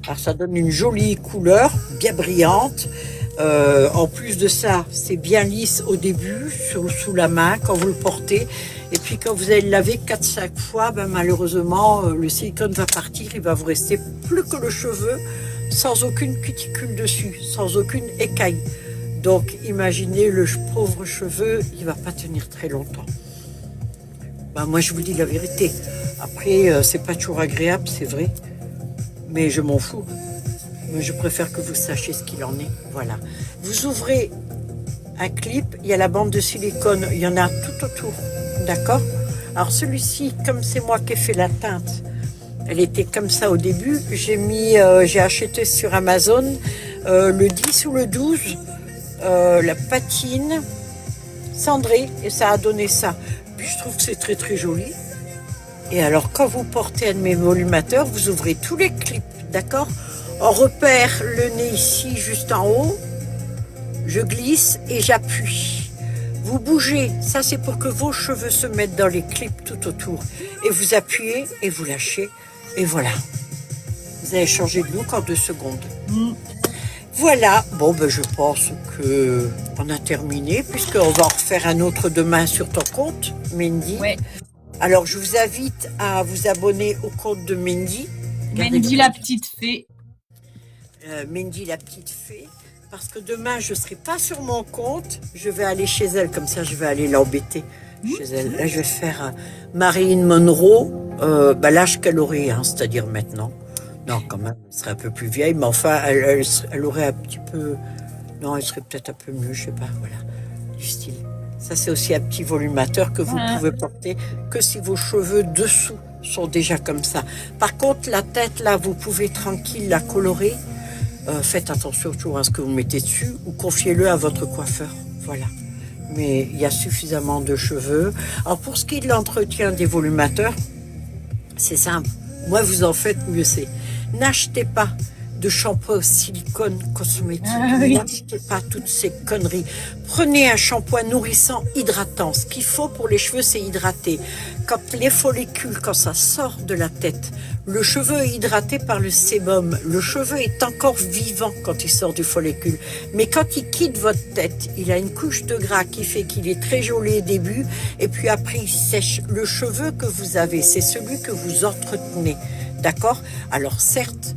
Alors ça donne une jolie couleur, bien brillante. En plus de ça, c'est bien lisse au début, sous la main, quand vous le portez. Et puis quand vous allez le laver 4-5 fois, ben, malheureusement, le silicone va partir. Il va vous rester plus que le cheveu, sans aucune cuticule dessus, sans aucune écaille. Donc imaginez le pauvre cheveu, il va pas tenir très longtemps. Ben, moi je vous dis la vérité. Après, c'est pas toujours agréable, c'est vrai. Mais je m'en fous. Mais je préfère que vous sachiez ce qu'il en est. Voilà. Vous ouvrez un clip, il y a la bande de silicone, il y en a tout autour. D'accord? Alors celui-ci, comme c'est moi qui ai fait la teinte, elle était comme ça au début. J'ai acheté sur Amazon le 10 ou le 12, la patine cendrée, et ça a donné ça. Puis je trouve que c'est très très joli. Et alors quand vous portez un de mes volumateurs, vous ouvrez tous les clips, d'accord? On repère le nez ici, juste en haut. Je glisse et j'appuie. Vous bougez, ça c'est pour que vos cheveux se mettent dans les clips tout autour. Et vous appuyez et vous lâchez. Et voilà. Vous allez changer de look en 2 secondes. Voilà. Bon, ben, je pense qu'on a terminé, puisqu'on va en refaire un autre demain sur ton compte, Mandy. Ouais. Alors, je vous invite à vous abonner au compte de Mandy. Mandy la petite fée. Mandy la petite fée. Parce que demain, je ne serai pas sur mon compte. Je vais aller chez elle, comme ça, je vais aller l'embêter chez elle. Là, je vais faire Marilyn Monroe, l'âge qu'elle aurait, hein, c'est-à-dire maintenant. Non, quand même, elle serait un peu plus vieille, mais enfin, elle aurait un petit peu... Non, elle serait peut-être un peu mieux, je sais pas, voilà, du style. Ça, c'est aussi un petit volumateur que vous pouvez porter que si vos cheveux dessous sont déjà comme ça. Par contre, la tête, là, vous pouvez tranquille la colorer. Faites attention toujours à ce que vous mettez dessus ou confiez-le à votre coiffeur. Voilà. Mais il y a suffisamment de cheveux. Alors, pour ce qui est de l'entretien des volumateurs, c'est simple. Moi, vous en faites, mieux c'est. N'achetez pas de shampoing au silicone cosmétique. Ah oui. N'achetez pas toutes ces conneries. Prenez un shampoing nourrissant, hydratant. Ce qu'il faut pour les cheveux, c'est hydrater. Quand les follicules, quand ça sort de la tête, le cheveu est hydraté par le sébum. Le cheveu est encore vivant quand il sort du follicule. Mais quand il quitte votre tête, il a une couche de gras qui fait qu'il est très joli au début et puis après il sèche. Le cheveu que vous avez, c'est celui que vous entretenez. D'accord? Alors certes,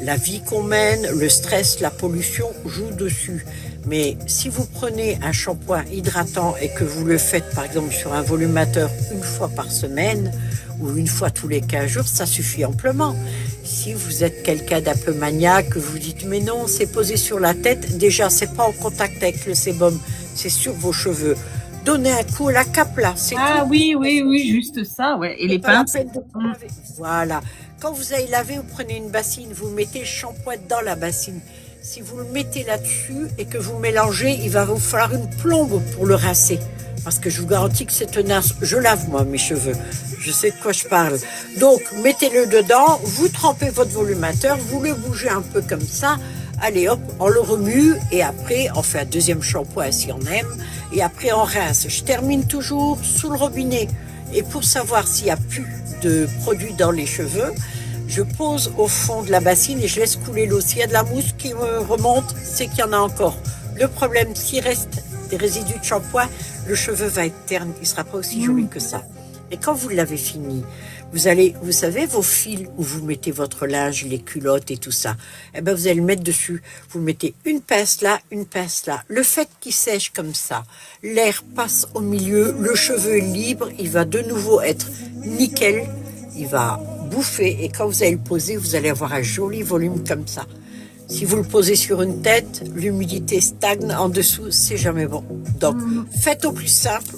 la vie qu'on mène, le stress, la pollution jouent dessus. Mais si vous prenez un shampoing hydratant et que vous le faites par exemple sur un volumateur une fois par semaine ou une fois tous les 15 jours, ça suffit amplement. Si vous êtes quelqu'un d'un peu maniaque, que vous dites mais non, c'est posé sur la tête, déjà c'est pas en contact avec le sébum, c'est sur vos cheveux. Donnez un coup à la cape là, c'est Ah tout. oui, oui, oui, juste ça, ouais. Et les Pas la pinces. peine de laver. Voilà. Quand vous allez laver, vous prenez une bassine, vous mettez le shampoing dans la bassine. Si vous le mettez là-dessus et que vous mélangez, il va vous falloir une plombe pour le rincer. Parce que je vous garantis que c'est tenace. Je lave moi mes cheveux. Je sais de quoi je parle. Donc, mettez-le dedans, vous trempez votre volumateur, vous le bougez un peu comme ça. Allez hop, on le remue et après on fait un deuxième shampoing si on aime et après on rince. Je termine toujours sous le robinet et pour savoir s'il n'y a plus de produits dans les cheveux, je pose au fond de la bassine et je laisse couler l'eau. S'il y a de la mousse qui me remonte, c'est qu'il y en a encore. Le problème, s'il reste des résidus de shampoing, le cheveu va être terne, il ne sera pas aussi joli que ça. Et quand vous l'avez fini, vous allez, vous savez, vos fils où vous mettez votre linge, les culottes et tout ça, eh ben vous allez le mettre dessus. Vous mettez une pince là, une pince là. Le fait qu'il sèche comme ça, l'air passe au milieu, le cheveu est libre, il va de nouveau être nickel, il va bouffer et quand vous allez le poser, vous allez avoir un joli volume comme ça. Si vous le posez sur une tête, l'humidité stagne en dessous, c'est jamais bon. Donc, faites au plus simple,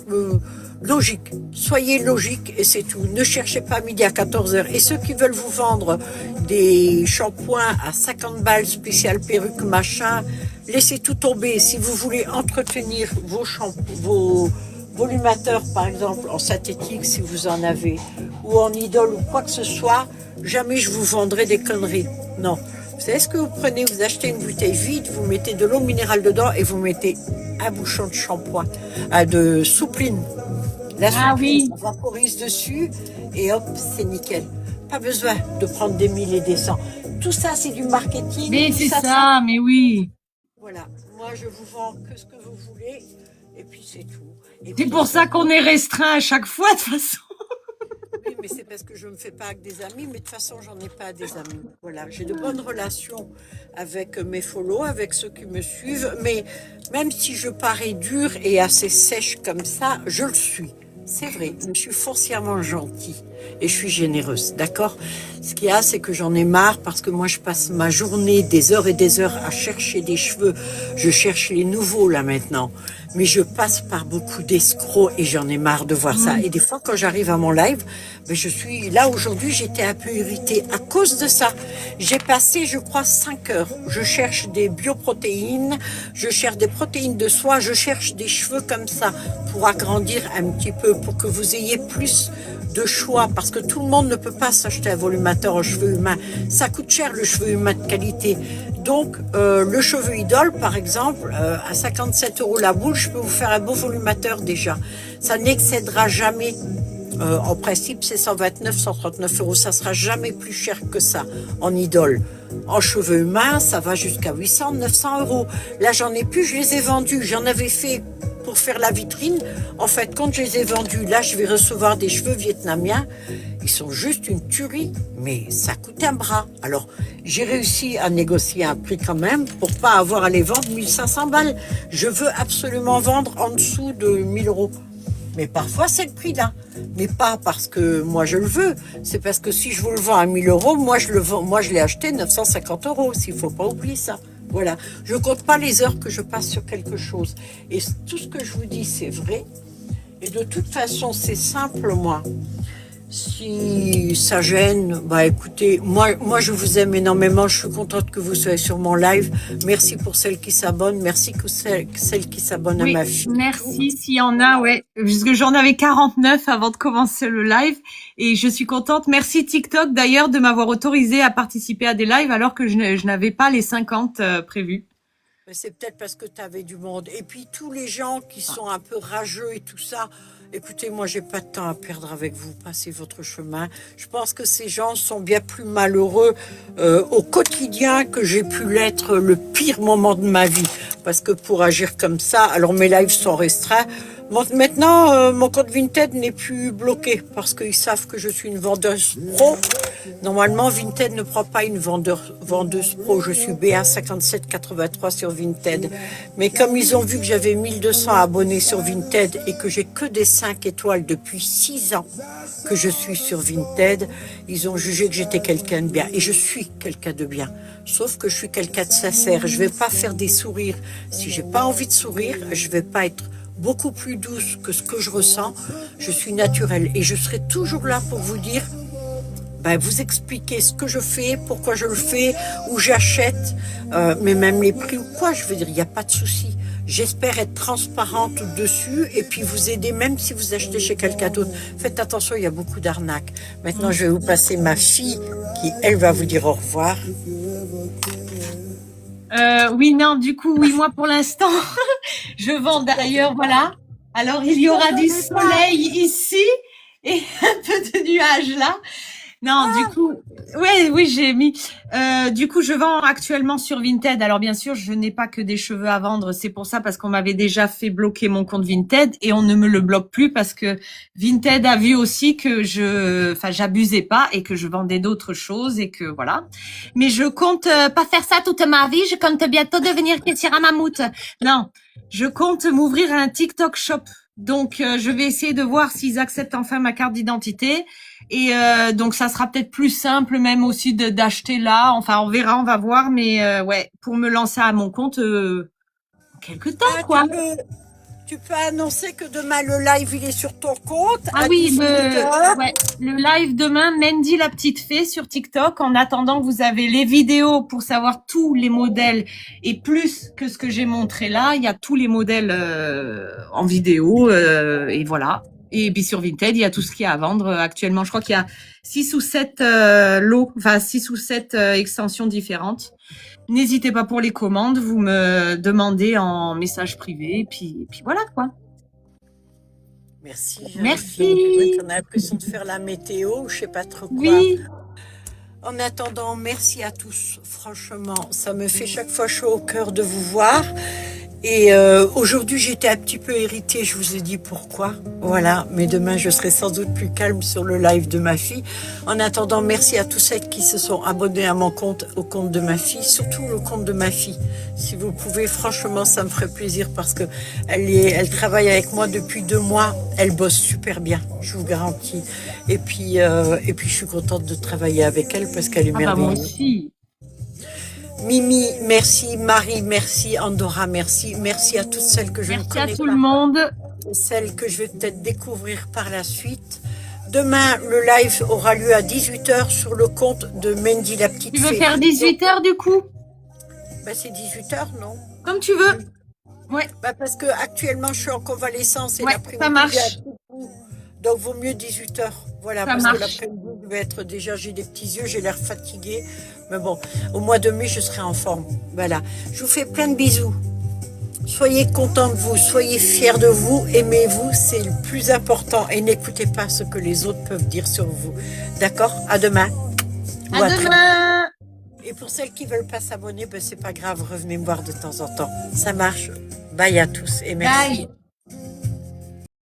logique. Soyez logique et c'est tout. Ne cherchez pas midi à 14h. Et ceux qui veulent vous vendre des shampoings à 50 balles, spécial perruque, machin, laissez tout tomber. Si vous voulez entretenir vos volumateurs, par exemple, en synthétique, si vous en avez, ou en idole, ou quoi que ce soit, jamais je vous vendrai des conneries. Non. Vous savez ce que vous prenez? Vous achetez une bouteille vide, vous mettez de l'eau minérale dedans et vous mettez un bouchon de shampoing, de soupline. La Ah soupline, oui. ça vaporise dessus et hop, c'est nickel. Pas besoin de prendre des 1000 et des 100. Tout ça, c'est du marketing. Mais tout c'est ça, mais oui. Voilà. Moi, je vous vends que ce que vous voulez et puis c'est tout. Et C'est puis, pour ça qu'on est restreint à chaque fois, de toute façon. oui, mais c'est parce que je ne me fais pas avec des amis, mais de toute façon, j'en ai pas des amis. Voilà, j'ai de bonnes relations avec mes follow, avec ceux qui me suivent, mais même si je parais dure et assez sèche comme ça, je le suis. C'est vrai, je suis foncièrement gentille et je suis généreuse, d'accord? Ce qu'il y a, c'est que j'en ai marre parce que moi, je passe ma journée des heures et des heures à chercher des cheveux. Je cherche les nouveaux, là, maintenant. Mais je passe par beaucoup d'escrocs et j'en ai marre de voir ça. Et des fois, quand j'arrive à mon live, ben, je suis là aujourd'hui, j'étais un peu irritée à cause de ça. J'ai passé, je crois, 5 heures. Je cherche des bioprotéines, je cherche des protéines de soie, je cherche des cheveux comme ça pour agrandir un petit peu, pour que vous ayez plus de choix, parce que tout le monde ne peut pas s'acheter un volumateur en cheveux humains. Ça coûte cher le cheveu humain de qualité. Donc, le cheveu idole, par exemple, à 57 € la boule, je peux vous faire un beau volumateur déjà. Ça n'excédera jamais. En principe, c'est 129, 139 €. Ça sera jamais plus cher que ça en idole. En cheveux humains, ça va jusqu'à 800, 900 €. Là, j'en ai plus, je les ai vendus. J'en avais fait pour faire la vitrine. En fait, quand je les ai vendus, là, je vais recevoir des cheveux vietnamiens. Ils sont juste une tuerie, mais ça coûte un bras. Alors, j'ai réussi à négocier un prix quand même pour pas avoir à les vendre 1500 balles. Je veux absolument vendre en dessous de 1000 €. Mais parfois, c'est le prix là. Mais pas parce que moi je le veux. C'est parce que si je vous le vends à 1000 €, moi je l'ai acheté 950 €. S'il faut pas oublier ça. Voilà. Je compte pas les heures que je passe sur quelque chose. Et tout ce que je vous dis, c'est vrai. Et de toute façon, c'est simple, moi. Si ça gêne, bah écoutez, moi je vous aime énormément, je suis contente que vous soyez sur mon live. Merci pour celles qui s'abonnent, merci pour celles qui s'abonnent à Oui, ma fille. merci s'il y en a, ouais. Parce que j'en avais 49 avant de commencer le live et je suis contente. Merci TikTok d'ailleurs de m'avoir autorisé à participer à des lives alors que je n'avais pas les 50 prévus. Mais c'est peut-être parce que tu avais du monde. Et puis tous les gens qui sont un peu rageux et tout ça, écoutez, moi j'ai pas de temps à perdre avec vous, passez votre chemin. Je pense que ces gens sont bien plus malheureux au quotidien que j'ai pu l'être le pire moment de ma vie. Parce que pour agir comme ça, alors mes lives sont restreints. Maintenant, mon compte Vinted n'est plus bloqué parce qu'ils savent que je suis une vendeuse pro. Normalement, Vinted ne prend pas une vendeuse pro. Je suis BA5783 sur Vinted. Mais comme ils ont vu que j'avais 1200 abonnés sur Vinted et que j'ai que des 5 étoiles depuis 6 ans que je suis sur Vinted, ils ont jugé que j'étais quelqu'un de bien. Et je suis quelqu'un de bien. Sauf que je suis quelqu'un de sincère. Je vais pas faire des sourires. Si j'ai pas envie de sourire, je vais pas être beaucoup plus douce que ce que je ressens. Je suis naturelle et je serai toujours là pour vous dire, vous expliquer ce que je fais, pourquoi je le fais, où j'achète, mais même les prix ou quoi, je veux dire, il n'y a pas de souci. J'espère être transparente dessus et puis vous aider même si vous achetez chez quelqu'un d'autre. Faites attention, il y a beaucoup d'arnaques. Maintenant, je vais vous passer ma fille qui, elle, va vous dire au revoir. Oui, non, du coup, oui, moi pour l'instant, je vends d'ailleurs, voilà. Alors, il y aura du soleil ici et un peu de nuages là. Non, du coup, oui, j'ai mis. Du coup, je vends actuellement sur Vinted. Alors, bien sûr, je n'ai pas que des cheveux à vendre. C'est pour ça parce qu'on m'avait déjà fait bloquer mon compte Vinted et on ne me le bloque plus parce que Vinted a vu aussi que j'abusais pas et que je vendais d'autres choses et que voilà. Mais je compte pas faire ça toute ma vie. Je compte bientôt devenir caissière à mammouth. Non, je compte m'ouvrir un TikTok shop. Donc, je vais essayer de voir s'ils acceptent enfin ma carte d'identité. Et donc, ça sera peut-être plus simple même aussi d'acheter là. Enfin, on verra, on va voir. Mais ouais, pour me lancer à mon compte, quelque temps, quoi. Tu peux annoncer que demain, le live, il est sur ton compte. Ah oui, le live demain, Mandy la petite fée sur TikTok. En attendant, vous avez les vidéos pour savoir tous les modèles et plus que ce que j'ai montré là. Il y a tous les modèles en vidéo et voilà. Et puis sur Vinted, il y a tout ce qu'il y a à vendre actuellement. Je crois qu'il y a 6 ou 7 lots, enfin 6 ou 7 extensions différentes. N'hésitez pas pour les commandes, vous me demandez en message privé, et puis voilà quoi. Merci. Merci. On a l'impression de faire la météo, je sais pas trop quoi. Oui. En attendant, merci à tous. Franchement, ça me fait chaque fois chaud au cœur de vous voir. Et aujourd'hui, j'étais un petit peu irritée, je vous ai dit pourquoi. Voilà, mais demain, je serai sans doute plus calme sur le live de ma fille. En attendant, merci à tous ceux qui se sont abonnés à mon compte, au compte de ma fille, surtout le compte de ma fille. Si vous pouvez, franchement, ça me ferait plaisir parce que elle travaille avec moi depuis 2 mois. Elle bosse super bien, je vous garantis. Et puis, je suis contente de travailler avec elle parce qu'elle est merveilleuse. Moi aussi. Mimi, merci. Marie, merci. Andorra, merci. Merci à toutes celles que je ne connais pas. Merci à tout le monde. Celles que je vais peut-être découvrir par la suite. Demain, le live aura lieu à 18h sur le compte de Mandy la petite fée. Tu veux faire 18h du coup? C'est 18h, non? Comme tu veux. Ouais. Parce que actuellement, je suis en convalescence et ouais, l'après-midi, ça marche. Donc, vaut mieux 18h. Voilà, ça parce marche. que l'après-midi, je vais être déjà, j'ai des petits yeux, j'ai l'air fatiguée. Mais bon, au mois de mai, je serai en forme. Voilà. Je vous fais plein de bisous. Soyez contents de vous, soyez fiers de vous, aimez-vous, c'est le plus important. Et n'écoutez pas ce que les autres peuvent dire sur vous. D'accord? À demain. À demain. Et pour celles qui veulent pas s'abonner, c'est pas grave, revenez me voir de temps en temps. Ça marche. Bye à tous et merci. Bye.